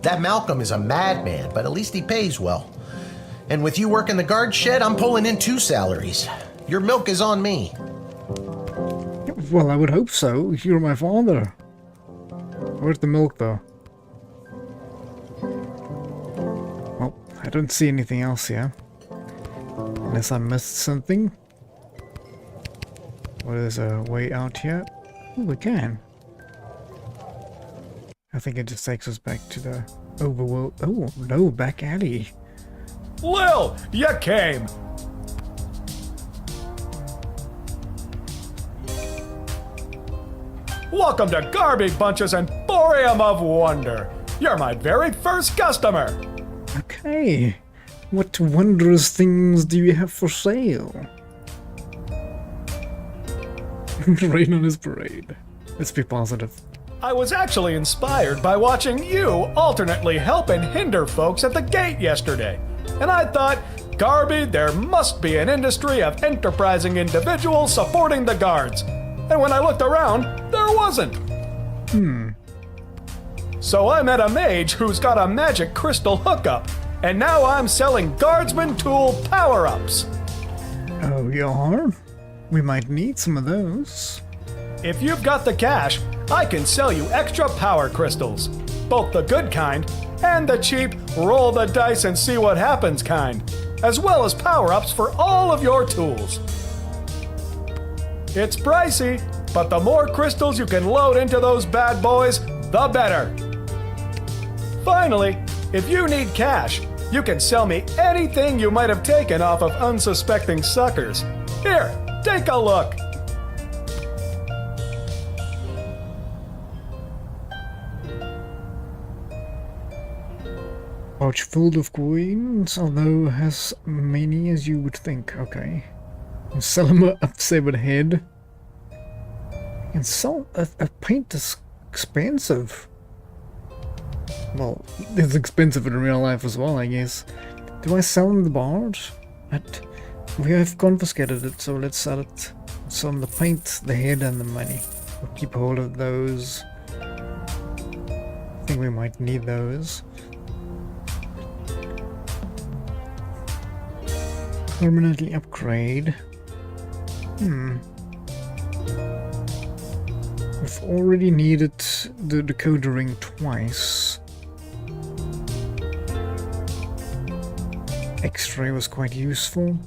That Malcolm is a madman, but at least he pays well. And with you working the guard shed, I'm pulling in 2 salaries. Your milk is on me. Well, I would hope so. You're my father. Where's the milk, though? Well, I don't see anything else here. Unless I missed something. Or there's a way out here. Oh, we can. I think it just takes us back to the overworld. Oh, no, back alley. Lil, you came. Welcome to Garby Bunch's Emporium of Wonder. You're my very first customer. Okay. What wondrous things do you have for sale? Rain on his parade. Let's be positive. I was actually inspired by watching you alternately help and hinder folks at the gate yesterday. And I thought, Garby, there must be an industry of enterprising individuals supporting the guards. And when I looked around, there wasn't. So I met a mage who's got a magic crystal hookup. And now I'm selling Guardsman tool power-ups. Oh, you are? We might need some of those. If you've got the cash, I can sell you extra power crystals. Both the good kind and the cheap roll the dice and see what happens kind. As well as power-ups for all of your tools. It's pricey, but the more crystals you can load into those bad boys, the better. Finally, if you need cash, You can sell me anything you might have taken off of unsuspecting suckers. Here, take a look. Pouch full of coins, although as many as you would think. Okay. You sell him a severed head. You can sell a paint that's expensive. Well, it's expensive in real life as well, I guess. Do I sell him the bard? We have confiscated it, so let's sell it. Sell him the paint, the head, and the money. We'll keep hold of those. I think we might need those. Permanently upgrade. We've already needed the decoder ring twice. X-ray was quite useful.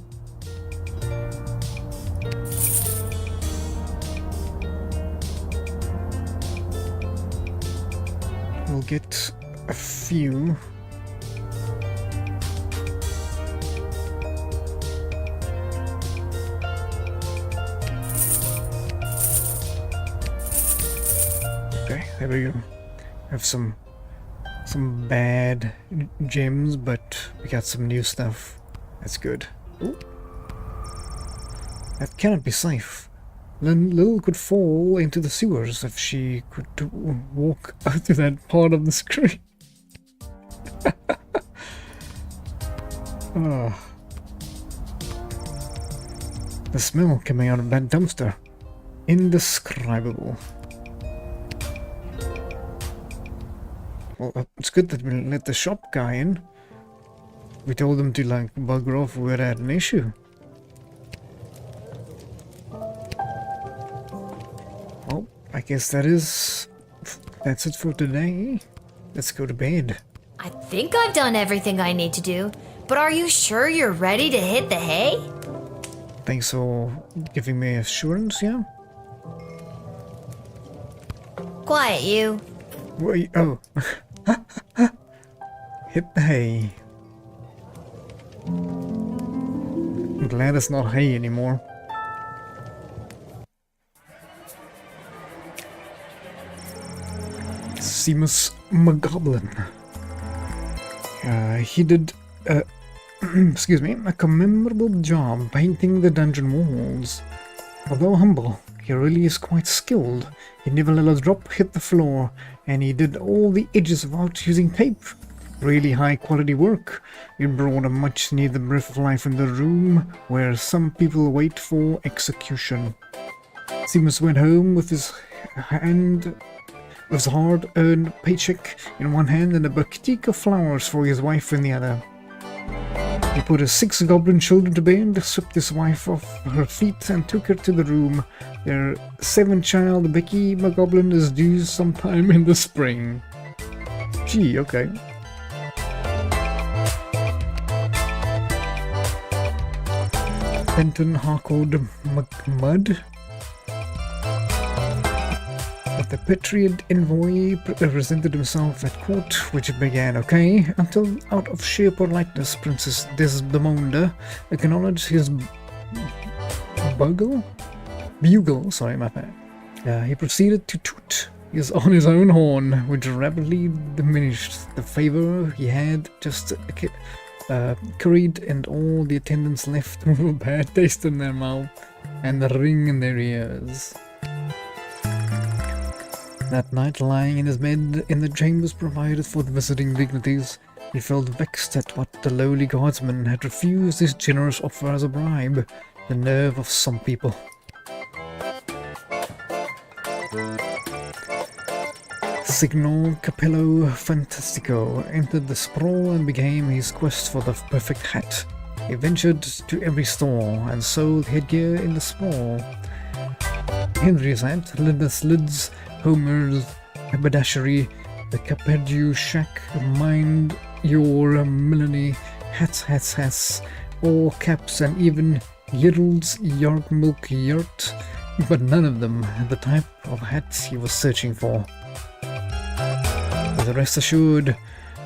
We'll get a few. Okay, there we go. Have some bad gems, but we got some new stuff. That's good. Ooh. That cannot be safe. Lil could fall into the sewers if she could walk out to that part of the screen. Oh. The smell coming out of that dumpster. Indescribable. Well, it's good that we let the shop guy in. We told him to like bugger off if we had an issue. Well, I guess that's it for today. Let's go to bed. I think I've done everything I need to do, but are you sure you're ready to hit the hay? Thanks for giving me assurance, yeah? Quiet, you. Wait, oh. Hit the hay. I'm glad it's not hay anymore. Seamus McGoblin. He did, excuse me, a commendable job painting the dungeon walls. Although humble, he really is quite skilled. He never let a drop hit the floor, and he did all the edges without using tape. Really high quality work. It brought a much needed breath of life in the room where some people wait for execution. Seamus went home with his hard-earned paycheck in one hand and a bouquet of flowers for his wife in the other. He put his 6 goblin children to bed, swept his wife off her feet, and took her to the room. Their 7th child, Becky McGoblin, is due sometime in the spring. Gee, okay. Fenton Harcourt McMud. But the Patriot envoy presented himself at court, which began okay, until out of sheer politeness, Princess Desdemona acknowledged his bugle, sorry, my bad. He proceeded to toot on his own horn, which rapidly diminished the favor he had just curried, and all the attendants left with a bad taste in their mouth and the ring in their ears. That night, lying in his bed in the chambers provided for the visiting dignitaries, he felt vexed at what the lowly guardsman had refused his generous offer as a bribe. The nerve of some people. Signor Capello Fantastico entered the sprawl and began his quest for the perfect hat. He ventured to every store and sold headgear in the sprawl. Henry's hat, Linda's lids, Homer's haberdashery, the Capedu shack, mind your millinery, hats, all caps, and even Yiddle's York milk yurt, but none of them had the type of hats he was searching for. But rest assured,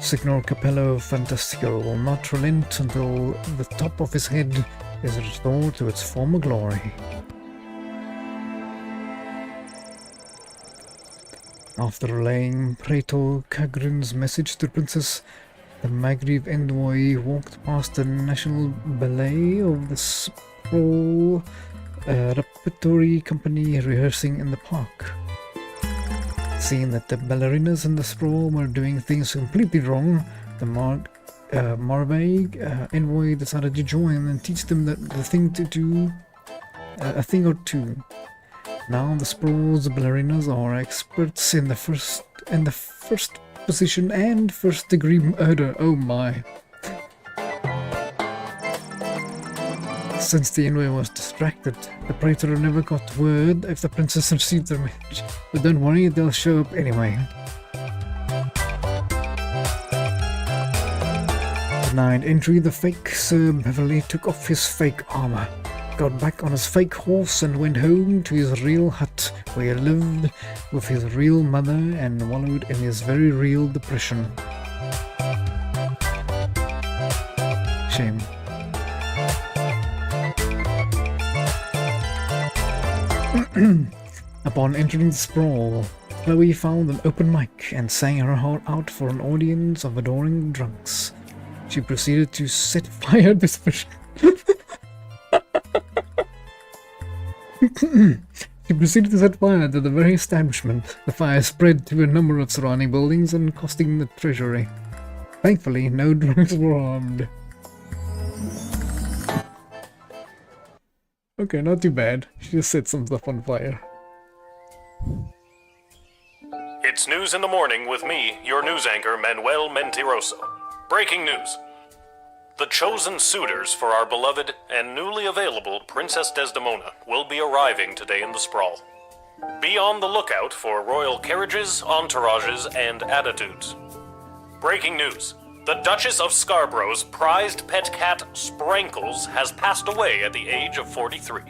Signor Capello Fantastico will not relent until the top of his head is restored to its former glory. After relaying Praetor Cagrin's message to the princess, the Maghreb envoy walked past the National Ballet of the Sprawl Repertory Company rehearsing in the park. Seeing that the ballerinas in the Sprawl were doing things completely wrong, the Marvaig envoy decided to join and teach them the thing to do a thing or two. Now the Sprawl's ballerinas are experts in the first position and first degree murder. Oh my. Since the envoy was distracted, the Praetor never got word if the princess received their message. But don't worry, they'll show up anyway. Denied entry, the fake Sir Beverly took off his fake armor, got back on his fake horse and went home to his real hut where he lived with his real mother and wallowed in his very real depression. Shame. Upon entering the Sprawl, Chloe found an open mic and sang her heart out for an audience of adoring drunks. She proceeded to set fire to the very establishment. The fire spread to a number of surrounding buildings and costing the treasury. Thankfully, no drunks were harmed. Okay, not too bad. She just set some stuff on fire. It's news in the morning with me, your news anchor, Manuel Mentiroso. Breaking news. The chosen suitors for our beloved and newly available Princess Desdemona will be arriving today in the Sprawl. Be on the lookout for royal carriages, entourages, and attitudes. Breaking news. The Duchess of Scarborough's prized pet cat, Sprankles, has passed away at the age of 43.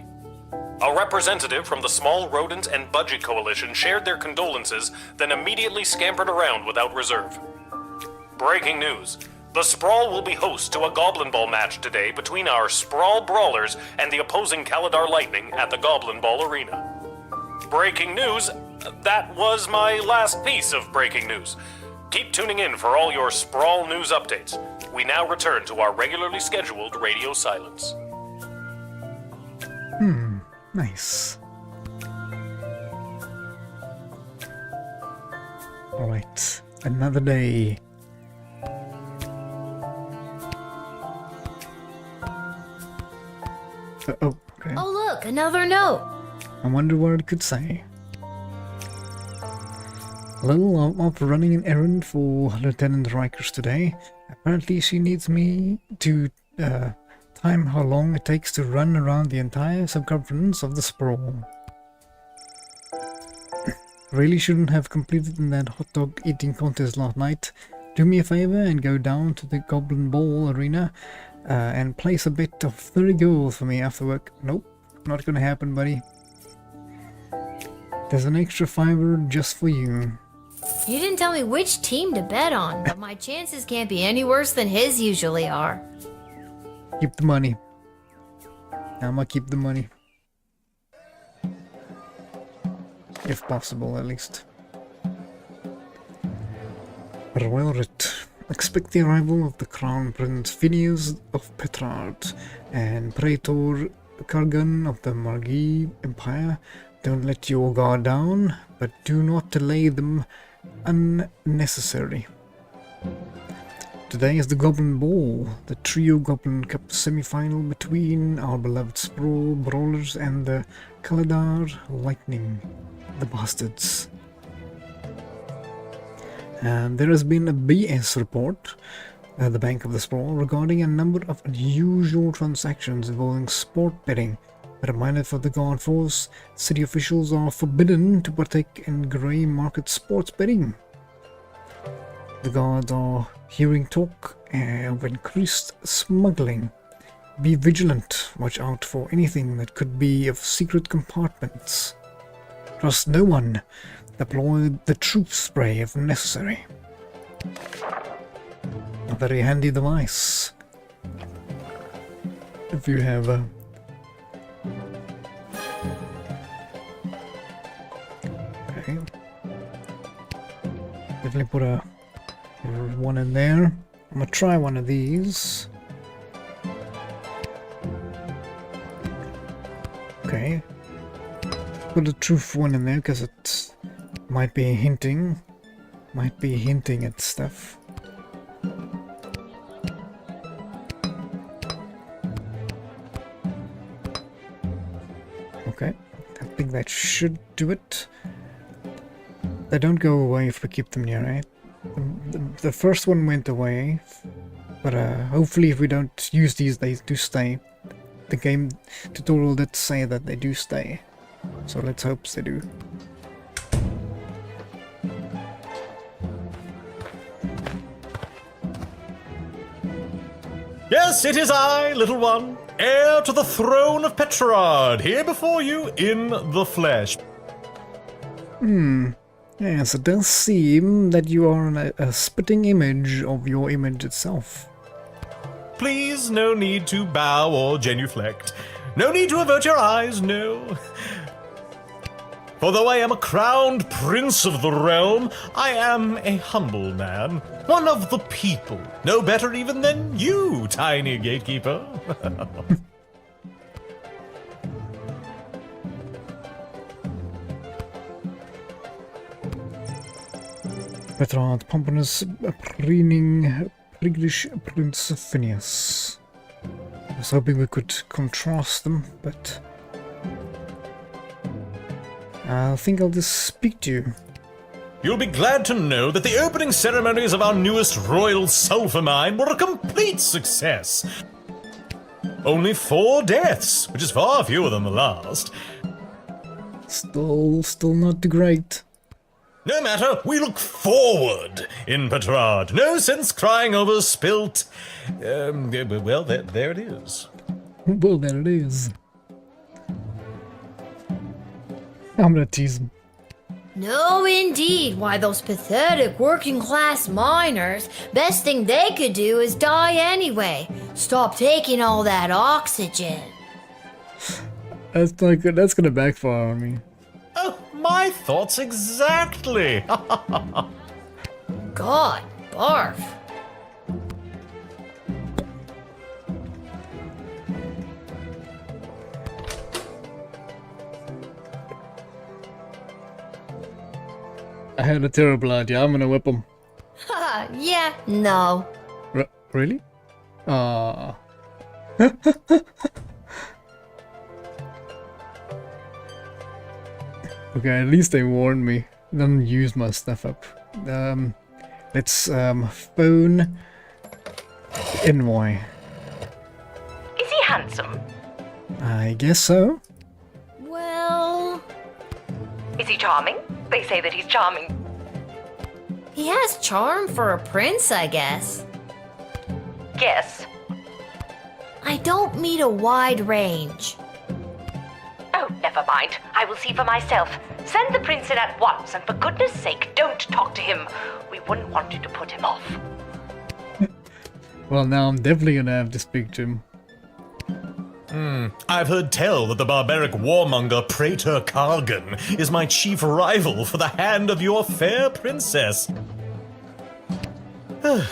A representative from the Small Rodent and Budgie Coalition shared their condolences, then immediately scampered around without reserve. Breaking news. The Sprawl will be host to a Goblin Ball match today between our Sprawl Brawlers and the opposing Caladar Lightning at the Goblin Ball Arena. Breaking news. That was my last piece of breaking news. Keep tuning in for all your Sprawl news updates. We now return to our regularly scheduled radio silence. Nice. Alright, another day. Okay. Oh look, another note. I wonder what it could say. Lil, I'm off running an errand for Lieutenant Rikers today. Apparently she needs me to time how long it takes to run around the entire circumference of the Sprawl. Really shouldn't have completed in that hot dog eating contest last night. Do me a favor and go down to the Goblin Ball Arena and place a bet of 30 gold for me after work. Nope, not gonna happen, buddy. There's an extra $5 just for you. You didn't tell me which team to bet on, but my chances can't be any worse than his usually are. Keep the money. I'ma keep the money. If possible, at least. Royal Writ. Expect the arrival of the Crown Prince Phineas of Petrard and Praetor Kargan of the Margi Empire. Don't let your guard down, but do not delay them unnecessarily. Today is the Goblin Ball, the Trio Goblin Cup semi-final between our beloved Sprawl Brawlers and the Caladar Lightning, the Bastards. And there has been a BS report at the Bank of the Sprawl regarding a number of unusual transactions involving sport betting. But a reminder for the Guard Force, city officials are forbidden to partake in grey market sports betting. The guards are hearing talk of increased smuggling. Be vigilant, watch out for anything that could be of secret compartments. Trust no one. Deploy the troop spray if necessary. very handy device. If you have a... Okay. Definitely put one in there. I'm gonna try one of these. Okay. Put the truth one in there because it might be hinting at stuff. Okay, I think that should do it. They don't go away if we keep them near, right? The first one went away, but hopefully if we don't use these, they do stay. The game tutorial did say that they do stay, so let's hope they do. Yes, it is I, little one, heir to the throne of Petrard, here before you in the flesh. Yes, it does seem that you are a spitting image of your image itself. Please, no need to bow or genuflect. No need to avert your eyes, no. For though I am a crowned prince of the realm, I am a humble man, one of the people, no better even than you, tiny gatekeeper. Petrard, Pompous, Prigglish, Prince Phineas. I was hoping we could contrast them, but I think I'll just speak to you. You'll be glad to know that the opening ceremonies of our newest royal sulphur mine were a complete success. Only 4 deaths, which is far fewer than the last. Still not great. No matter, we look forward in Petrard. No sense crying over spilt... well, there it is. Well, there it is. I'm gonna tease him. No, indeed. Why, those pathetic working-class miners, best thing they could do is die anyway. Stop taking all that oxygen. That's not good. That's gonna backfire on me. Oh, my thoughts exactly. God, barf. I had a terrible idea. I'm gonna whip him. Haha, yeah, no. Really? Ah. Okay, at least they warned me. Don't use my stuff up. Let's phone Envoy. Is he handsome? I guess so. Well, Is he charming? They say that he's charming. he has charm for a prince, I guess. Guess. I don't meet a wide range. Oh, never mind. I will see for myself. Send the prince in at once, and for goodness sake, don't talk to him. We wouldn't want you to put him off. Well, now I'm definitely gonna have to speak to him. I've heard tell that the barbaric warmonger Praetor Kargan is my chief rival for the hand of your fair princess.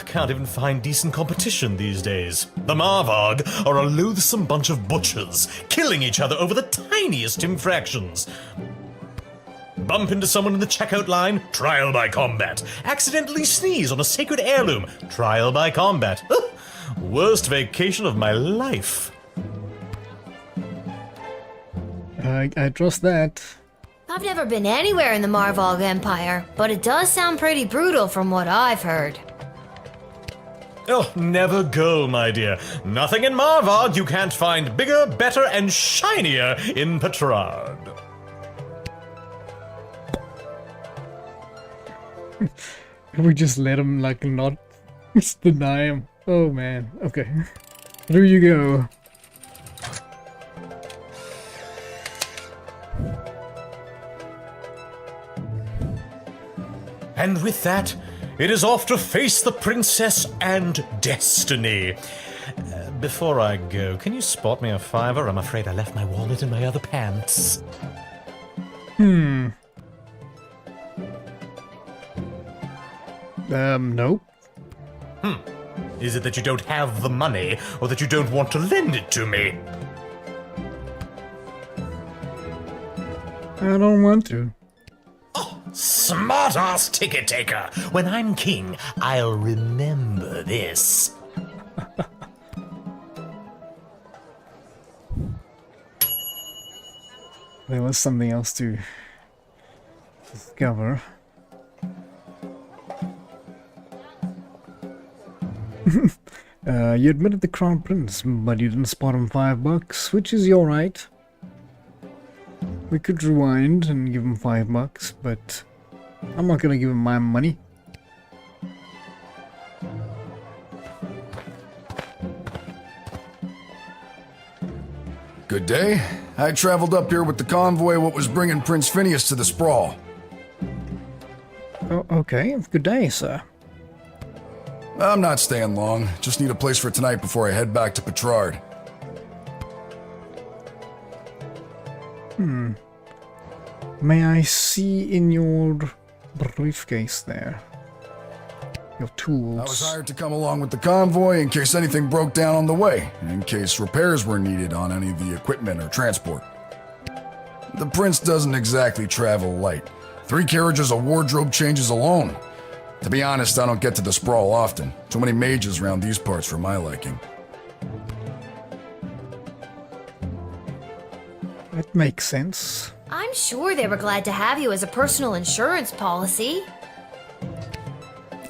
Can't even find decent competition these days. The Marvarg are a loathsome bunch of butchers, killing each other over the tiniest infractions. Bump into someone in the checkout line, trial by combat. Accidentally sneeze on a sacred heirloom, trial by combat. Worst vacation of my life. I trust that. I've never been anywhere in the Marvalg Empire, but it does sound pretty brutal from what I've heard. Oh, never go, my dear. Nothing in Marvarg you can't find bigger, better, and shinier in Petrard. We just let him, like, not just deny him. Oh, man. Okay. Through you go. And with that, It is off to face the princess and destiny. Before I go, can you spot me a $5? I'm afraid I left my wallet in my other pants. Nope. Is it that you don't have the money, or that you don't want to lend it to me? I don't want to. Smart-ass ticket taker! When I'm king, I'll remember this. There was something else to discover. You admitted the Crown Prince, but you didn't spot him $5, which is your right. We could rewind and give him $5, but I'm not gonna give him my money. Good day. I traveled up here with the convoy what was bringing Prince Phineas to the sprawl. Oh, okay. Good day, sir. I'm not staying long. Just need a place for tonight before I head back to Petrard. May I see in your briefcase there? Your tools. I was hired to come along with the convoy in case anything broke down on the way, and in case repairs were needed on any of the equipment or transport. The prince doesn't exactly travel light. 3 carriages of wardrobe changes alone. To be honest, I don't get to the sprawl often. Too many mages around these parts for my liking. That makes sense. I'm sure they were glad to have you as a personal insurance policy.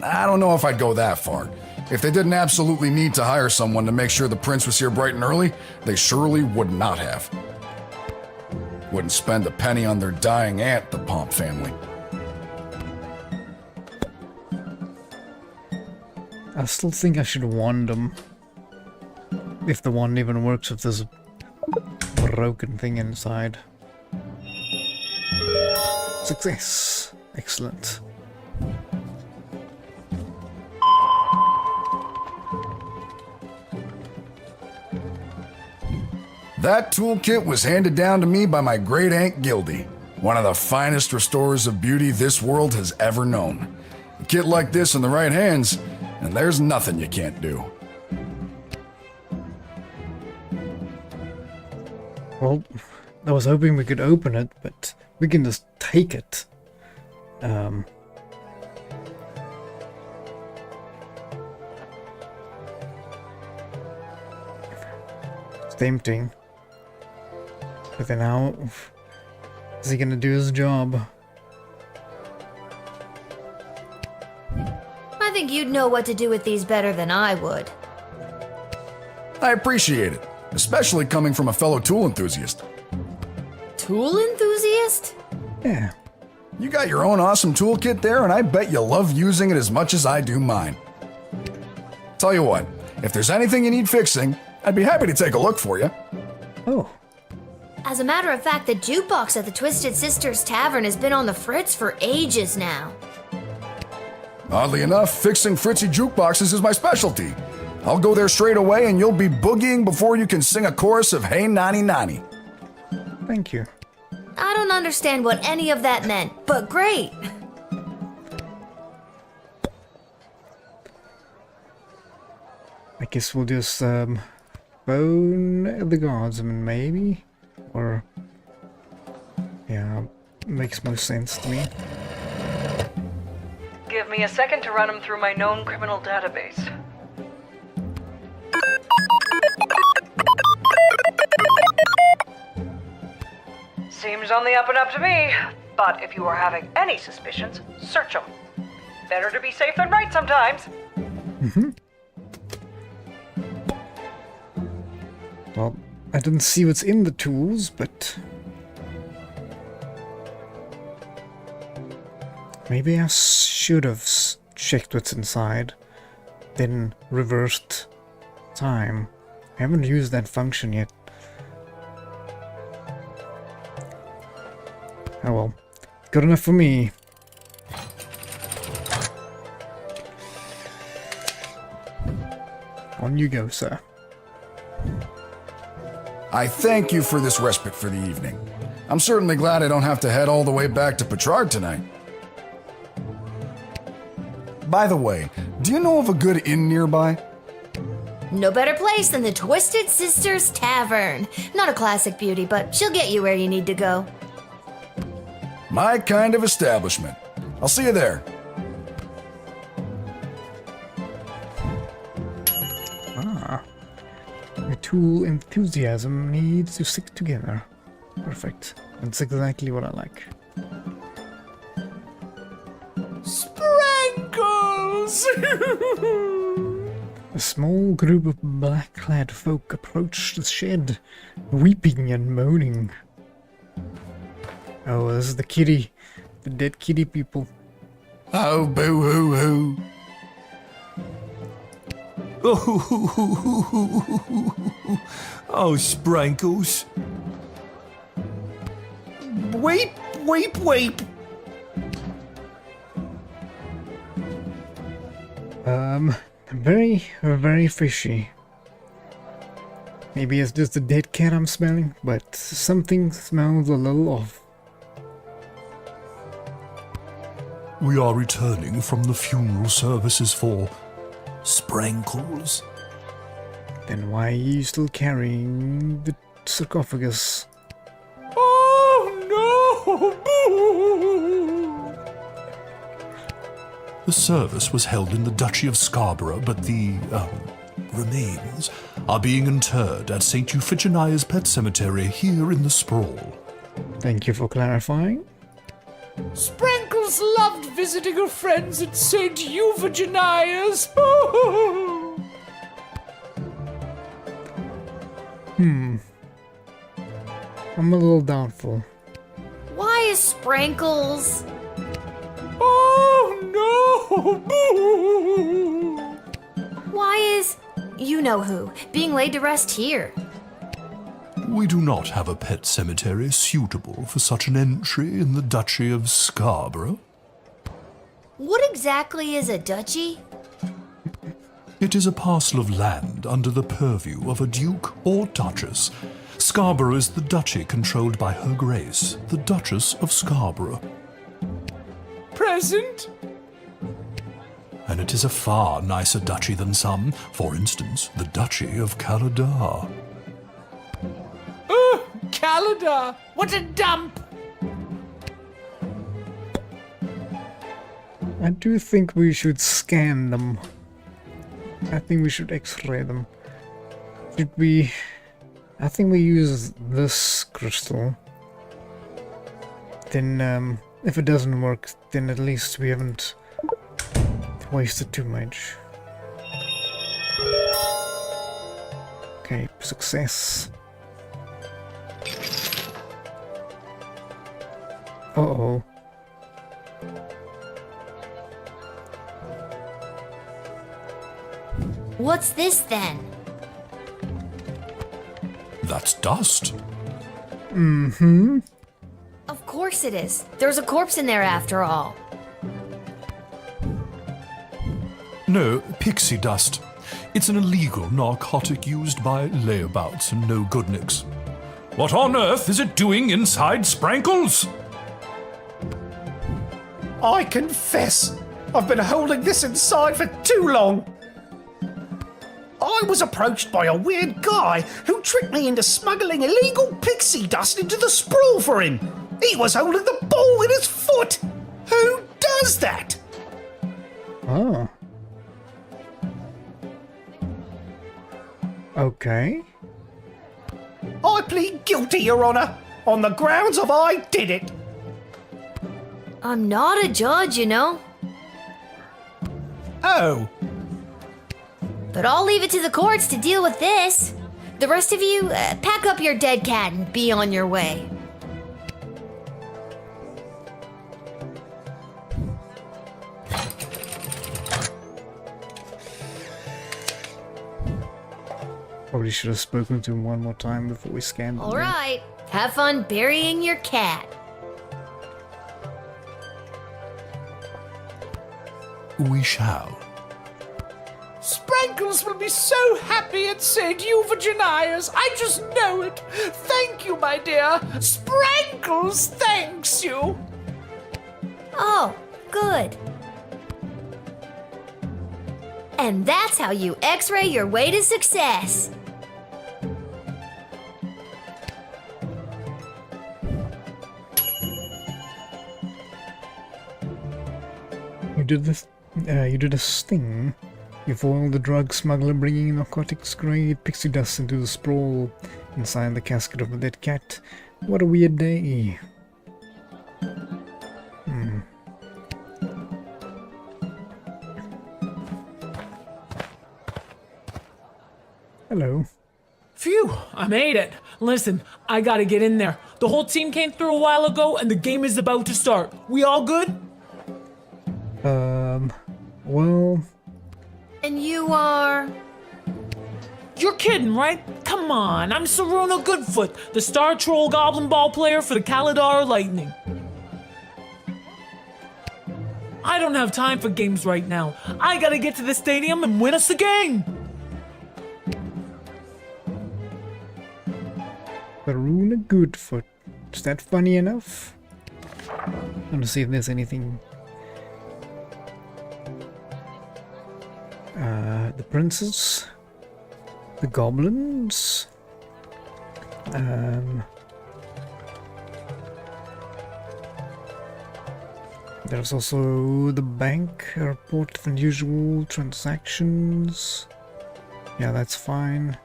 I don't know if I'd go that far. If they didn't absolutely need to hire someone to make sure the prince was here bright and early, they surely would not have. Wouldn't spend a penny on their dying aunt, the Pomp family. I still think I should wand them. If the wand even works, if there's a broken thing inside. Success. Excellent. That toolkit was handed down to me by my great aunt Gildy, one of the finest restorers of beauty this world has ever known. A kit like this in the right hands, and there's nothing you can't do. Well, I was hoping we could open it, but we can just take it. It's tempting. But then how is he gonna do his job? I think you'd know what to do with these better than I would. I appreciate it, especially coming from a fellow tool enthusiast. Tool enthusiast? Yeah. You got your own awesome toolkit there, and I bet you love using it as much as I do mine. Tell you what, if there's anything you need fixing, I'd be happy to take a look for you. Oh. As a matter of fact, the jukebox at the Twisted Sisters Tavern has been on the fritz for ages now. Oddly enough, fixing fritzy jukeboxes is my specialty. I'll go there straight away and you'll be boogieing before you can sing a chorus of Hey Nani Nani. Thank you. I don't understand what any of that meant, but great. I guess we'll just phone the guardsman, maybe? Or yeah, makes most sense to me. Give me a second to run him through my known criminal database. Seems on the up and up to me, but if you are having any suspicions, search them. Better to be safe than right sometimes. Well, I didn't see what's in the tools, but maybe I should have checked what's inside, then reversed time. I haven't used that function yet. Oh well, good enough for me. On you go, sir. I thank you for this respite for the evening. I'm certainly glad I don't have to head all the way back to Petrard tonight. By the way, do you know of a good inn nearby? No better place than the Twisted Sisters Tavern. Not a classic beauty, but she'll get you where you need to go. My kind of establishment. I'll see you there. The tool enthusiasm needs to stick together. Perfect. That's exactly what I like. Sprankles! A small group of black-clad folk approached the shed, weeping and moaning. Oh, this is the kitty. The dead kitty people. Oh, boo-hoo-hoo. Oh, Sprankles. Weep, weep, weep. Very, very fishy. Maybe it's just the dead cat I'm smelling, but something smells a little off. We are returning from the funeral services for Sprankles. Then why are you still carrying the sarcophagus? Oh no! The service was held in the Duchy of Scarborough, but the, remains are being interred at St. Euphigenia's Pet Cemetery here in the Sprawl. Thank you for clarifying. Sprankles loved visiting her friends at St. Euphigenia's. I'm a little doubtful. Why is Sprankles? Oh no! Why is you know who being laid to rest here? We do not have a pet cemetery suitable for such an entry in the Duchy of Scarborough. What exactly is a duchy? It is a parcel of land under the purview of a duke or duchess. Scarborough is the duchy controlled by Her Grace, the Duchess of Scarborough. Present? And it is a far nicer duchy than some, for instance, the Duchy of Caladar. Caladar! What a dump! I do think we should scan them. I think we should x-ray them. Should we... I think we use this crystal. Then, if it doesn't work, then at least we haven't wasted too much. Okay, success. Uh-oh. What's this then? That's dust. Mm-hmm. Of course it is. There's a corpse in there after all. No, pixie dust. It's an illegal narcotic used by layabouts and no-goodniks. What on earth is it doing inside Sprankles? I confess, I've been holding this inside for too long. I was approached by a weird guy who tricked me into smuggling illegal pixie dust into the sprawl for him. He was holding the ball in his foot. Who does that? Oh. Okay. I plead guilty, Your Honor, on the grounds of I did it. I'm not a judge, you know. Oh. But I'll leave it to the courts to deal with this. The rest of you, pack up your dead cat and be on your way. Probably should have spoken to him one more time before we scanned them. All right, have fun burying your cat. We shall. Sprankles! Sprinkles will be so happy at St. Euphegenia's. I just know it. Thank you, my dear. Sprinkles thanks you. Oh, good. And that's how you x-ray your way to success. You did this thing. You foiled the drug smuggler bringing narcotics-grade pixie dust into the sprawl inside the casket of a dead cat. What a weird day. Hello. Phew, I made it. Listen, I gotta get in there. The whole team came through a while ago and the game is about to start. We all good? Well... And you are... You're kidding, right? Come on, I'm Saruna Goodfoot, the Star Troll Goblin Ball player for the Kalidar Lightning. I don't have time for games right now. I gotta get to the stadium and win us a game! Saruna Goodfoot. Is that funny enough? I want to see if there's anything... the princes, the goblins, there's also the bank, report of unusual transactions. Yeah, that's fine.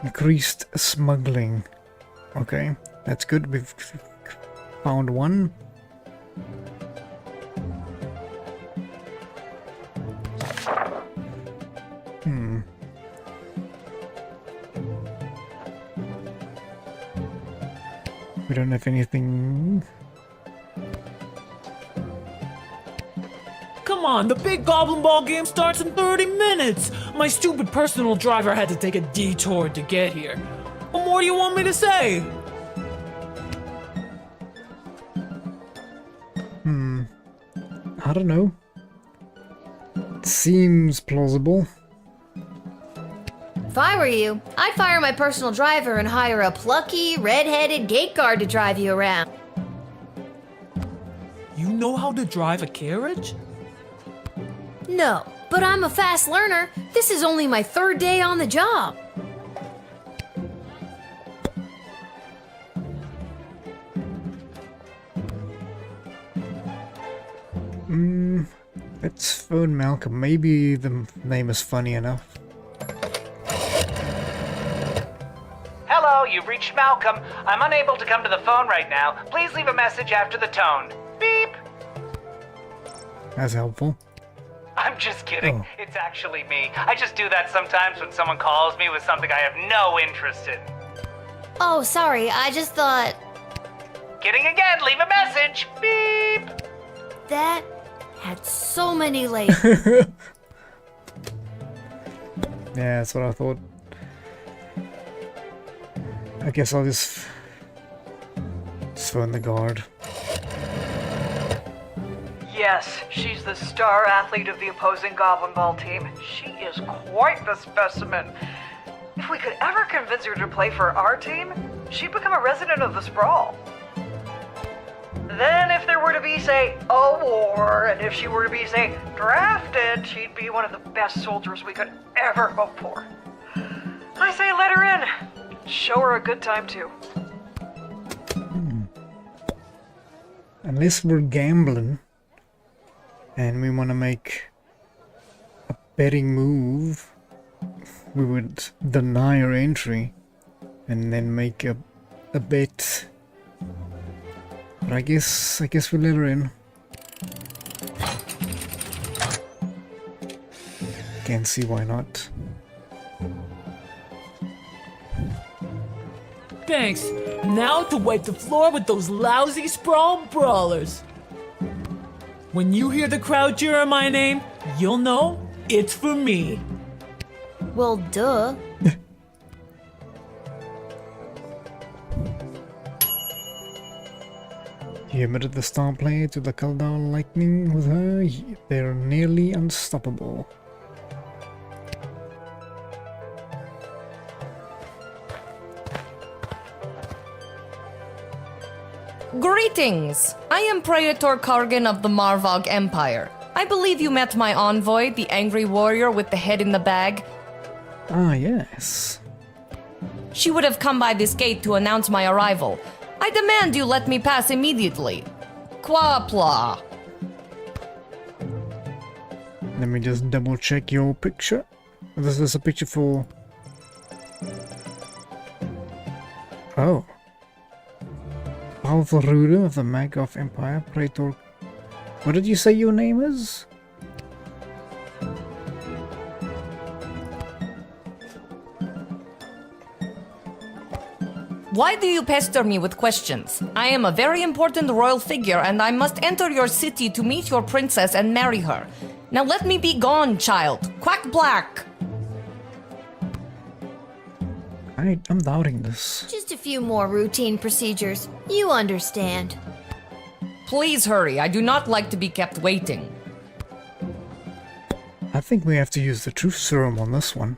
Increased smuggling. Okay, that's good. We've found one. We don't have anything. Come on, the big Goblin Ball game starts in 30 minutes! My stupid personal driver had to take a detour to get here. What more do you want me to say? I don't know. It seems plausible. If I were you, I'd fire my personal driver and hire a plucky, red-headed gate guard to drive you around. You know how to drive a carriage? No, but I'm a fast learner. This is only my 3rd day on the job. Let's phone Malcolm. Maybe the name is funny enough. Hello, you've reached Malcolm. I'm unable to come to the phone right now. Please leave a message after the tone. Beep! That's helpful. I'm just kidding. It's actually me. I just do that sometimes when someone calls me with something I have no interest in. Oh, sorry, I just thought... Kidding again, leave a message. Beep! That had so many layers. Yeah, that's what I thought. I guess I'll just phone the guard. Yes, she's the star athlete of the opposing Goblin Ball team. She is quite the specimen. If we could ever convince her to play for our team, she'd become a resident of the Sprawl. Then if there were to be, say, a war, and if she were to be, say, drafted, she'd be one of the best soldiers we could ever hope for. I say let her in. Show her a good time, too. Unless we're gambling and we want to make a betting move, we would deny her entry and then make a bet. But I guess we'll let her in. Can't see why not. Thanks. Now to wipe the floor with those lousy Sprawl brawlers. When you hear the crowd cheering my name, you'll know it's for me. Well, duh. You admitted the star player to the Kalidar Lightning with her. They're nearly unstoppable. Greetings! I am Praetor Kargan of the Marvog Empire. I believe you met my envoy, the angry warrior with the head in the bag. Ah, yes. She would have come by this gate to announce my arrival. I demand you let me pass immediately. Quapla. Let me just double check your picture. This is a picture for... Oh. Powerful ruler of the Magog Empire, Praetor... What did you say your name is? Why do you pester me with questions? I am a very important royal figure and I must enter your city to meet your princess and marry her. Now let me be gone, child. Quack black. I'm doubting this. Just a few more routine procedures. You understand. Please hurry. I do not like to be kept waiting. I think we have to use the truth serum on this one.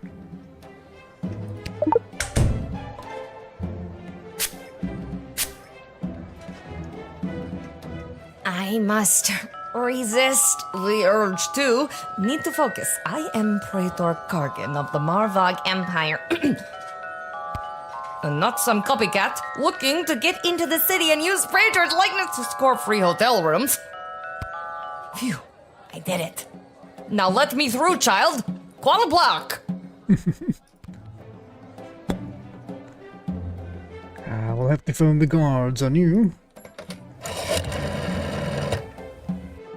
I must resist the urge to need to focus. I am Praetor Kargan of the Marvog Empire. And not some copycat looking to get into the city and use Praetor's likeness to score free hotel rooms. Phew, I did it. Now let me through, child. Qual block. We'll have to phone the guards on you.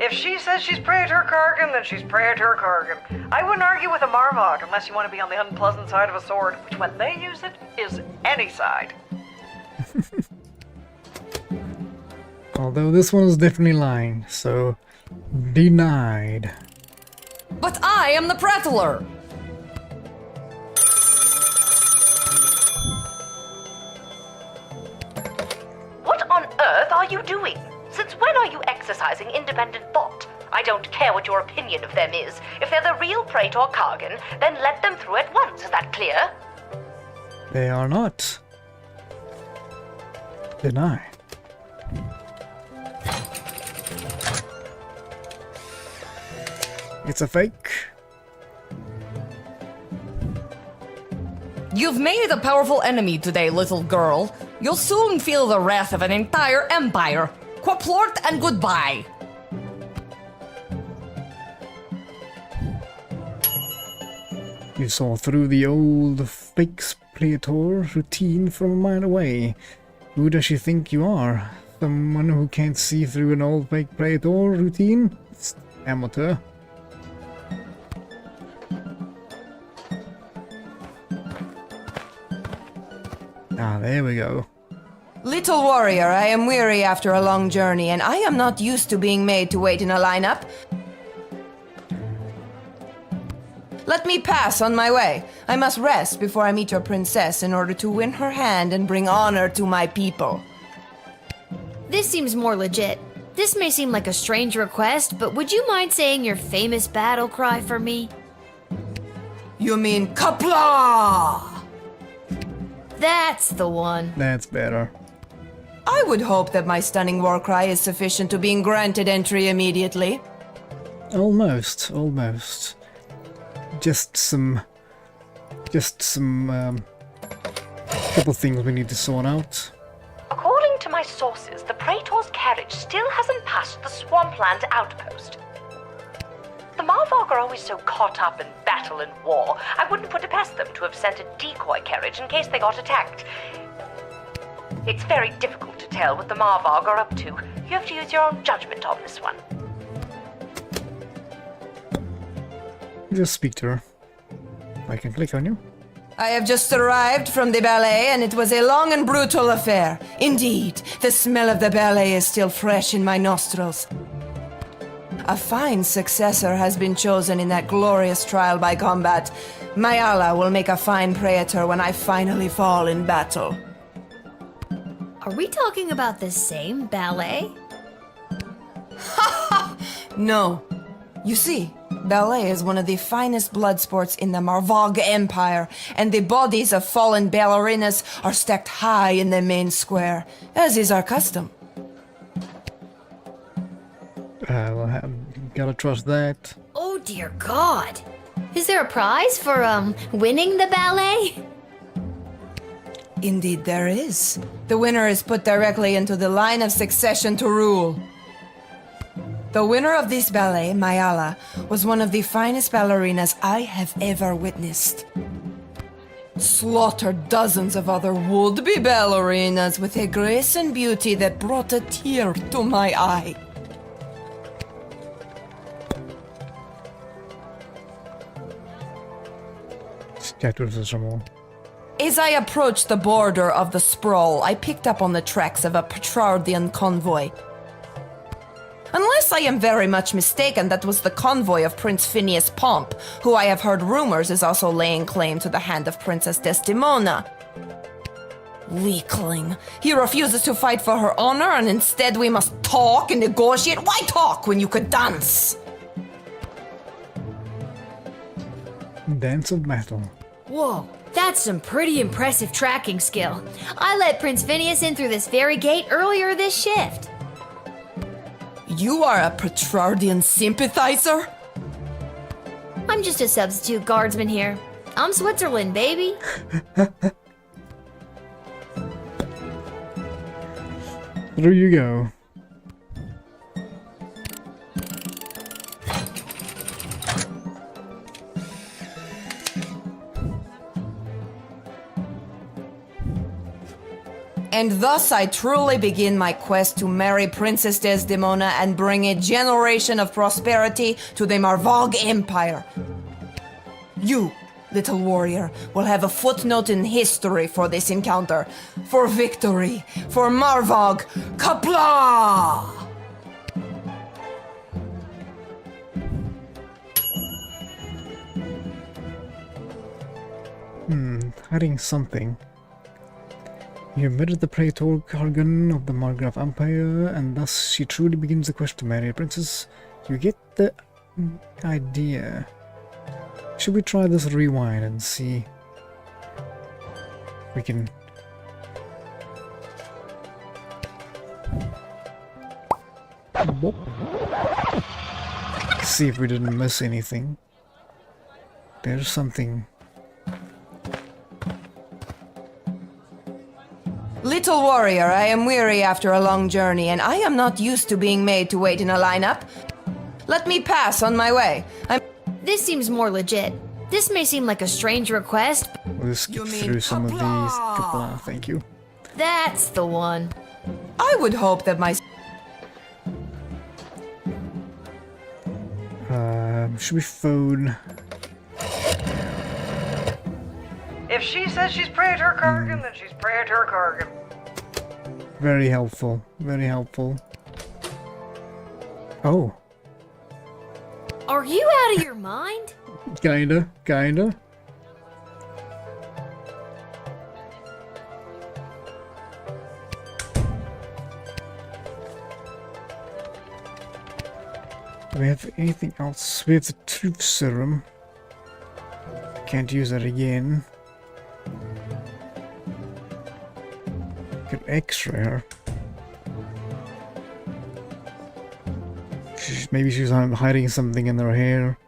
If she says she's Praetor Kargan, then she's Praetor Kargan. I wouldn't argue with a Marvog unless you want to be on the unpleasant side of a sword, which when they use it, is any side. Although this one is definitely lying, so... Denied. But I am the prattler. What on earth are you doing? Since when are you exercising independent thought? I don't care what your opinion of them is. If they're the real Praetor Kargan, then let them through at once. Is that clear? They are not. Deny. It's a fake. You've made a powerful enemy today, little girl. You'll soon feel the wrath of an entire empire. Quaplort and goodbye. You saw through the old fake Praetor routine from a mile away. Who does she think you are? Someone who can't see through an old fake Praetor routine? It's amateur. Ah, there we go. Little warrior, I am weary after a long journey, and I am not used to being made to wait in a lineup. Let me pass on my way. I must rest before I meet your princess in order to win her hand and bring honor to my people. This seems more legit. This may seem like a strange request, but would you mind saying your famous battle cry for me? You mean Kapla! That's the one. That's better. I would hope that my stunning war cry is sufficient to being granted entry immediately. Almost, almost. Just some couple things we need to sort out. According to my sources, the Praetor's carriage still hasn't passed the swampland outpost. The Marvog are always so caught up in battle and war, I wouldn't put it past them to have sent a decoy carriage in case they got attacked. It's very difficult to tell what the Marvog are up to. You have to use your own judgment on this one. Just speak to her. I can click on you. I have just arrived from the ballet, and it was a long and brutal affair. Indeed, the smell of the ballet is still fresh in my nostrils. A fine successor has been chosen in that glorious trial by combat. My Allah will make a fine praetor when I finally fall in battle. Are we talking about the same ballet? No. You see, ballet is one of the finest blood sports in the Marvog Empire, and the bodies of fallen ballerinas are stacked high in the main square, as is our custom. Gotta trust that. Oh dear God. Is there a prize for, winning the ballet? Indeed, there is. The winner is put directly into the line of succession to rule. The winner of this ballet, Mayala, was one of the finest ballerinas I have ever witnessed. Slaughtered dozens of other would-be ballerinas with a grace and beauty that brought a tear to my eye. As I approached the border of the sprawl, I picked up on the tracks of a Petrardian convoy. Unless I am very much mistaken, that was the convoy of Prince Phineas Pomp, who I have heard rumors is also laying claim to the hand of Princess Desdemona. Weakling. He refuses to fight for her honor, and instead we must talk and negotiate. Why talk when you could dance? Dance of battle. Whoa, that's some pretty impressive tracking skill. I let Prince Phineas in through this very gate earlier this shift. You are a Petrardian sympathizer? I'm just a substitute guardsman here. I'm Switzerland, baby. Through you go. And thus I truly begin my quest to marry Princess Desdemona and bring a generation of prosperity to the Marvog Empire. You, little warrior, will have a footnote in history for this encounter. For victory, for Marvog, Kapla! Hiding something. You admitted the Praetor Kargan of the Margrave Empire, and thus she truly begins the quest to marry a princess. You get the idea. Should we try this rewind and see if we can... see if we didn't miss anything. There's something... Little warrior, I am weary after a long journey, and I am not used to being made to wait in a lineup. Let me pass on my way. This seems more legit. This may seem like a strange request. We'll skip through some of these. Kapla, thank you. That's the one. I would hope that my... should we phone? If she says she's Praetor Kargan, then she's Praetor Kargan. Very helpful. Very helpful. Oh. Are you out of your mind? Kinda. Do we have anything else? We have the truth serum. Can't use that again. Could X-ray her. Maybe she's hiding something in her hair.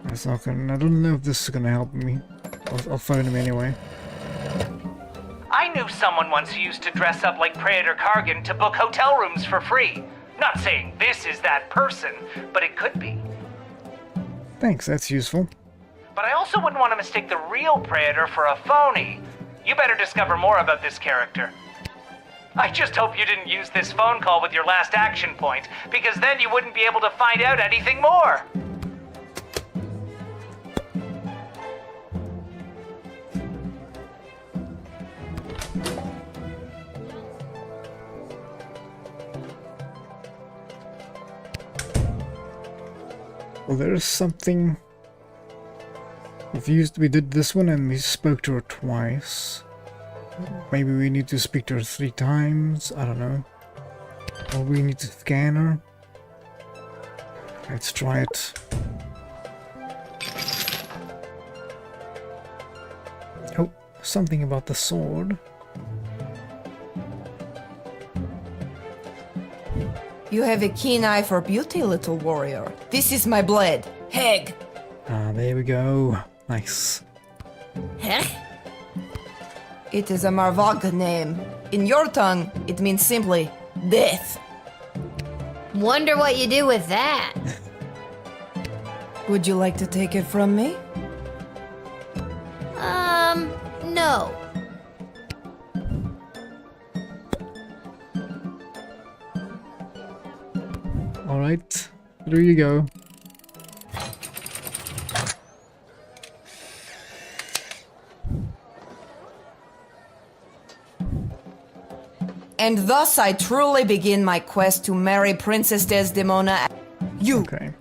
That's not gonna, I don't know if this is gonna help me. I'll phone him anyway. I knew someone once who used to dress up like Praetor Kargan to book hotel rooms for free. Not saying this is that person, but it could be. Thanks, that's useful. But I also wouldn't want to mistake the real Praetor for a phony. You better discover more about this character. I just hope you didn't use this phone call with your last action point, because then you wouldn't be able to find out anything more. Well, there's something... We did this one and we spoke to her twice. Maybe we need to speak to her 3 times. I don't know. Or we need to scan her. Let's try it. Oh, something about the sword. You have a keen eye for beauty, little warrior. This is my blade, Heg. Ah, there we go. Nice. Heg? It is a Marvag name. In your tongue, it means simply death. Wonder what you do with that. Would you like to take it from me? No. Alright, there you go. And thus I truly begin my quest to marry Princess Desdemona. You. Okay.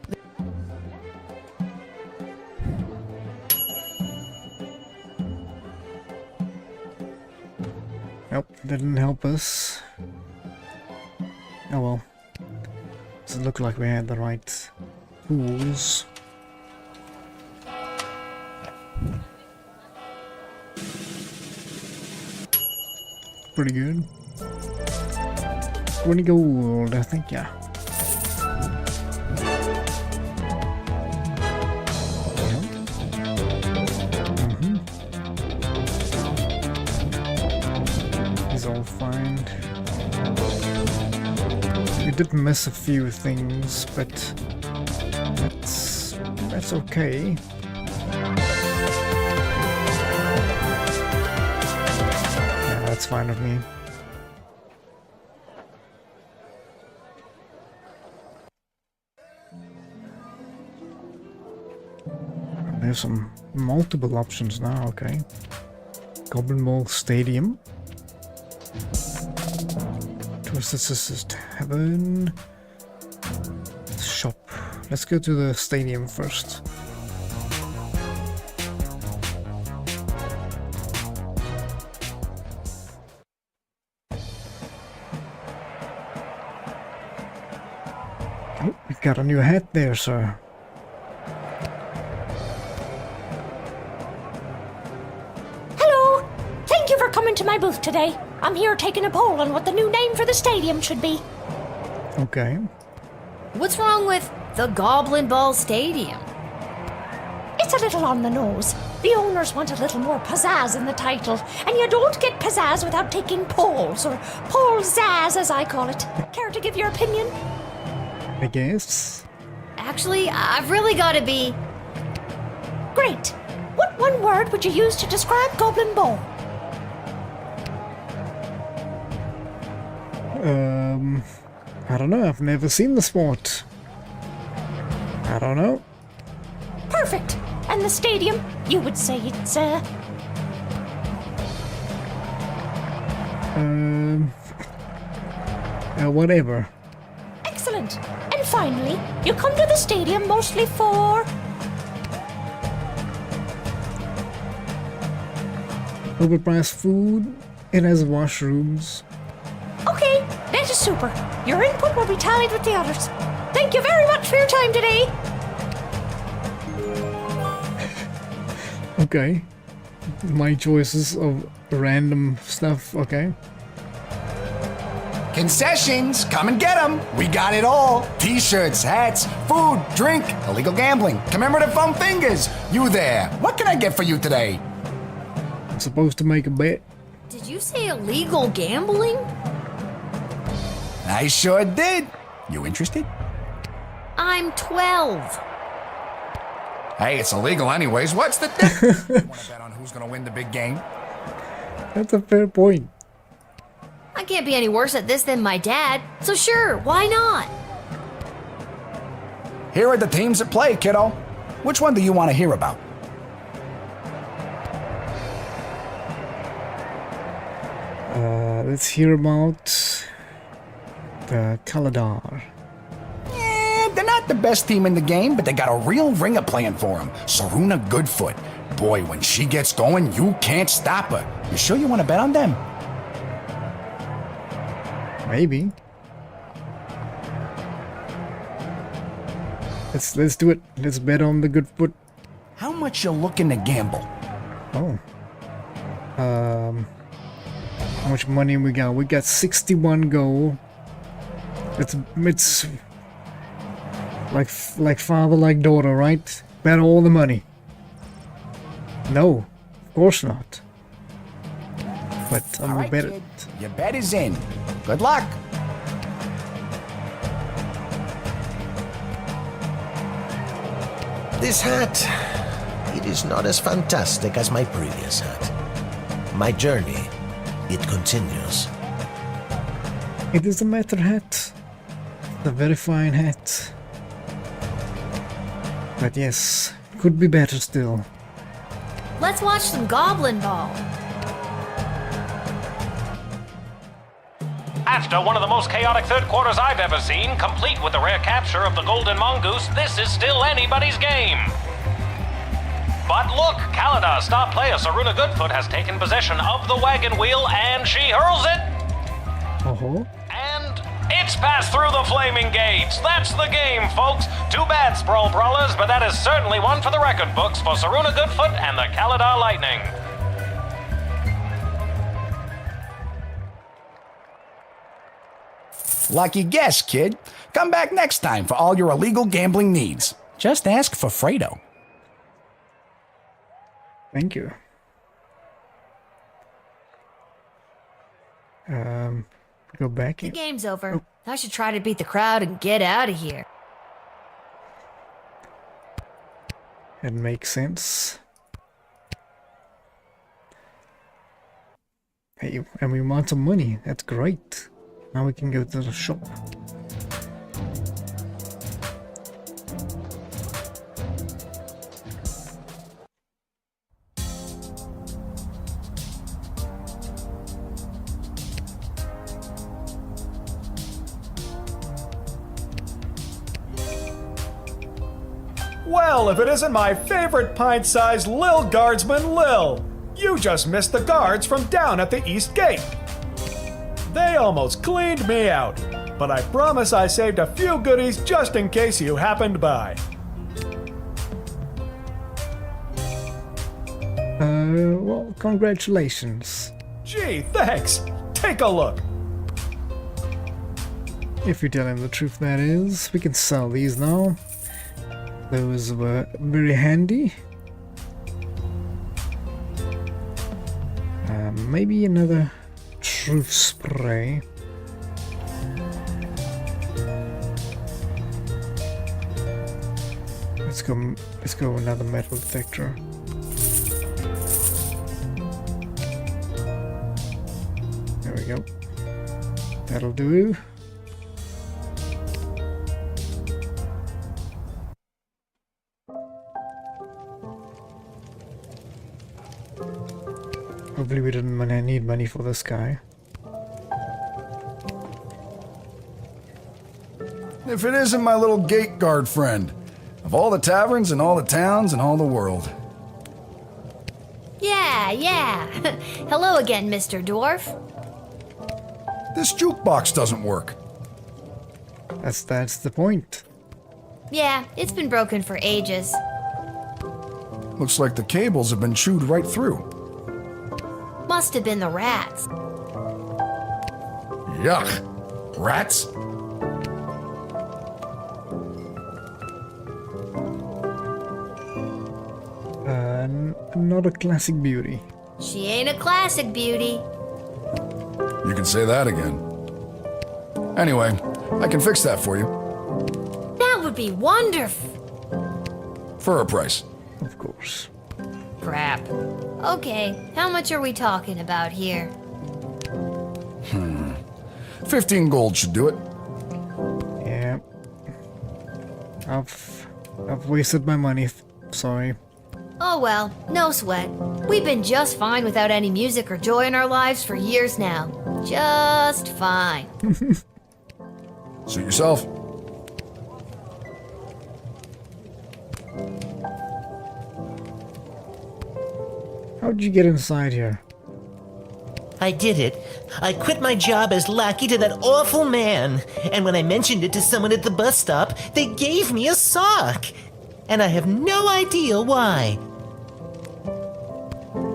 Nope, didn't help us. Oh well. Doesn't look like we had the right tools. Pretty good. 20 gold, I think, yeah. He's all fine. We did miss a few things, but that's okay. Yeah, that's fine with me. There's some multiple options now, okay. Goblin Ball Stadium. Twisted Sisters Tavern. Shop. Let's go to the stadium first. Oh, we've got a new hat there, sir. Coming to my booth today. I'm here taking a poll on what the new name for the stadium should be. Okay. What's wrong with the Goblin Ball Stadium? It's a little on the nose. The owners want a little more pizzazz in the title, and you don't get pizzazz without taking polls, or poll-zazz as I call it. Care to give your opinion? I guess. Actually, I've really got to be... Great. What one word would you use to describe Goblin Ball? I don't know. I've never seen the sport. I don't know. Perfect. And the stadium, you would say it's, whatever. Excellent. And finally, you come to the stadium mostly for... Overpriced food. It has washrooms. Okay, that is super. Your input will be tallied with the others. Thank you very much for your time today. Okay. My choices of random stuff, okay. Concessions, come and get them. We got it all. T-shirts, hats, food, drink, illegal gambling, commemorative foam fingers. You there. What can I get for you today? I'm supposed to make a bet. Did you say illegal gambling? I sure did. You interested? I'm 12. Hey, it's illegal anyways. What's the difference? You want to bet on who's going to win the big game? That's a fair point. I can't be any worse at this than my dad, so sure, why not? Here are the teams at play, kiddo. Which one do you want to hear about? Let's hear about the Kaladar. They're not the best team in the game, but they got a real ringer playing for them. Saruna Goodfoot. boy, when she gets going, you can't stop her. You sure you want to bet on them? Maybe. Let's do it. Let's bet on the good foot. How much you looking to gamble? Oh. How much money we got? We got 61 gold. It's like father, like daughter, right? Bet all the money. No, of course not. But I'm gonna bet it. Your bet is in. Good luck. This hat, it is not as fantastic as my previous hat. My journey, it continues. It is a matter hat. A very fine hat. But yes, could be better still. Let's watch some Goblin Ball. After one of the most chaotic third quarters I've ever seen, complete with the rare capture of the Golden Mongoose, this is still anybody's game. But look, Kalida, star player Saruna Goodfoot has taken possession of the wagon wheel and she hurls it. And it's passed through the flaming gates. That's the game, folks. Too bad, Sprawl Brawlers, but that is certainly one for the record books for Saruna Goodfoot and the Kalida Lightning. Lucky guess, kid. Come back next time for all your illegal gambling needs. Just ask for Fredo. Thank you. Go back. The game's over. I should try to beat the crowd and get out of here. It makes sense. Hey, and we want some money. That's great. Now we can go to the shop. Well, if it isn't my favorite pint-sized Lil Guardsman Lil! You just missed the guards from down at the East Gate! They almost cleaned me out, but I promise I saved a few goodies just in case you happened by. Well, congratulations. Gee, thanks! Take a look! If you tell him the truth, that is. We can sell these now. Those were very handy. Maybe another truth spray. Let's go another metal detector. There we go. That'll do. Hopefully we didn't need money for this guy. If it isn't my little gate guard friend, of all the taverns and all the towns and all the world. Yeah. Hello again, Mr. Dwarf. This jukebox doesn't work. That's the point. Yeah, it's been broken for ages. Looks like the cables have been chewed right through. Must have been the rats. Yuck. Rats? Not a classic beauty. She ain't a classic beauty. You can say that again. Anyway, I can fix that for you. That would be wonderful. For a price. Of course. Crap. Okay, how much are we talking about here? 15 gold should do it. Yeah. I've wasted my money. Sorry. Oh well, no sweat. We've been just fine without any music or joy in our lives for years now. Just fine. Suit yourself. How'd you get inside here? I did it. I quit my job as lackey to that awful man, and when I mentioned it to someone at the bus stop, they gave me a sock. And I have no idea why.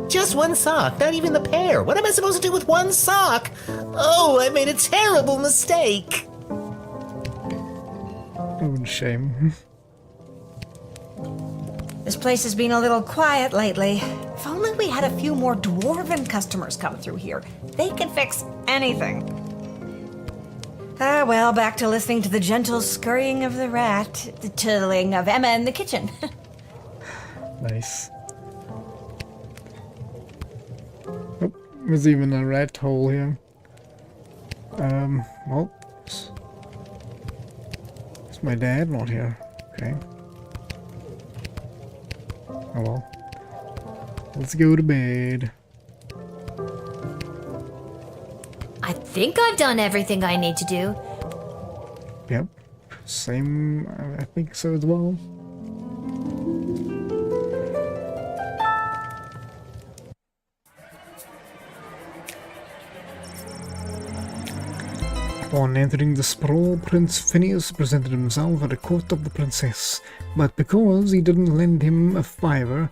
Just one sock, not even the pair. What am I supposed to do with one sock? Oh, I made a terrible mistake. Oh, shame. This place has been a little quiet lately. If only we had a few more dwarven customers come through here. They can fix anything. Ah, well, back to listening to the gentle scurrying of the rat, the tiddling of Emma in the kitchen. Nice. Oh, there's even a rat hole here. Well, is my dad not here? Okay. Oh well. Let's go to bed. I think I've done everything I need to do. Yep. Same, I think so as well. Upon entering the sprawl, Prince Phineas presented himself at the court of the princess, but because he didn't lend him a fiver,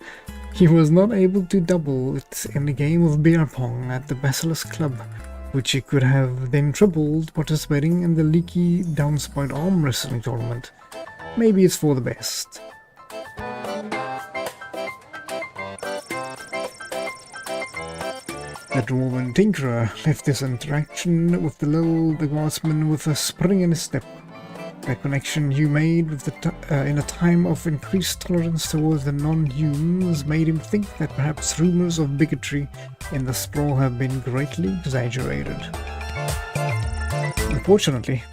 he was not able to double it in the game of beer pong at the Basilisk Club, which he could have then tripled participating in the leaky Downspout arm wrestling tournament. Maybe it's for the best. The Dwarven Tinkerer left this interaction with the Lil Guardsman with a spring in his step. The connection Hugh made with in a time of increased tolerance towards the non-humans made him think that perhaps rumors of bigotry in the sprawl have been greatly exaggerated. Unfortunately,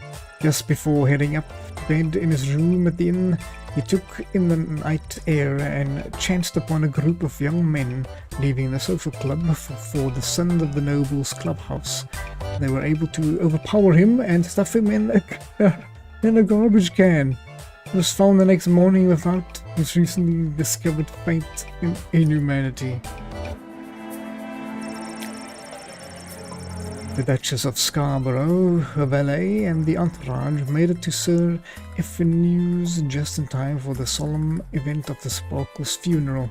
just before heading up to bed in his room at the inn, he took in the night air and chanced upon a group of young men leaving the social club for the Sons of the Nobles clubhouse. They were able to overpower him and stuff him in a garbage can. He was found the next morning without his recently discovered fate in inhumanity. The Duchess of Scarborough, her valet, and the entourage made it to Sir Ephinius just in time for the solemn event of the Sparkle's funeral.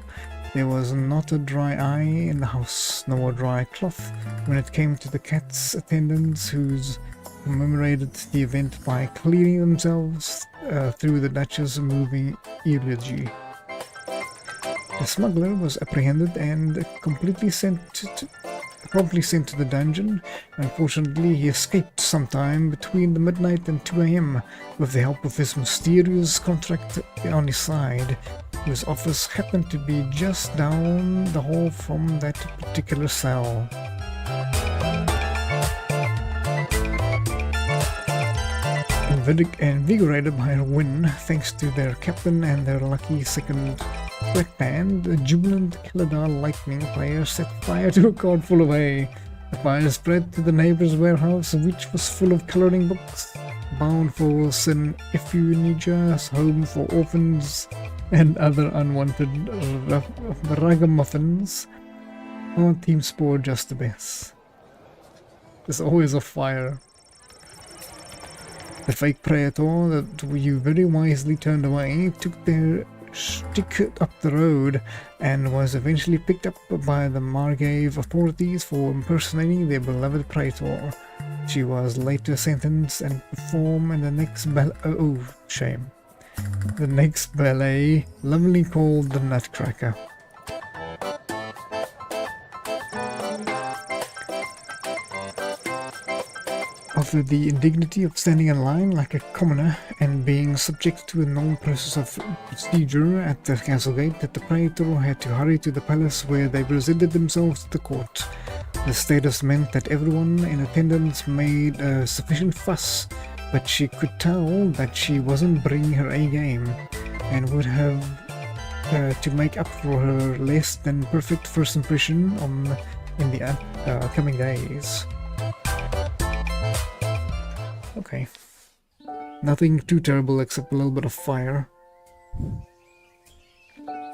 There was not a dry eye in the house, nor a dry cloth when it came to the cat's attendants whose commemorated the event by clearing themselves through the Duchess' moving eulogy. The smuggler was apprehended and promptly sent to the dungeon. Unfortunately, he escaped sometime between the midnight and 2 a.m. with the help of his mysterious contract on his side, whose office happened to be just down the hall from that particular cell. Invigorated by a win, thanks to their captain and their lucky second black band, the jubilant Caledar Lightning player set fire to a cart full of hay. The fire spread to the neighbor's warehouse, which was full of coloring books, bound for St. Ephinia's home for orphans and other unwanted ragamuffins. Our team scored just the best. There's always a fire. The fake praetor that you very wisely turned away took their stick up the road and was eventually picked up by the Margrave authorities for impersonating their beloved praetor. She was later sentenced and performed in the next the next ballet, lovingly called the Nutcracker. After the indignity of standing in line like a commoner and being subject to a normal process of procedure at the castle gate, that the praetor had to hurry to the palace where they presented themselves to the court. The status meant that everyone in attendance made a sufficient fuss, but she could tell that she wasn't bringing her A game and would have to make up for her less than perfect first impression in the coming days. Okay. Nothing too terrible except a little bit of fire.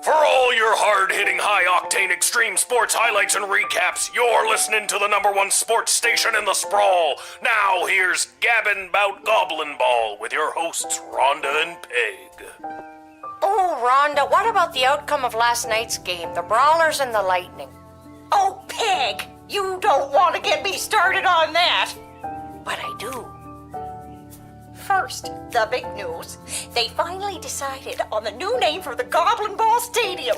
For all your hard-hitting, high-octane extreme sports highlights and recaps, you're listening to the #1 sports station in the sprawl. Now here's Gabbin' 'Bout Goblin Ball with your hosts Rhonda and Peg. Oh, Rhonda, what about the outcome of last night's game, the Brawlers and the Lightning? Oh, Peg, you don't want to get me started on that. But I do. First, the big news. They finally decided on the new name for the Goblin Ball Stadium.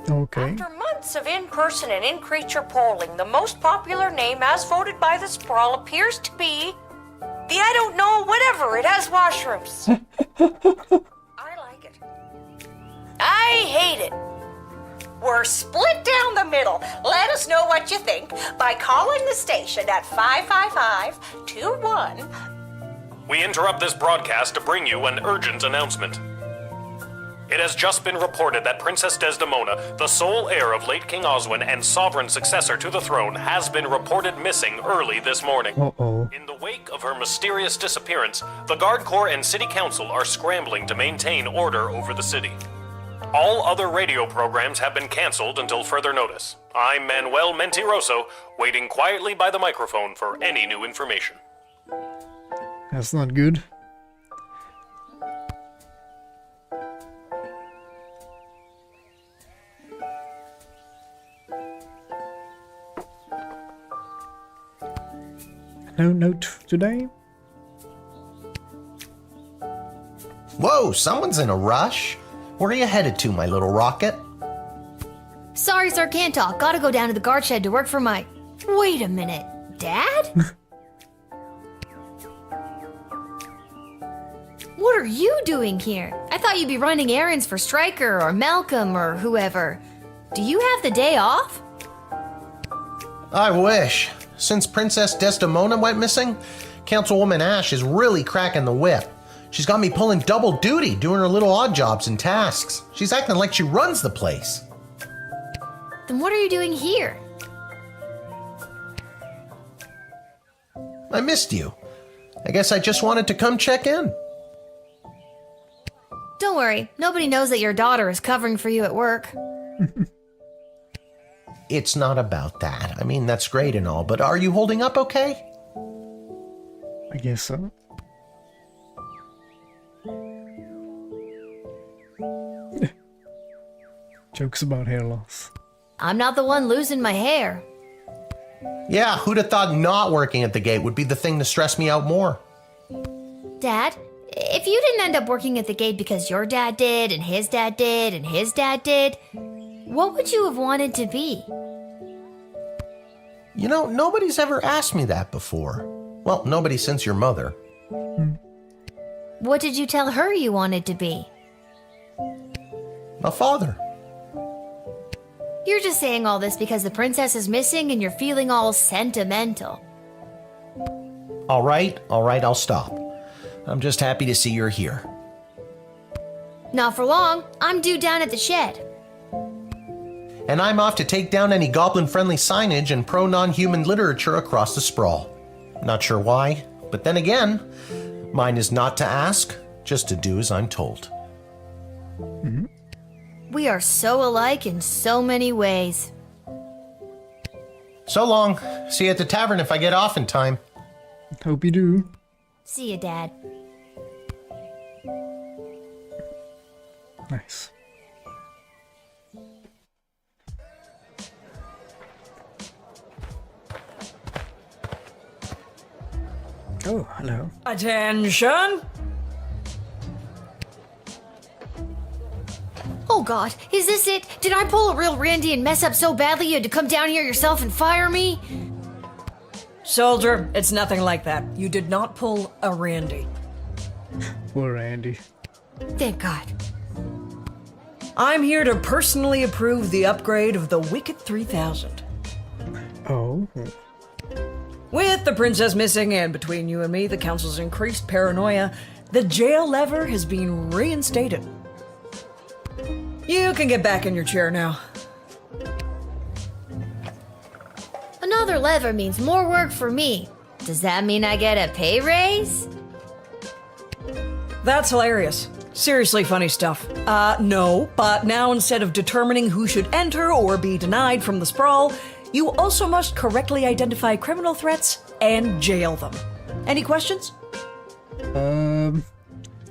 Okay. After months of in-person and in-creature polling, the most popular name as voted by the Sprawl appears to be the I don't know whatever. It has washrooms. I like it. I hate it. We're split down the middle. Let us know what you think by calling the station at 555-21. We interrupt this broadcast to bring you an urgent announcement. It has just been reported that Princess Desdemona, the sole heir of late King Oswin and sovereign successor to the throne, has been reported missing early this morning. Uh-oh. In the wake of her mysterious disappearance, the Guard Corps and City Council are scrambling to maintain order over the city. All other radio programs have been canceled until further notice. I'm Manuel Mentiroso, waiting quietly by the microphone for any new information. That's not good. No note today? Whoa, someone's in a rush. Where are you headed to, my little rocket? Sorry, sir, can't talk. Gotta go down to the guard shed to work for my... Wait a minute. Dad? What are you doing here? I thought you'd be running errands for Stryker or Malcolm or whoever. Do you have the day off? I wish. Since Princess Desdemona went missing, Councilwoman Ash is really cracking the whip. She's got me pulling double duty, doing her little odd jobs and tasks. She's acting like she runs the place. Then what are you doing here? I missed you. I guess I just wanted to come check in. Don't worry, nobody knows that your daughter is covering for you at work. It's not about that. I mean, that's great and all, but are you holding up okay? I guess so. Jokes about hair loss. I'm not the one losing my hair. Yeah, who'd have thought not working at the gate would be the thing to stress me out more? Dad, if you didn't end up working at the gate because your dad did, and his dad did, and his dad did, what would you have wanted to be? You know, nobody's ever asked me that before. Well, nobody since your mother. What did you tell her you wanted to be? My father. You're just saying all this because the princess is missing and you're feeling all sentimental. All right, I'll stop. I'm just happy to see you're here. Not for long. I'm due down at the shed. And I'm off to take down any goblin-friendly signage and pro-non-human literature across the sprawl. Not sure why, but then again, mine is not to ask, just to do as I'm told. Mm-hmm. We are so alike in so many ways. So long. See you at the tavern if I get off in time. Hope you do. See you, Dad. Nice. Oh, hello. Attention! Oh God, is this it? Did I pull a real Randy and mess up so badly you had to come down here yourself and fire me? Soldier, it's nothing like that. You did not pull a Randy. Poor Randy. Thank God. I'm here to personally approve the upgrade of the Wicked 3000. Oh. With the princess missing and between you and me, the council's increased paranoia, the jail lever has been reinstated. You can get back in your chair now. Another lever means more work for me. Does that mean I get a pay raise? That's hilarious. Seriously funny stuff. No, but now instead of determining who should enter or be denied from the sprawl, you also must correctly identify criminal threats and jail them. Any questions?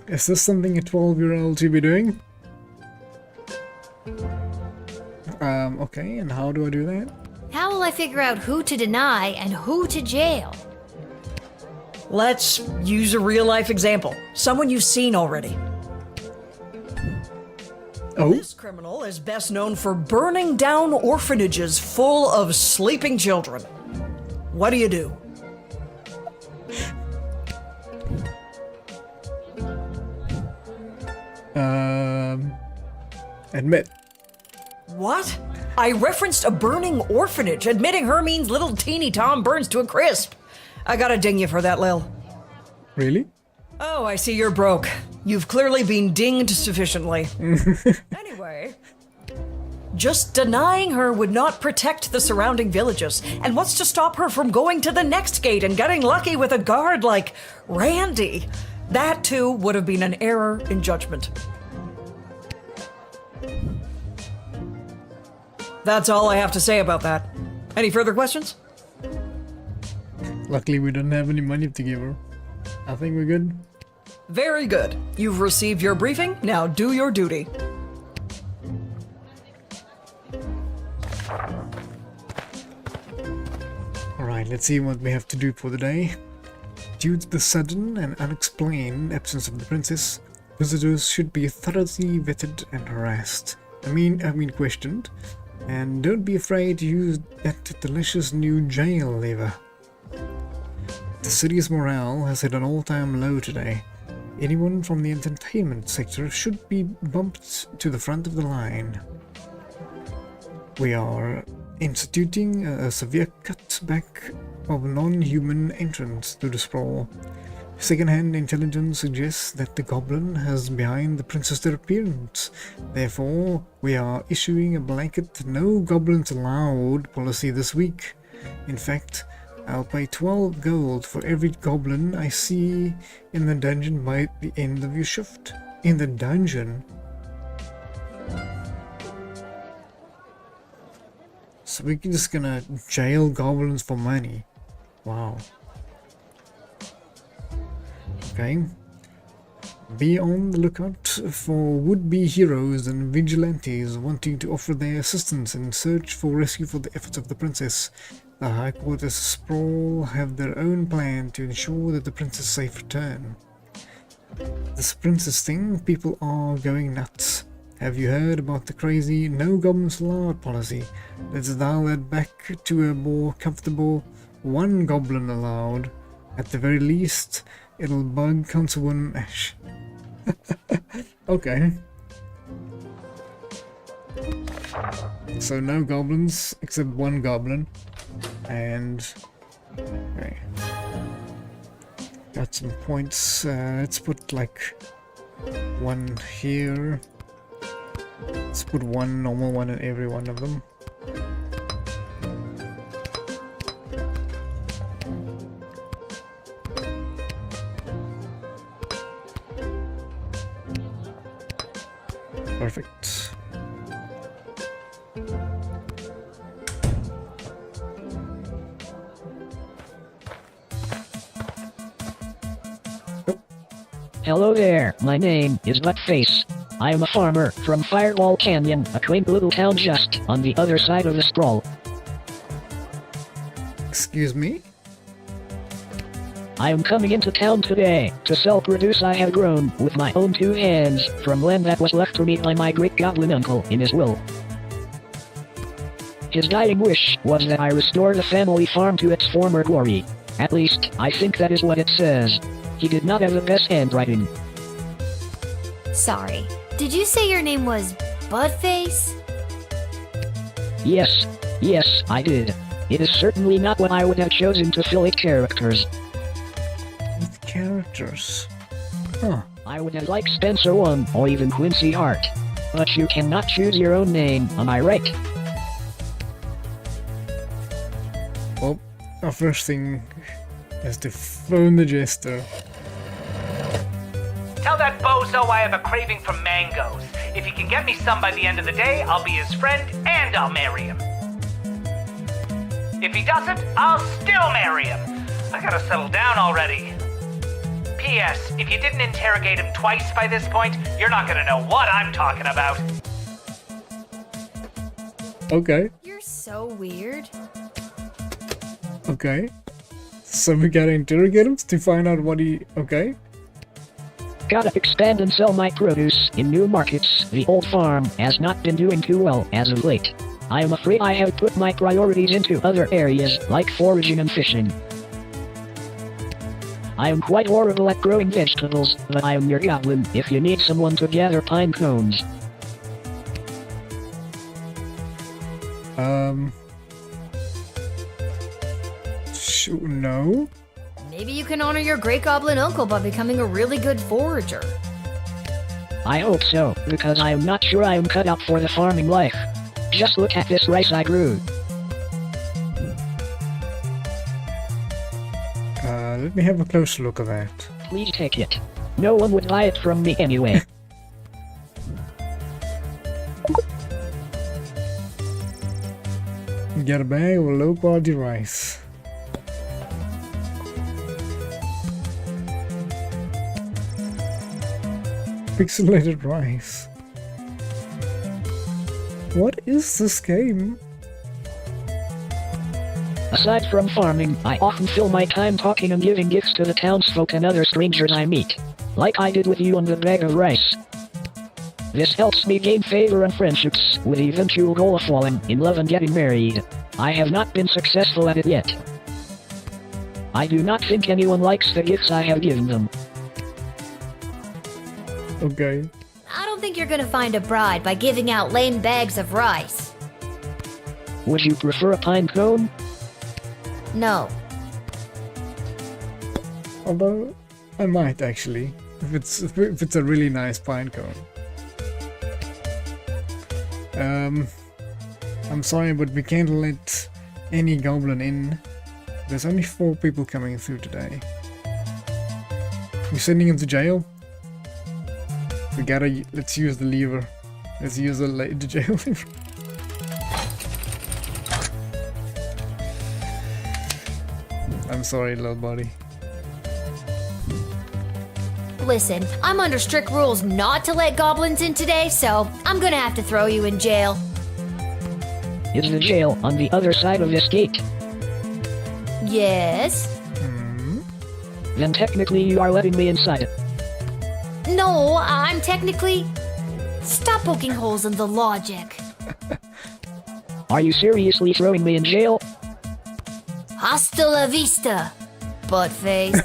Is this something a 12-year-old should be doing? Okay, and how do I do that? How will I figure out who to deny and who to jail? Let's use a real-life example. Someone you've seen already. Oh? This criminal is best known for burning down orphanages full of sleeping children. What do you do? Admit. What? I referenced a burning orphanage. Admitting her means little teeny Tom burns to a crisp. I gotta ding you for that, Lil. Really? Oh, I see you're broke. You've clearly been dinged sufficiently. Anyway, just denying her would not protect the surrounding villages. And what's to stop her from going to the next gate and getting lucky with a guard like Randy? That, too, would have been an error in judgment. That's all I have to say about that. Any further questions? Luckily, we don't have any money to give her. I think we're good. Very good. You've received your briefing. Now do your duty. Alright, let's see what we have to do for the day. Due to the sudden and unexplained absence of the princess, visitors should be thoroughly vetted and harassed. I mean questioned. And don't be afraid to use that delicious new jail lever. The city's morale has hit an all-time low today. Anyone from the entertainment sector should be bumped to the front of the line. We are instituting a severe cutback of non-human entrance to the sprawl. Second-hand intelligence suggests that the goblin has behind the princess' disappearance. Therefore, we are issuing a blanket no goblins allowed policy this week. In fact, I'll pay 12 gold for every goblin I see in the dungeon by the end of your shift. In the dungeon? So we're just gonna jail goblins for money. Wow. Okay. Be on the lookout for would-be heroes and vigilantes wanting to offer their assistance in search for rescue for the efforts of the princess. The High Quarters Sprawl have their own plan to ensure that the princess' safe return. This princess thing, people are going nuts. Have you heard about the crazy no goblins allowed policy? Let's dial that back to a more comfortable one goblin allowed. At the very least, it'll bug Councilwoman Ash. Okay. So no goblins except one goblin. And okay. Got some points. Let's put like one here. Let's put one normal one in every one of them. Perfect. Hello there, my name is Buttface. I am a farmer from Firewall Canyon, a quaint little town just on the other side of the sprawl. Excuse me? I am coming into town today to sell produce I have grown with my own two hands from land that was left to me by my great goblin uncle in his will. His dying wish was that I restore the family farm to its former glory. At least, I think that is what it says. He did not have the best handwriting. Sorry. Did you say your name was Budface? Yes, I did. It is certainly not what I would have chosen to fill it characters. With characters? Huh. I would have liked Spencer 1 or even Quincy Hart. But you cannot choose your own name, am I right? Well, our first thing is to phone the jester. Tell that bozo I have a craving for mangoes. If he can get me some by the end of the day, I'll be his friend and I'll marry him. If he doesn't, I'll still marry him. I gotta settle down already. P.S. If you didn't interrogate him twice by this point, you're not gonna know what I'm talking about. Okay. You're so weird. Okay. So we gotta interrogate him to find out what he... Okay. Gotta expand and sell my produce in new markets. The old farm has not been doing too well as of late. I am afraid I have put my priorities into other areas, like foraging and fishing. I am quite horrible at growing vegetables, but I am your goblin if you need someone to gather pine cones. No? Maybe you can honor your great goblin uncle by becoming a really good forager. I hope so, because I am not sure I am cut out for the farming life. Just look at this rice I grew. Let me have a closer look at that. Please take it. No one would buy it from me anyway. Get a bag of low quality rice. Pixelated rice. What is this game? Aside from farming, I often fill my time talking and giving gifts to the townsfolk and other strangers I meet. Like I did with you on the bag of rice. This helps me gain favor and friendships, with the eventual goal of falling in love and getting married. I have not been successful at it yet. I do not think anyone likes the gifts I have given them. Okay. I don't think you're gonna find a bride by giving out lame bags of rice. Would you prefer a pine cone? No. Although, I might actually, if it's a really nice pine cone. I'm sorry, but we can't let any goblin in. There's only 4 people coming through today. We're sending him to jail. Let's use the lever. Let's use the jail lever. I'm sorry, little buddy. Listen, I'm under strict rules not to let goblins in today, so I'm gonna have to throw you in jail. Is the jail on the other side of this gate? Yes? Then technically you are letting me inside it. No, I'm technically... Stop poking holes in the logic. Are you seriously throwing me in jail? Hasta la vista, buttface.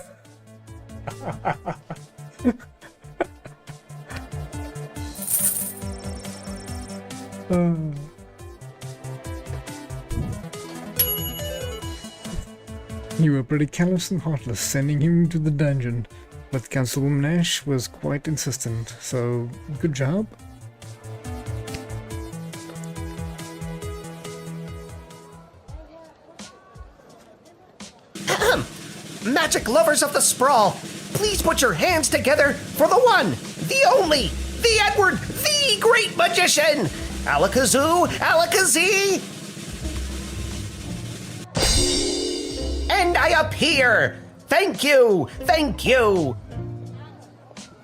You were pretty callous and heartless sending him to the dungeon, but Councilwoman Nash was quite insistent, so good job. Magic lovers of the sprawl, please put your hands together for the one, the only, the Edward, the great magician! Alakazoo, Alakazee! And I appear! Thank you! Thank you!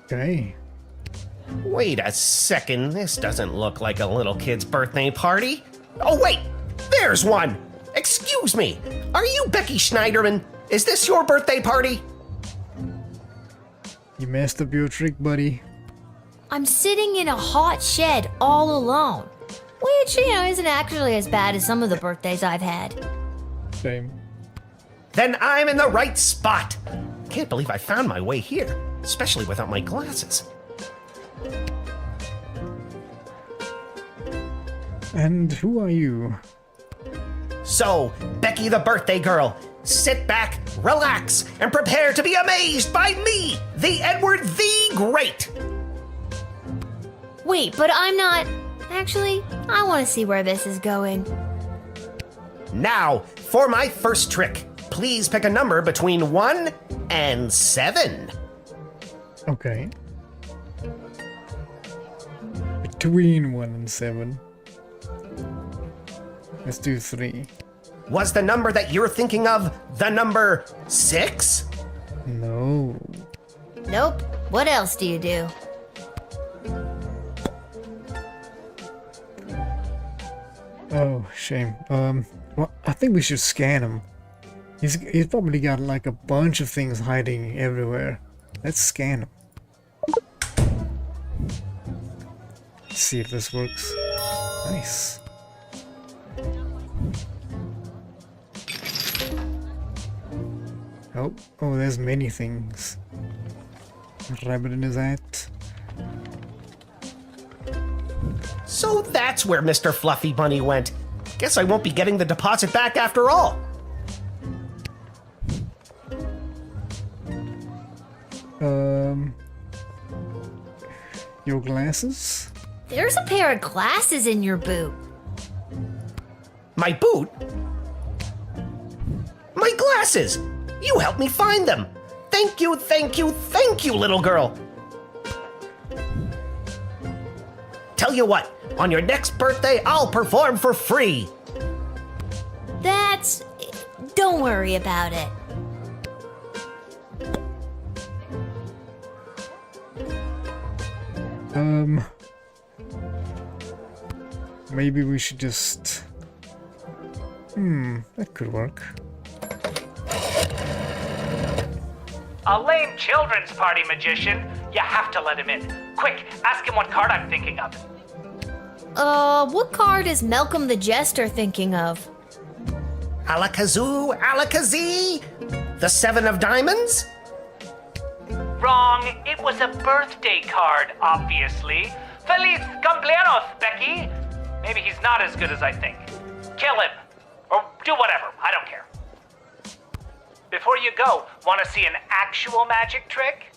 Okay. Wait a second, this doesn't look like a little kid's birthday party. Oh wait, there's one! Excuse me, are you Becky Schneiderman? Is this your birthday party? You messed up your trick, buddy. I'm sitting in a hot shed all alone, which, isn't actually as bad as some of the birthdays I've had. Same. Then I'm in the right spot. Can't believe I found my way here, especially without my glasses. And who are you? So, Becky the birthday girl, sit back, relax, and prepare to be amazed by me, the Edward the Great. Wait, but I'm not... Actually, I want to see where this is going. Now, for my first trick, please pick a number between 1 and 7. Okay. between 1 and 7. Let's do 3. Was the number that you're thinking of the number 6? No. Nope. What else do you do? Oh, shame. Well, I think we should scan him. He's probably got like a bunch of things hiding everywhere. Let's scan him. See if this works. Nice. Oh, there's many things. Rabbit in his hat. So that's where Mr. Fluffy Bunny went. Guess I won't be getting the deposit back after all. Your glasses? There's a pair of glasses in your boot. My boot? My glasses! You helped me find them! Thank you, thank you, thank you, little girl! Tell you what, on your next birthday, I'll perform for free! That's... Don't worry about it. Maybe we should just... that could work. A lame children's party magician. You have to let him in. Quick, ask him what card I'm thinking of. What card is Malcolm the Jester thinking of? Alakazoo, Alakazee? The 7 of diamonds? Wrong. It was a birthday card, obviously. Feliz cumpleaños, Becky. Maybe he's not as good as I think. Kill him. Or do whatever. I don't care. Before you go, want to see an actual magic trick?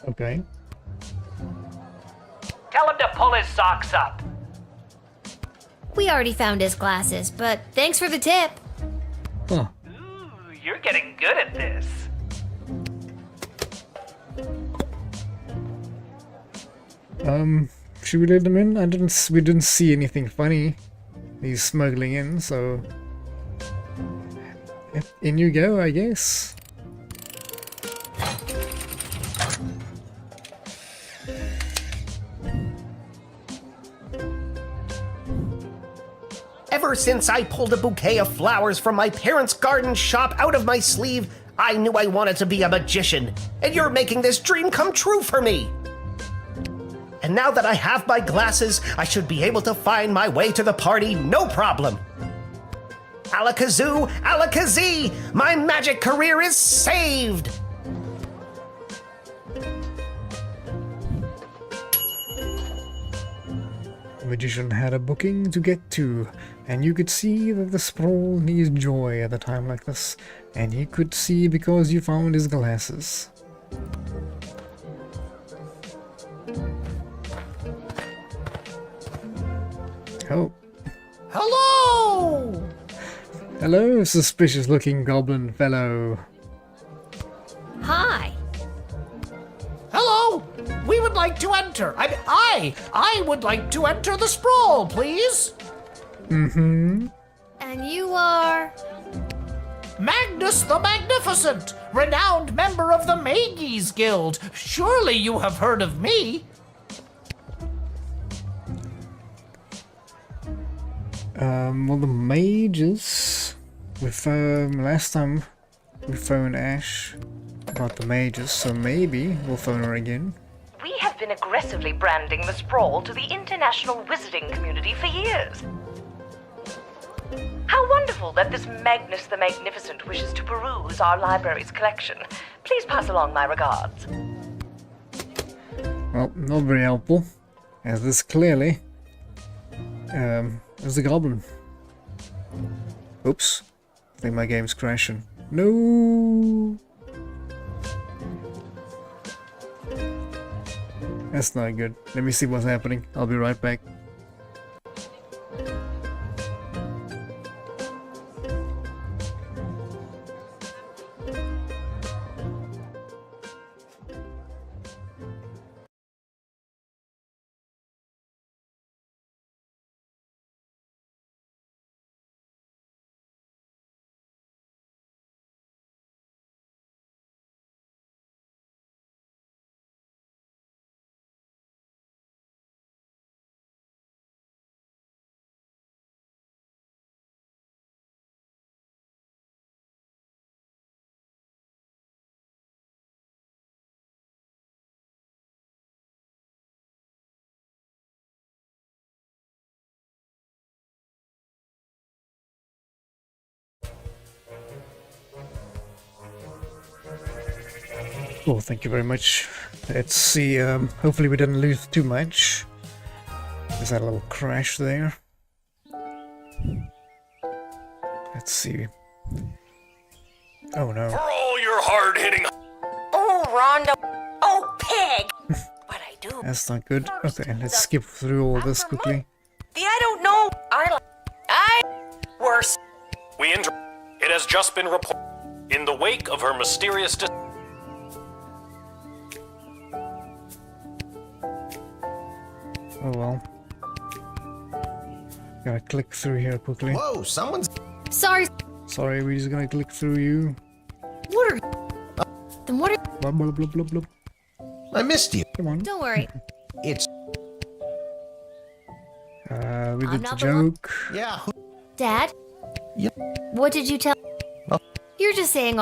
Okay. Tell him to pull his socks up. We already found his glasses, but thanks for the tip. Huh. Ooh, you're getting good at this. Should we let them in? We didn't see anything funny. He's smuggling in, so... In you go, I guess. Ever since I pulled a bouquet of flowers from my parents' garden shop out of my sleeve, I knew I wanted to be a magician, and you're making this dream come true for me. And now that I have my glasses, I should be able to find my way to the party no problem. Alakazoo, Alakazee, my magic career is saved! The magician had a booking to get to, and you could see that the sprawl needs joy at a time like this, and he could see because you found his glasses. Oh. Hello! Hello, suspicious-looking goblin fellow. Hi. Hello! We would like to enter. I would like to enter the sprawl, please. Mm-hmm. And you are... Magnus the Magnificent, renowned member of the Mages Guild. Surely you have heard of me. Well, the mages... last time we phoned Ash about the mages, so maybe we'll phone her again. We have been aggressively branding the sprawl to the international wizarding community for years. How wonderful that this Magnus the Magnificent wishes to peruse our library's collection. Please pass along my regards. Well, not very helpful, as this clearly is the goblin. Oops. I think my game's crashing. No! That's not good. Let me see what's happening. I'll be right back. Oh, thank you very much. Let's see, hopefully we didn't lose too much. There's that little crash there. Let's see. Oh no. For all your hard-hitting... Oh, Rondo. Oh, pig. What I do? That's not good. Okay, let's skip through all this quickly. I don't know. Worse. It has just been reported. In the wake of her mysterious... Oh well. Gotta click through here quickly. Whoa, someone's... Sorry. Sorry, we're just gonna click through you. What are... Then what are... Blah, blah, blah, blah, blah. I missed you. Come on. Don't worry. It's... We I'm did the not the one- joke. Yeah. Dad? Yep. What did you tell... Oh. You're just saying...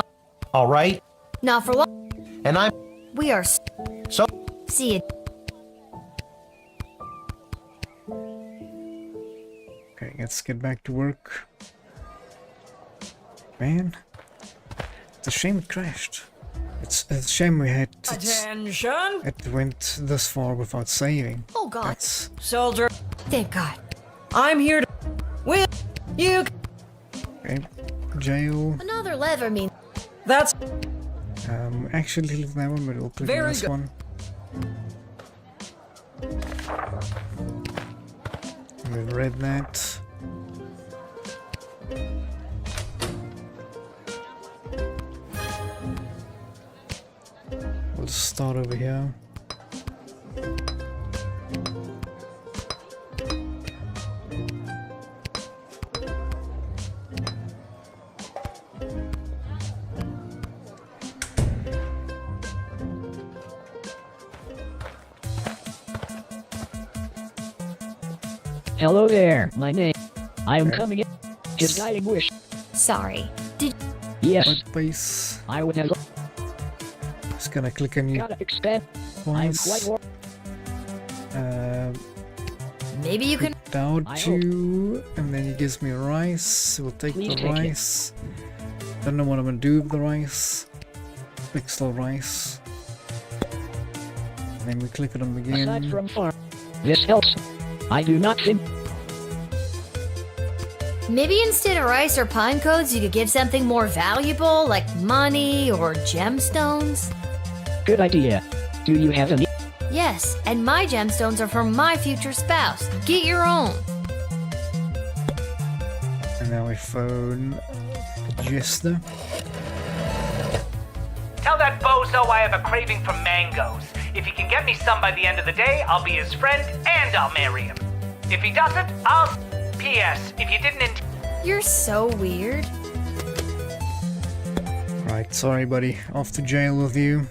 All right. Not for long. And I'm... We are... So... See you. Okay, let's get back to work. Man. It's a shame it crashed. It's a shame we had... Attention! It went this far without saving. Oh god. That's... Soldier, Thank God. I'm here to... Will you... Okay. Jail. Another lever means... That's... Actually leave that one, but we'll click on Very this good. one. We read that. We'll start over here. Hello there, my name. I am coming in. His dying wish. Sorry. Did... Yes. What place? I would have Just gonna click on you gotta expand. I am twice. quite Maybe you can... Down I to, and then he gives me rice. We'll take Please the take it. rice. Don't know what I'm gonna do with the rice. Mix the rice. And then we click it on aside again. from farm. This helps. I do not think. Maybe instead of rice or pine cones, you could give something more valuable, like money or gemstones? Good idea. Do you have any? Yes, and my gemstones are for my future spouse. Get your own. And now we phone Jester. Tell that bozo I have a craving for mangoes. If he can get me some by the end of the day, I'll be his friend and I'll marry him. If he doesn't, I'll... P.S. If you didn't... You're so weird. Right, sorry buddy. Off to jail with you.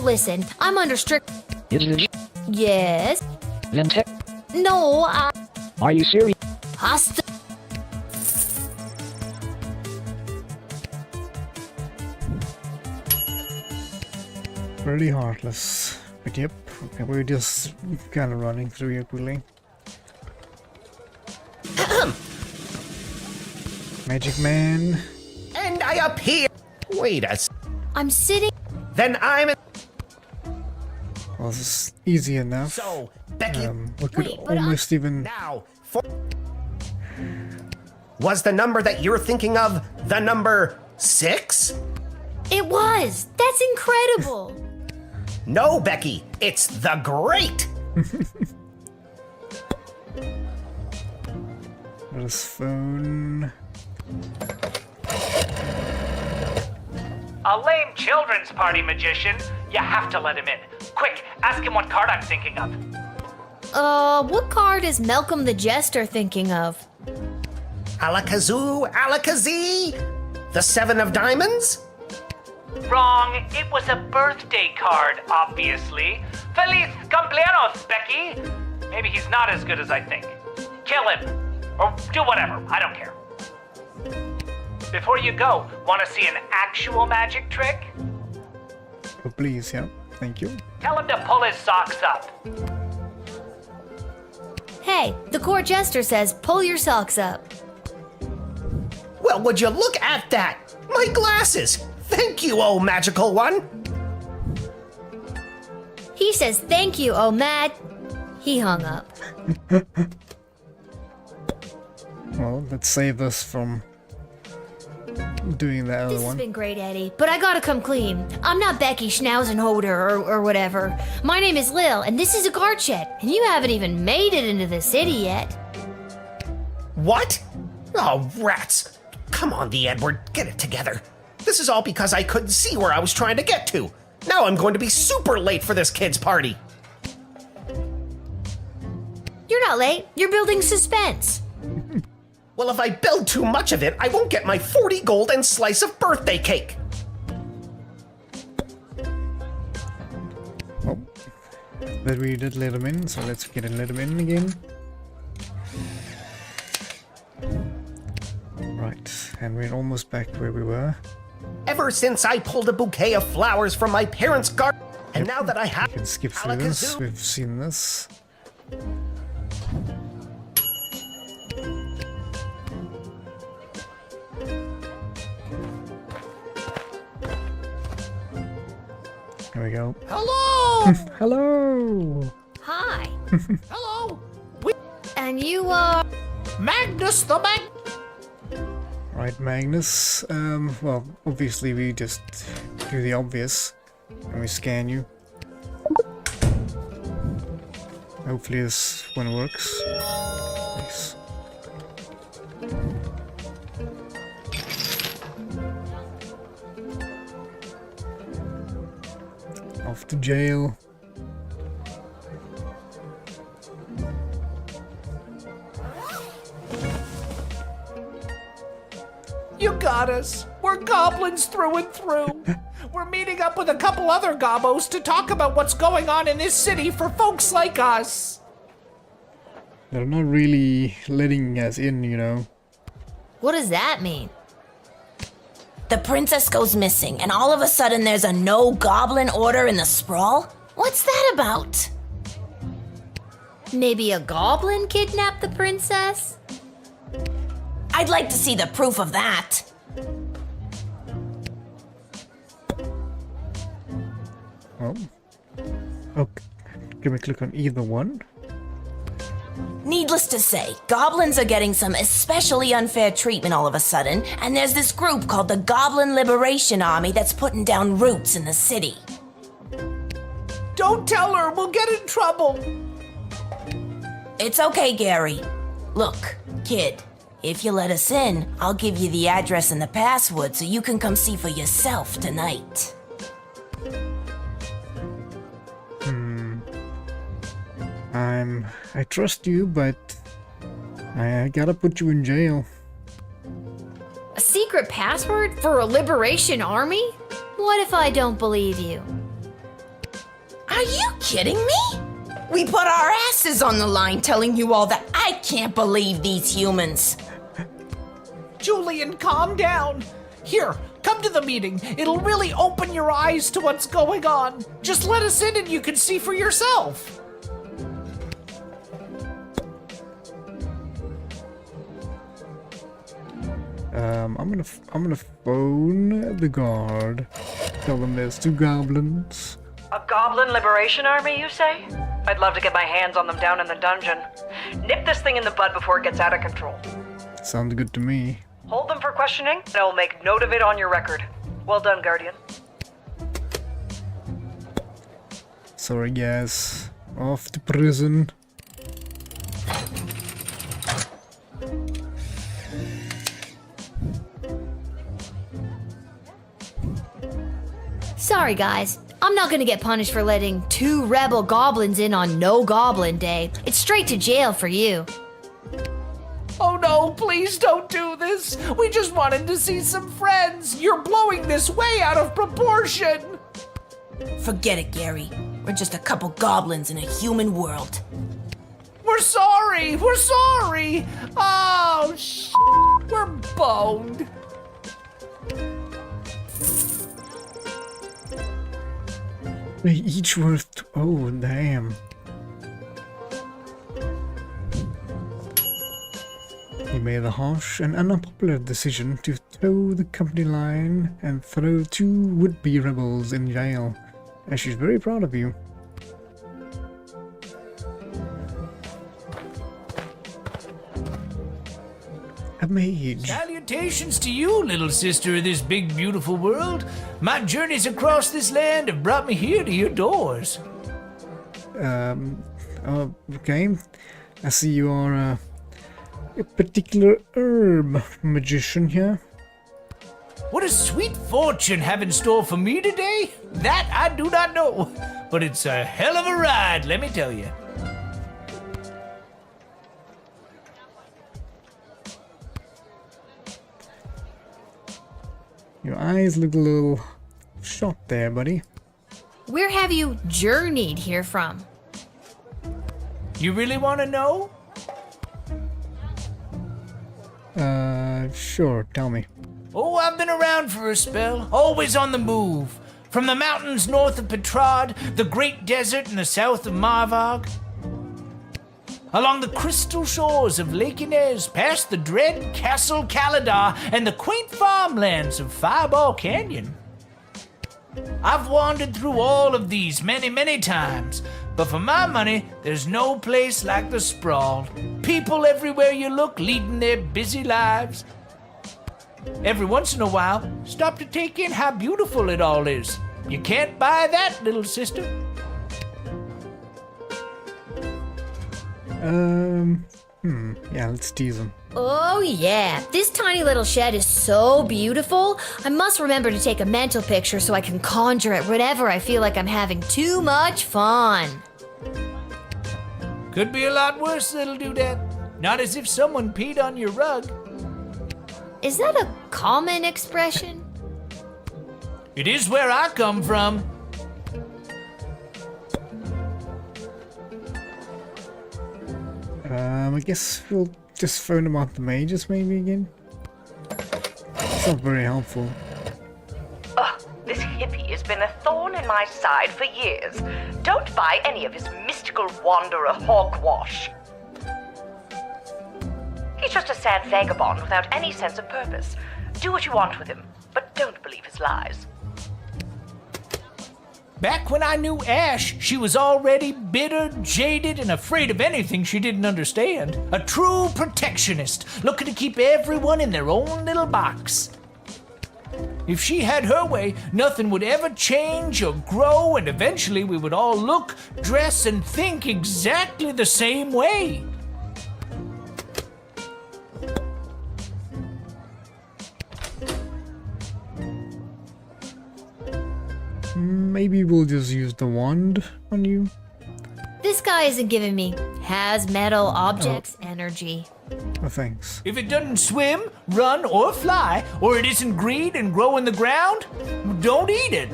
Listen, I'm under strict... Is it? Yes? Then tech? No, I... Are you serious? Hostile... Pretty heartless. But yep, okay, we're just kind of running through here quickly. Magic Man. And I appear. Wait a s. I'm sitting... Then I'm in. Well, this is easy enough. So, Becky. We could almost even... Now, was the number that you're thinking of the number 6? It was! That's incredible! No, Becky, it's the great. There's phone. A lame children's party magician. You have to let him in. Quick, ask him what card I'm thinking of. What card is Malcolm the Jester thinking of? Alakazoo, Alakazee? The 7 of diamonds? Wrong. It was a birthday card, obviously. Feliz cumpleaños, Becky. Maybe he's not as good as I think. Kill him. Or do whatever. I don't care. Before you go, want to see an actual magic trick? Oh, please, yeah. Thank you. Tell him to pull his socks up. Hey, Hey, the court jester says pull your socks up. Well, would you look at that? My glasses! Thank you, oh magical one! He says thank you, oh mad. He hung up. Well, let's save us from doing the other This has one. been great, Eddie, but I gotta come clean. I'm not Becky Schnauzenholder or whatever. My name is Lil, and this is a guard shed, and you haven't even made it into the city yet. What? Oh, rats! Come on, the Edward, get it together. This is all because I couldn't see where I was trying to get to. Now I'm going to be super late for this kid's party. You're not late. You're building suspense. Well, if I build too much of it, I won't get my 40 gold and slice of birthday cake. Oh, but we did let him in, so let's get and let him in again. Right, and we're almost back where we were. Ever since I pulled a bouquet of flowers from my parents' garden, and now that I have... We can skip through this, we've seen this. There we go. Hello! Hello! Hi. Hello! And you are... Magnus the Mag... Right, Magnus. Well, obviously we just do the obvious. And we scan you. Hopefully this one works. Nice. Off to jail. You got us. We're goblins through and through. We're meeting up with a couple other gobbos to talk about what's going on in this city for folks like us. They're not really letting us in, you know. What does that mean? The princess goes missing, and all of a sudden there's a no-goblin order in the sprawl? What's that about? Maybe a goblin kidnapped the princess? I'd like to see the proof of that. Oh. Okay. Can we click on either one? Needless to say, goblins are getting some especially unfair treatment all of a sudden, and there's this group called the Goblin Liberation Army that's putting down roots in the city. Don't tell her, we'll get in trouble. It's okay, Gary. Look, kid, if you let us in, I'll give you the address and the password so you can come see for yourself tonight. I trust you, but I gotta put you in jail. A secret password for a liberation army? What if I don't believe you? Are you kidding me? We put our asses on the line telling you all that. I can't believe these humans. Julian, calm down. Here, come to the meeting. It'll really open your eyes to what's going on. Just let us in and you can see for yourself. I'm gonna phone the guard. Tell them there's 2 goblins. A goblin liberation army, you say? I'd love to get my hands on them down in the dungeon. Nip this thing in the bud before it gets out of control. Sounds good to me. Hold them for questioning, and I will make note of it on your record. Well done, Guardian. Sorry guys. Off to prison. Sorry, guys. I'm not gonna get punished for letting 2 rebel goblins in on No Goblin Day. It's straight to jail for you. Oh no, please don't do this. We just wanted to see some friends. You're blowing this way out of proportion. Forget it, Gary. We're just a couple goblins in a human world. We're sorry. We're sorry. Oh, we're boned. They each worth... Oh, damn. He made the harsh and unpopular decision to toe the company line and throw 2 would-be rebels in jail, and she's very proud of you. A mage. Salutations to you, little sister of this big, beautiful world. My journeys across this land have brought me here to your doors. Okay. I see you are a particular herb magician here. What does sweet fortune have in store for me today? That I do not know, but it's a hell of a ride, let me tell you. Your eyes look a little shot there, buddy. Where have you journeyed here from? You really want to know? Sure, tell me. Oh, I've been around for a spell, always on the move. From the mountains north of Petrad, the great desert in the south of Marvog, along the crystal shores of Lake Inez, past the dread Castle Caladar and the quaint farmlands of Fireball Canyon. I've wandered through all of these many, many times, but for my money, there's no place like the Sprawl. People everywhere you look leading their busy lives. Every once in a while, stop to take in how beautiful it all is. You can't buy that, little sister. Yeah, let's tease him. Oh yeah, this tiny little shed is so beautiful. I must remember to take a mental picture so I can conjure it whenever I feel like I'm having too much fun. Could be a lot worse, little doodad. Not as if someone peed on your rug. Is that a common expression? It is where I come from. I guess we'll just phone him out the mages maybe again. It's not very helpful. Ugh, this hippie has been a thorn in my side for years. Don't buy any of his mystical wanderer hogwash. He's just a sad vagabond without any sense of purpose. Do what you want with him, but don't believe his lies. Back when I knew Ash, she was already bitter, jaded, and afraid of anything she didn't understand. A true protectionist, looking to keep everyone in their own little box. If she had her way, nothing would ever change or grow, and eventually we would all look, dress, and think exactly the same way. Maybe we'll just use the wand on you. This guy isn't giving me has metal objects energy. Oh, thanks. If it doesn't swim, run, or fly, or it isn't green and grow in the ground, don't eat it.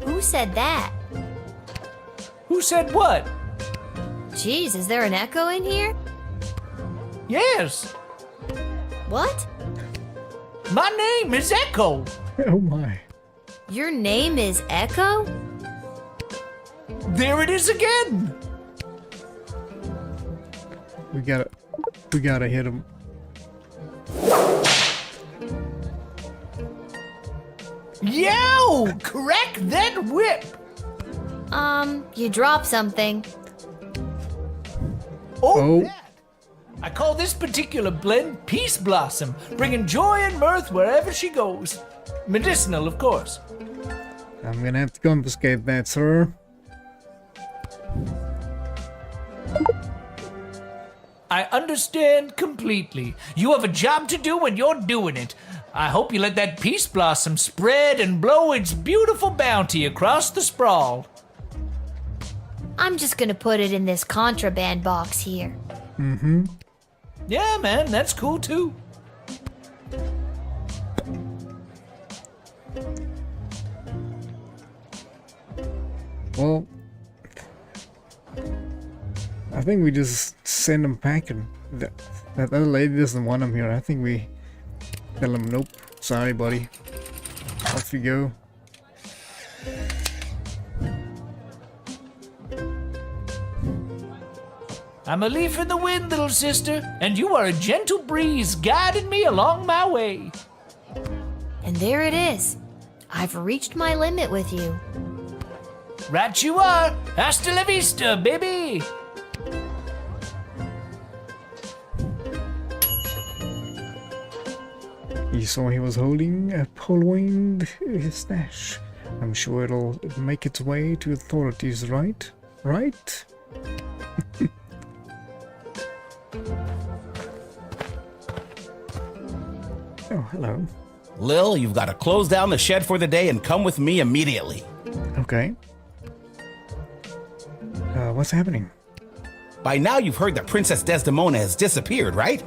Who said that? Who said what? Jeez, is there an echo in here? Yes. What? My name is Echo. Oh my. Your name is Echo? There it is again. We gotta hit him. Yo! Crack that whip! You dropped something. Oh, that. I call this particular blend Peace Blossom, bringing joy and mirth wherever she goes. Medicinal, of course. I'm gonna have to confiscate that, sir. I understand completely. You have a job to do and you're doing it. I hope you let that Peace Blossom spread and blow its beautiful bounty across the sprawl. I'm just gonna put it in this contraband box here. Mm-hmm. Yeah, man, that's cool too. Well, I think we just send him packing. That other lady doesn't want him here. I think we tell him, nope, sorry, buddy. Off you go. I'm a leaf in the wind, little sister, and you are a gentle breeze guiding me along my way. And there it is. I've reached my limit with you. Right you are. Hasta la vista, baby. You saw he was holding a pole-winged stash. I'm sure it'll make its way to authorities, right? Right? Oh, hello. Lil, you've got to close down the shed for the day and come with me immediately. Okay. What's happening? By now you've heard that Princess Desdemona has disappeared, right?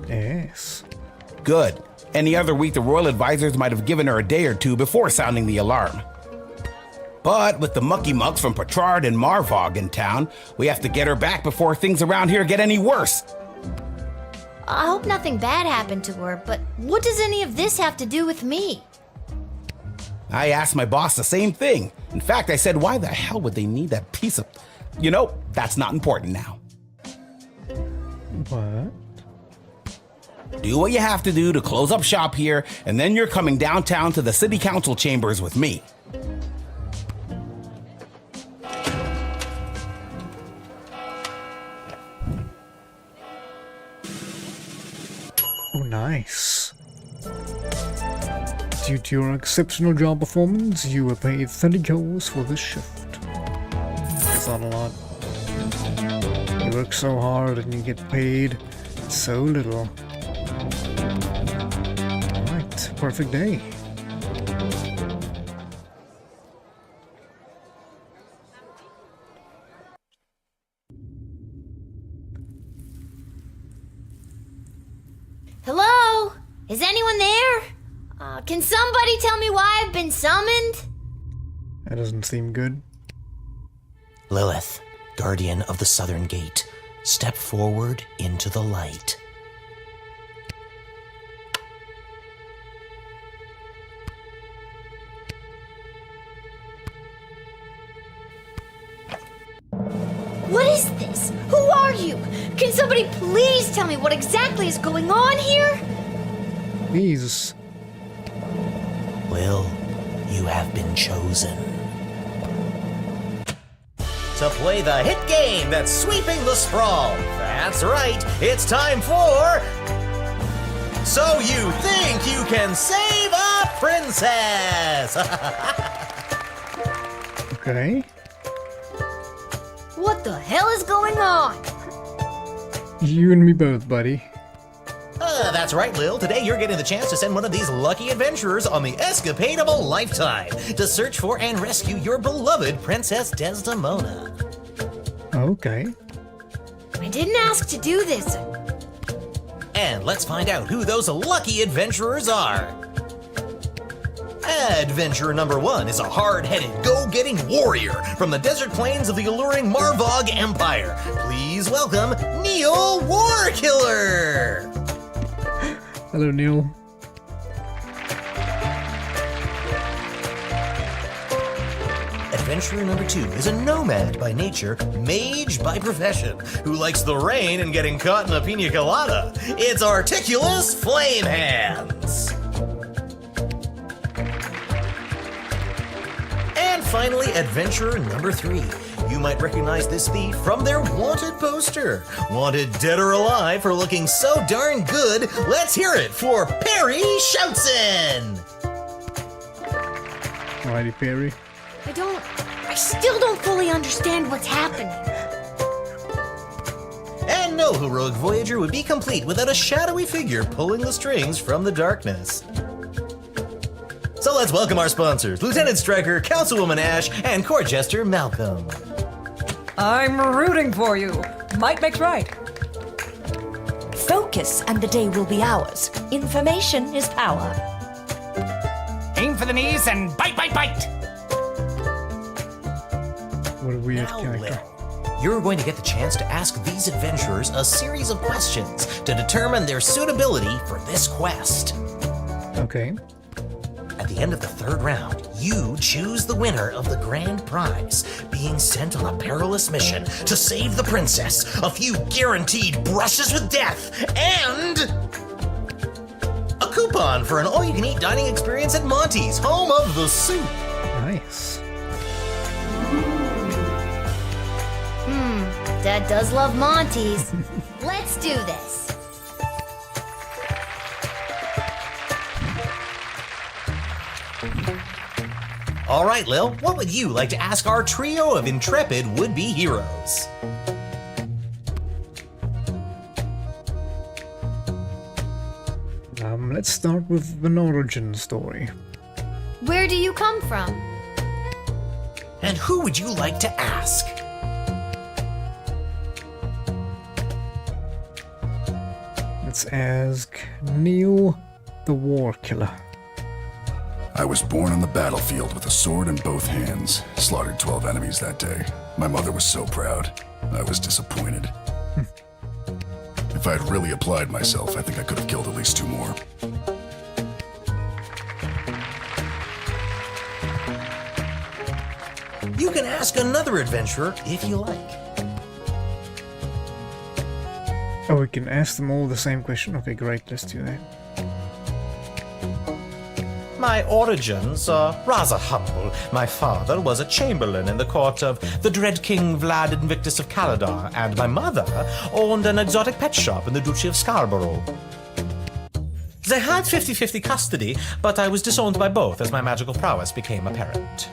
Yes. Good. Any other week the royal advisors might have given her a day or two before sounding the alarm. But with the mucky mucks from Petrard and Marvog in town, we have to get her back before things around here get any worse. I hope nothing bad happened to her, but what does any of this have to do with me? I asked my boss the same thing. In fact, I said, why the hell would they need that piece of... You know, that's not important now. What? Do what you have to do to close up shop here, and then you're coming downtown to the city council chambers with me. Oh, nice. Due to your exceptional job performance, you were paid 30 goals for this shift. That's not a lot. You work so hard and you get paid so little. Alright, perfect day. Hello? Is anyone there? Can somebody tell me why I've been summoned? That doesn't seem good. Lilith, guardian of the southern gate, step forward into the light. What is this? Who are you? Can somebody please tell me what exactly is going on here? Please. Lil, you have been chosen. To play the hit game that's sweeping the sprawl. That's right, it's time for... So You Think You Can Save a Princess! Okay. What the hell is going on? You and me both, buddy. That's right, Lil. Today you're getting the chance to send one of these lucky adventurers on the escapade of a lifetime to search for and rescue your beloved Princess Desdemona. Okay. I didn't ask to do this. And let's find out who those lucky adventurers are. Adventurer number 1 is a hard-headed, go-getting warrior from the desert plains of the alluring Marvog Empire. Please welcome Neil Warkiller! Hello, Neil. Adventurer number 2 is a nomad by nature, mage by profession, who likes the rain and getting caught in a pina colada. It's Articulous Flamehands! And finally, adventurer number 3. You might recognize this thief from their wanted poster. Wanted dead or alive for looking so darn good. Let's hear it for Perry Shoutson! Alrighty, Perry. I still don't fully understand what's happening. And no heroic voyager would be complete without a shadowy figure pulling the strings from the darkness. So let's welcome our sponsors, Lieutenant Striker, Councilwoman Ash, and Court Jester Malcolm. I'm rooting for you. Might makes right. Focus and the day will be ours. Information is power. Aim for the knees and bite, bite, bite! What a weird character. You're going to get the chance to ask these adventurers a series of questions to determine their suitability for this quest. Okay. At the end of the third round, you choose the winner of the grand prize, being sent on a perilous mission to save the princess, a few guaranteed brushes with death, and a coupon for an all-you-can-eat dining experience at Monty's, home of the soup. Nice. Dad does love Monty's. Let's do this. All right, Lil, what would you like to ask our trio of intrepid would-be heroes? Let's start with an origin story. Where do you come from? And who would you like to ask? Let's ask Neil, the War Killer. I was born on the battlefield with a sword in both hands. Slaughtered 12 enemies that day. My mother was so proud. I was disappointed. If I had really applied myself, I think I could have killed at least 2 more. You can ask another adventurer if you like. Oh, we can ask them all the same question? Okay, great, let's do that. My origins are rather humble. My father was a chamberlain in the court of the dread King Vlad Invictus of Caladar, and my mother owned an exotic pet shop in the Duchy of Scarborough. They had 50-50 custody, but I was disowned by both as my magical prowess became apparent.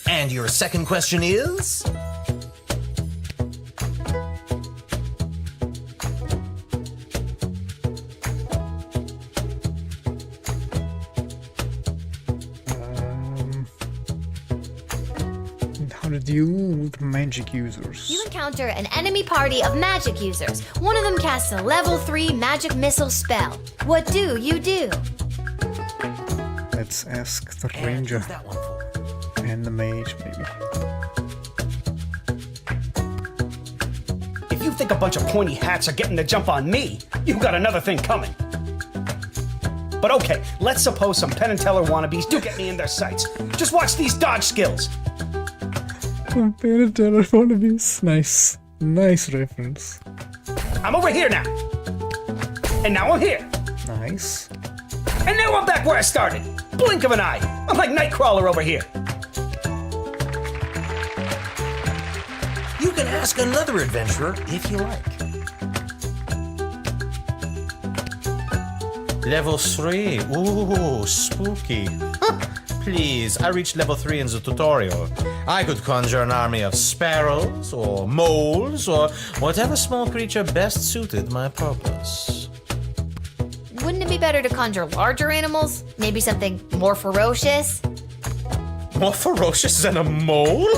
And your second question is? How to deal with magic users. You encounter an enemy party of magic users. One of them casts a level 3 magic missile spell. What do you do? Let's ask the ranger. And the mage, maybe. If you think a bunch of pointy hats are getting the jump on me, you've got another thing coming. But okay, let's suppose some Penn and Teller wannabes do get me in their sights. Just watch these dodge skills. Penn and Teller wannabes. Nice. Nice reference. I'm over here now. And now I'm here. Nice. And now I'm back where I started. Blink of an eye. I'm like Nightcrawler over here. You can ask another adventurer if you like. Level 3. Ooh, spooky. Please, I reached level 3 in the tutorial. I could conjure an army of sparrows, or moles, or whatever small creature best suited my purpose. Wouldn't it be better to conjure larger animals? Maybe something more ferocious? More ferocious than a mole?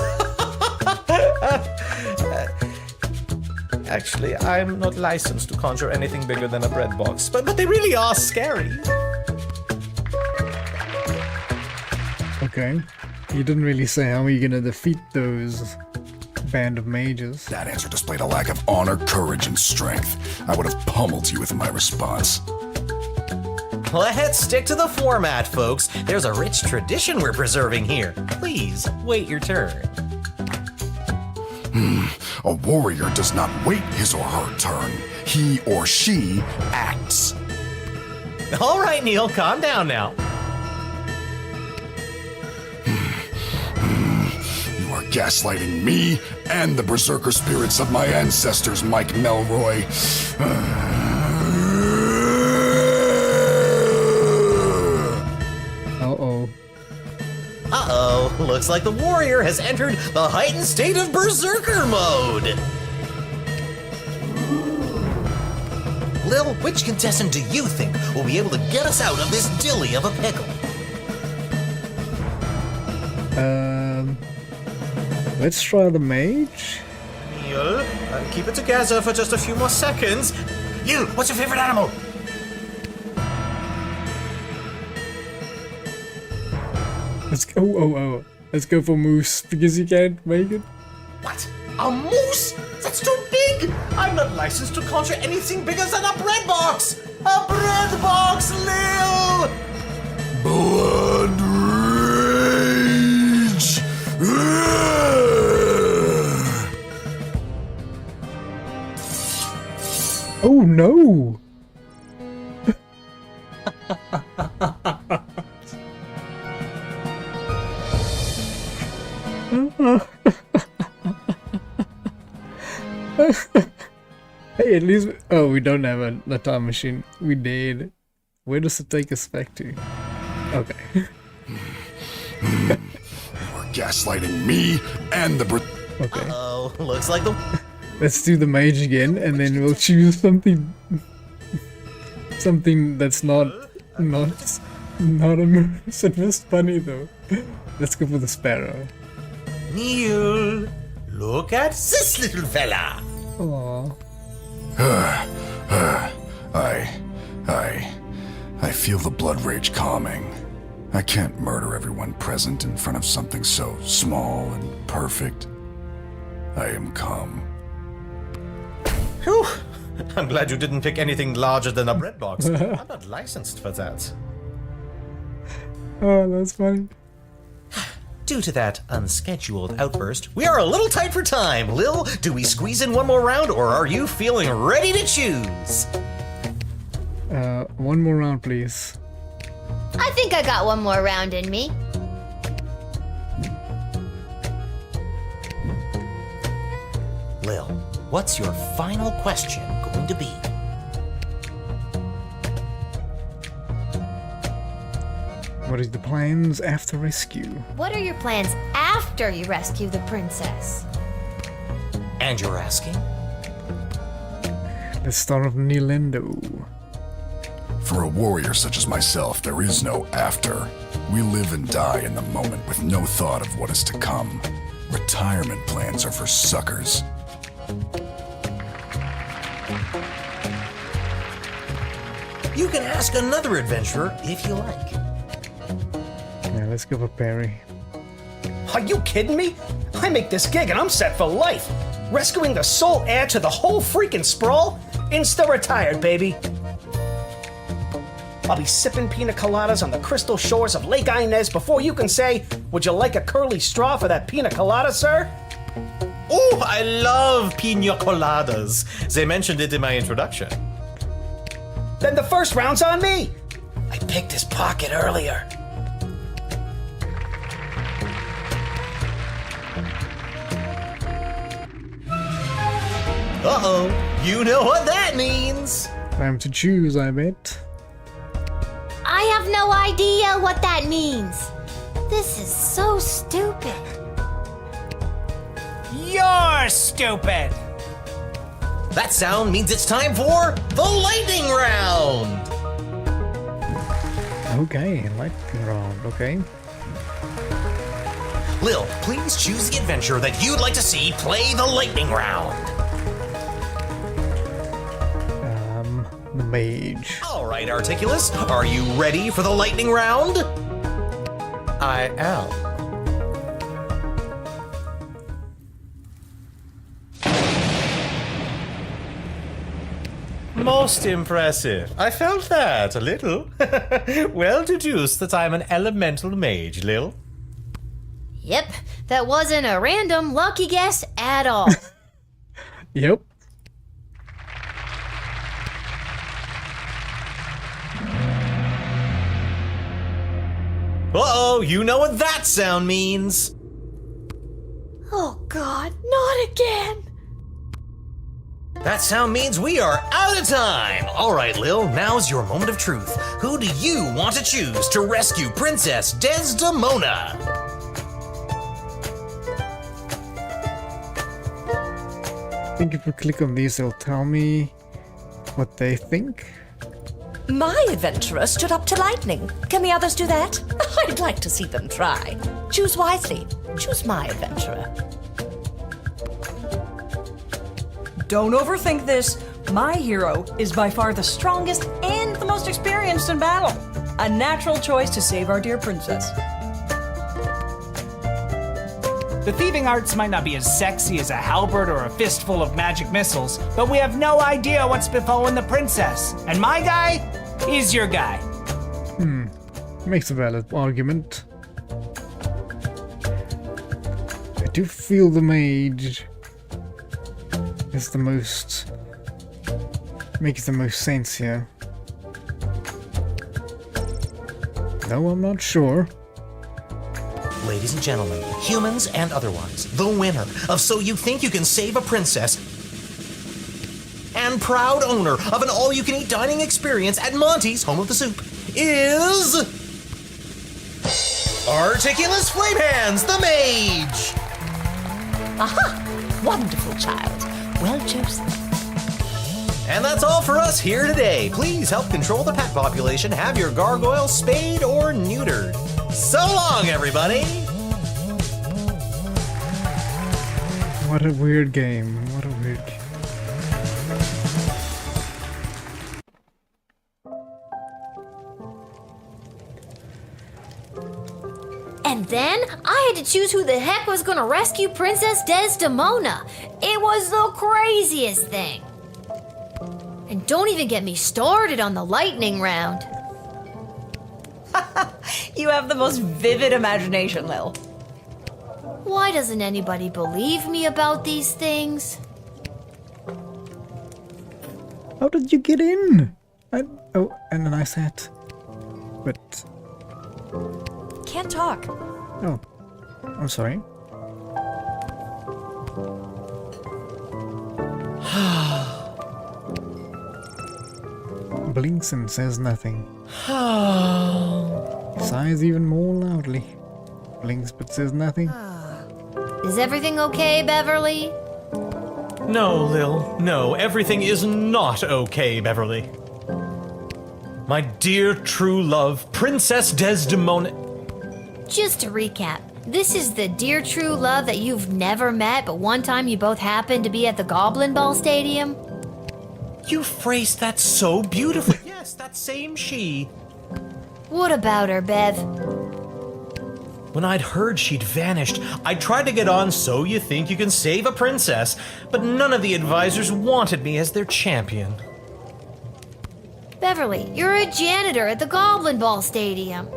Actually, I'm not licensed to conjure anything bigger than a bread box, but they really are scary. Okay. You didn't really say how are you gonna defeat those band of mages. That answer displayed a lack of honor, courage, and strength. I would have pummeled you with my response. Let's stick to the format, folks. There's a rich tradition we're preserving here. Please, wait your turn. A warrior does not wait his or her turn. He or she acts. All right, Neil, calm down now. You are gaslighting me and the berserker spirits of my ancestors, Mike Melroy. Uh-oh. Uh-oh, looks like the warrior has entered the heightened state of berserker mode. Lil, which contestant do you think will be able to get us out of this dilly of a pickle? Let's try the mage. Neil, keep it together for just a few more seconds. You, what's your favorite animal? Let's go. Oh. Let's go for moose because you can't make it. What? A moose? That's too big! I'm not licensed to conjure anything bigger than a bread box! A bread box, Lil! Blood rage! Oh no! Hey, at least we don't have a time machine. We did. Where does it take us back to? Okay. You're gaslighting me and the Okay. Uh-oh, looks like the... Let's do the mage again, and then we'll choose something that's not a mercy. It was funny though. Let's go for the sparrow. Neil, look at this little fella. Aww. I feel the blood rage calming. I can't murder everyone present in front of something so small and perfect. I am calm. Whew. I'm glad you didn't pick anything larger than a bread box. I'm not licensed for that. Oh, that's funny. Due to that unscheduled outburst, we are a little tight for time. Lil, do we squeeze in one more round, or are you feeling ready to choose? One more round, please. I think I got one more round in me. Lil, what's your final question going to be? What is the plans after rescue? What are your plans after you rescue the princess? And you're asking? The star of Nilendo. For a warrior such as myself, there is no after. We live and die in the moment with no thought of what is to come. Retirement plans are for suckers. You can ask another adventurer if you like. Yeah, let's go for Perry. Are you kidding me? I make this gig and I'm set for life. Rescuing the sole heir to the whole freaking sprawl? Insta-retired, baby. I'll be sipping pina coladas on the crystal shores of Lake Inez before you can say, would you like a curly straw for that pina colada, sir? Oh, I love pina coladas. They mentioned it in my introduction. Then the first round's on me. I picked his pocket earlier. Uh-oh, you know what that means. Time to choose, I bet. I have no idea what that means. This is so stupid. You're stupid. That sound means it's time for the lightning round. Okay, lightning round, okay. Lil, please choose the adventurer that you'd like to see play the lightning round. The mage. All right, Articulus, are you ready for the lightning round? I am. Most impressive. I felt that a little. Well deduced that I'm an elemental mage, Lil. Yep, that wasn't a random lucky guess at all. Yep. Uh-oh, you know what that sound means. Oh God, not again. That sound means we are out of time. All right, Lil, now's your moment of truth. Who do you want to choose to rescue Princess Desdemona? I think if we click on these, they'll tell me what they think. My adventurer stood up to lightning. Can the others do that? I'd like to see them try. Choose wisely. Choose my adventurer. Don't overthink this. My hero is by far the strongest and the most experienced in battle. A natural choice to save our dear princess. The thieving arts might not be as sexy as a halberd or a fistful of magic missiles, but we have no idea what's befallen the princess. And my guy is your guy. Makes a valid argument. I do feel the mage is the most... makes the most sense here. No, I'm not sure. Ladies and gentlemen, humans and otherwise, the winner of So You Think You Can Save a Princess and proud owner of an all-you-can-eat dining experience at Monty's Home of the Soup is... Articulous Flamehands, the Mage! Aha! Wonderful child. Well chosen. And that's all for us here today. Please help control the pet population. Have your gargoyle spayed or neutered. So long, everybody! What a weird game. What a weird game. And then I had to choose who the heck was gonna rescue Princess Desdemona. It was the craziest thing. And don't even get me started on the lightning round. You have the most vivid imagination, Lil. Why doesn't anybody believe me about these things? How did you get in? Oh, and a nice hat. But... Can't talk. oh, I'm sorry. Blinks and says nothing. Sighs even more loudly. Blinks but says nothing. Is everything okay, Beverly? No, Lil. No, everything is not okay, Beverly. My dear true love, Princess Desdemona... Just to recap, this is the dear true love that you've never met, but one time you both happened to be at the Goblin Ball Stadium? You phrased that so beautifully. Yes, that same she. What about her, Bev? When I'd heard she'd vanished, I tried to get on So You Think You Can Save a Princess, but none of the advisors wanted me as their champion. Beverly, you're a janitor at the Goblin Ball Stadium.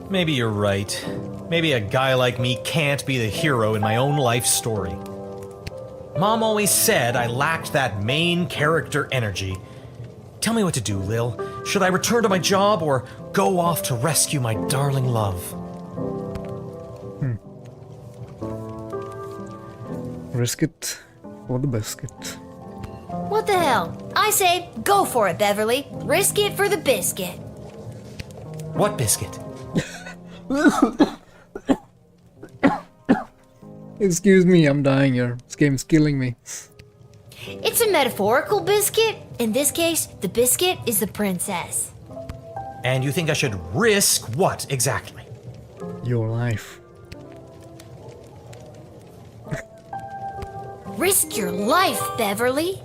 Maybe you're right. Maybe a guy like me can't be the hero in my own life story. Mom always said I lacked that main character energy. Tell me what to do, Lil. Should I return to my job or go off to rescue my darling love? Risk it for the biscuit. What the hell? I say, go for it, Beverly. Risk it for the biscuit. What biscuit? Excuse me, I'm dying here. This game's killing me. It's a metaphorical biscuit. In this case, the biscuit is the princess. And you think I should risk what exactly? Your life. Risk your life, Beverly.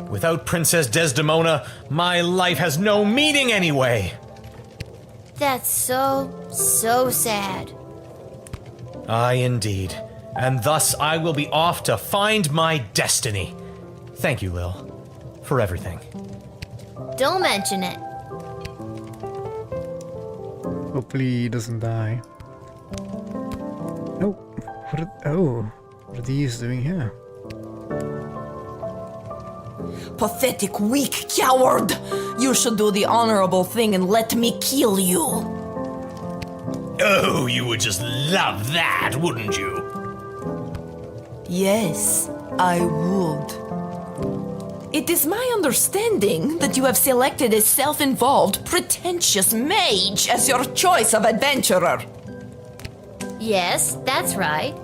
Without Princess Desdemona, my life has no meaning anyway. That's so sad. Aye, indeed. And thus I will be off to find my destiny. Thank you, Lil, for everything. Don't mention it. Hopefully he doesn't die. Oh, what are these doing here? Pathetic, weak coward! You should do the honorable thing and let me kill you. Oh, you would just love that, wouldn't you? Yes, I would. It is my understanding that you have selected a self-involved, pretentious mage as your choice of adventurer. Yes, that's right.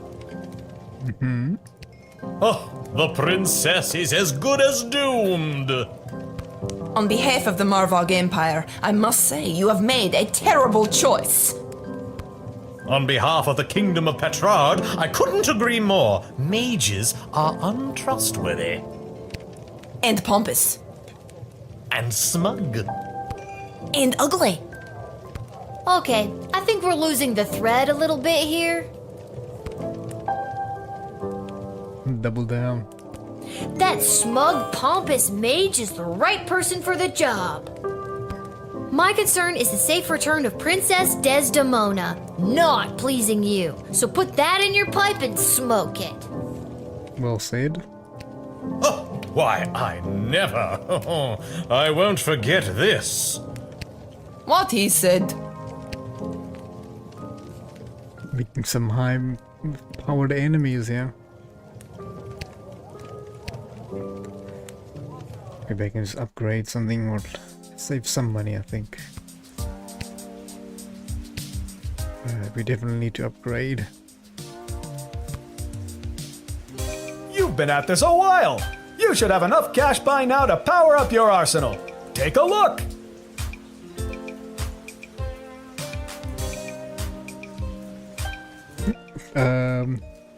Mm-hmm. Oh, the princess is as good as doomed. On behalf of the Marvog Empire, I must say you have made a terrible choice. On behalf of the Kingdom of Petrard, I couldn't agree more. Mages are untrustworthy. And pompous. And smug. And ugly. Okay, I think we're losing the thread a little bit here. Double down. That smug, pompous mage is the right person for the job. My concern is the safe return of Princess Desdemona, not pleasing you. So put that in your pipe and smoke it. Well said. Oh, why, I never. I won't forget this. What he said. Meeting some high-powered enemies here. Maybe I can just upgrade something or save some money, I think. We definitely need to upgrade. You've been at this a while. You should have enough cash by now to power up your arsenal. Take a look.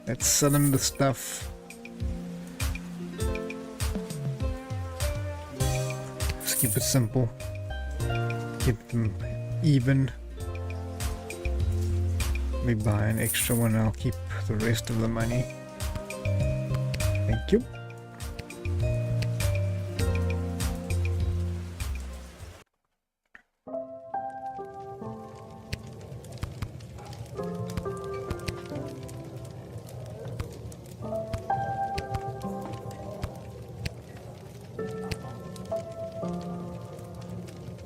Let's sell him the stuff. Just keep it simple. Keep them even. Maybe buy an extra one and I'll keep the rest of the money. Thank you.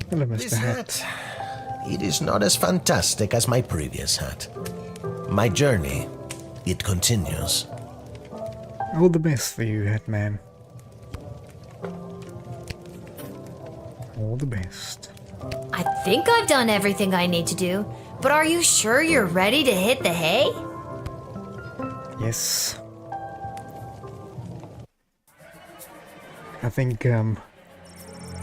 Hello, Mr. This Hat. hat, it is not as fantastic as my previous hat. My journey, it continues. All the best for you, Hatman. All the best. I think I've done everything I need to do, but are you sure you're ready to hit the hay? Yes. I think, oh,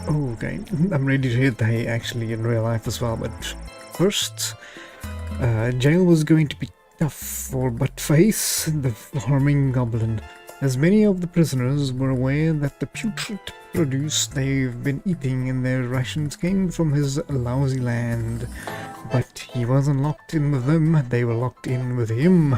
okay. I'm ready to hit the hay actually in real life as well, but first, jail was going to be tough for Buttface, the harming goblin, as many of the prisoners were aware that the putrid produce they've been eating in their rations came from his lousy land. But he wasn't locked in with them, they were locked in with him.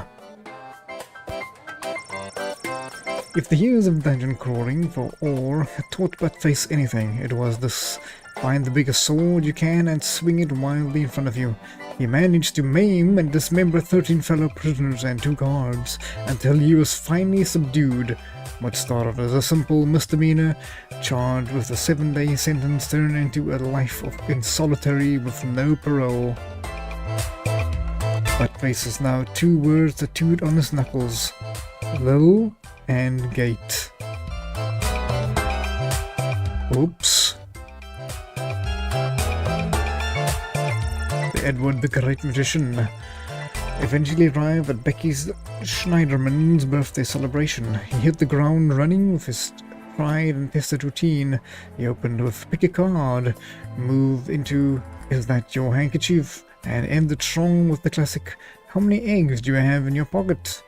If the years of dungeon crawling for ore had taught Buttface anything, it was this: find the biggest sword you can and swing it wildly in front of you. He managed to maim and dismember 13 fellow prisoners and 2 guards, until he was finally subdued. What started as a simple misdemeanor, charged with a 7-day sentence, turned into a life in solitary with no parole. Buttface is now 2 words tattooed on his knuckles: Lil and Gate. Oops. Edward the Great Magician eventually arrived at Becky Schneiderman's birthday celebration. He hit the ground running with his tried and tested routine. He opened with pick a card, moved into is that your handkerchief, and ended strong with the classic how many eggs do you have in your pocket?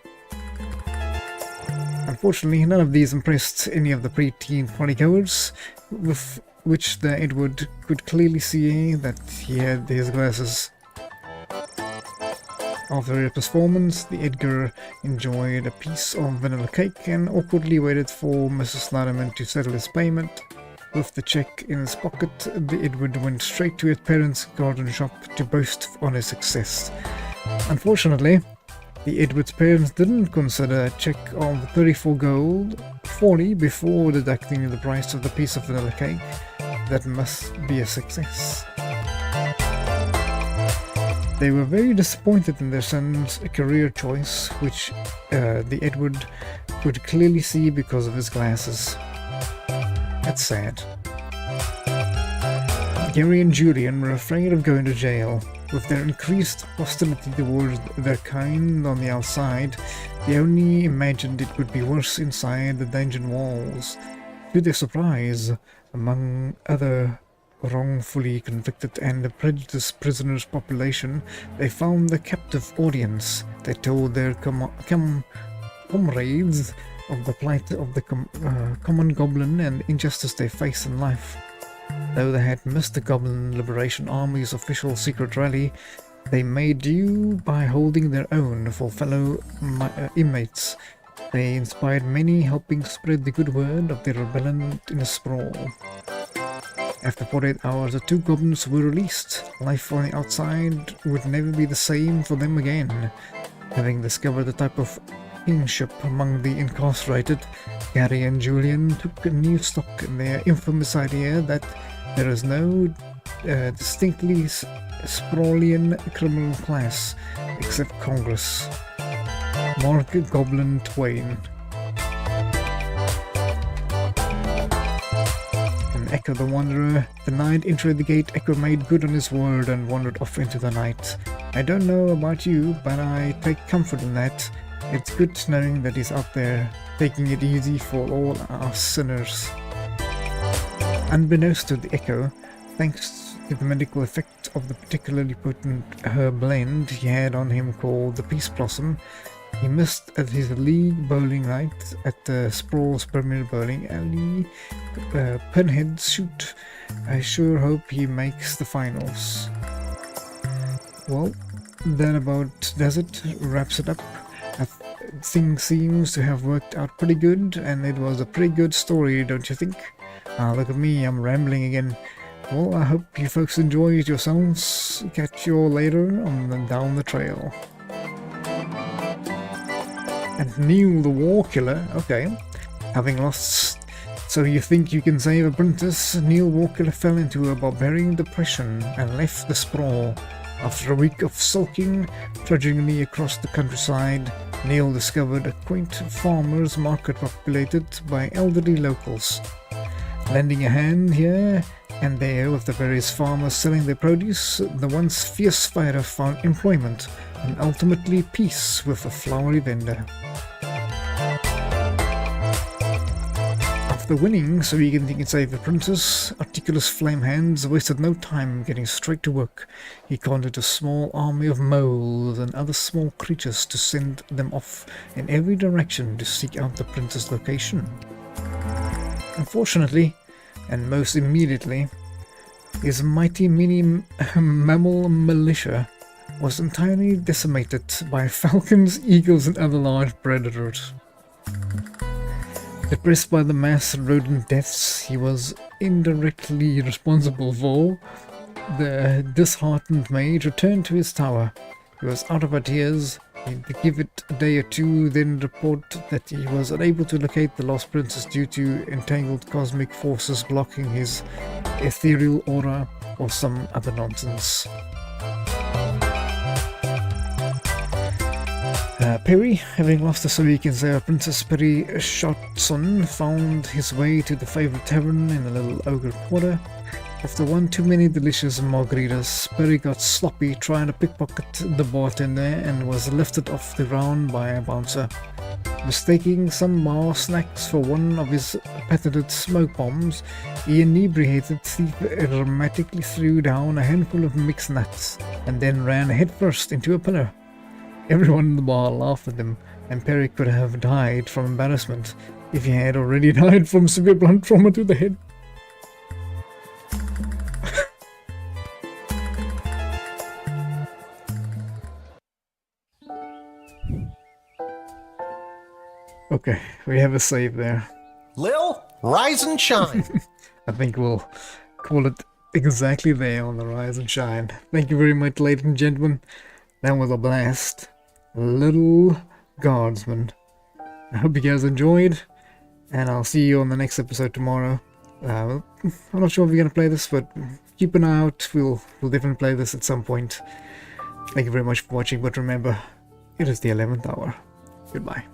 Unfortunately, none of these impressed any of the preteen partygoers, with which the Edward could clearly see that he had his glasses. After a performance, the Edgar enjoyed a piece of vanilla cake and awkwardly waited for Mrs. Sliderman to settle his payment. With the check in his pocket, the Edward went straight to his parents' garden shop to boast on his success. Unfortunately, the Edward's parents didn't consider a check of 34 gold, 40 before deducting the price of the piece of vanilla cake. That must be a success. They were very disappointed in their son's career choice, which the Edward could clearly see because of his glasses. That's sad. Gary and Julian were afraid of going to jail. With their increased hostility towards their kind on the outside, they only imagined it would be worse inside the dungeon walls. To their surprise, among other wrongfully convicted and prejudiced prisoners' population, they found the captive audience. They told their comrades of the plight of the common goblin and injustice they face in life. Though they had missed the Goblin Liberation Army's official secret rally, they made do by holding their own for fellow inmates. They inspired many, helping spread the good word of their rebellion in a sprawl. After 48 hours, the 2 goblins were released. Life on the outside would never be the same for them again. Having discovered the type of kingship among the incarcerated, Gary and Julian took a new stock in their infamous idea that there is no distinctly Sprawlian criminal class except Congress. Mark Goblin Twain. And Echo the Wanderer. The night entered the gate. Echo made good on his word and wandered off into the night. I don't know about you, but I take comfort in that. It's good knowing that he's out there, taking it easy for all our sinners. Unbeknownst to the Echo, thanks to the medical effect of the particularly potent herb blend he had on him called the Peace Blossom, he missed at his league bowling night at the Sprawl's Premier Bowling Alley Pinhead shoot. I sure hope he makes the finals. Well, that about does it. Wraps it up. Thing seems to have worked out pretty good, and it was a pretty good story, don't you think? Look at me, I'm rambling again. Well, I hope you folks enjoyed yourselves. Catch you all later on the Down the Trail. And Neil the War Killer, okay. Having lost So you think you can save a princess? Neil Walker fell into a barbarian depression and left the sprawl. After a week of sulking trudgingly across the countryside, Neil discovered a quaint farmer's market populated by elderly locals. Lending a hand here and there with the various farmers selling their produce, the once fierce fighter found employment and ultimately peace with a flowery vendor. After winning so he can save the princess, Articulous Flamehands wasted no time getting straight to work. He conjured a small army of moles and other small creatures to send them off in every direction to seek out the princess' location. Unfortunately, and most immediately, his mighty mini-mammal militia was entirely decimated by falcons, eagles, and other large predators. Depressed by the mass rodent deaths he was indirectly responsible for, the disheartened mage returned to his tower. He was out of ideas. He'd give it a day or two, then report that he was unable to locate the lost princess due to entangled cosmic forces blocking his ethereal aura or some other nonsense. Perry, having lost the so he can save Princess Perry Shotson, found his way to the favorite tavern in the little ogre quarter. After one too many delicious margaritas, Perry got sloppy trying to pickpocket the bartender and was lifted off the ground by a bouncer. Mistaking some bar snacks for one of his patented smoke bombs, the inebriated thief dramatically threw down a handful of mixed nuts and then ran headfirst into a pillar. Everyone in the bar laughed at him, and Perry could have died from embarrassment if he had already died from severe blunt trauma to the head. Okay, we have a save there. Lil, rise and shine. I think we'll call it exactly there on the rise and shine. Thank you very much, ladies and gentlemen. That was a blast. Lil Guardsman. I hope you guys enjoyed, and I'll see you on the next episode tomorrow. I'm not sure if we're going to play this, but keep an eye out. We'll definitely play this at some point. Thank you very much for watching, but remember, it is the 11th hour. Goodbye.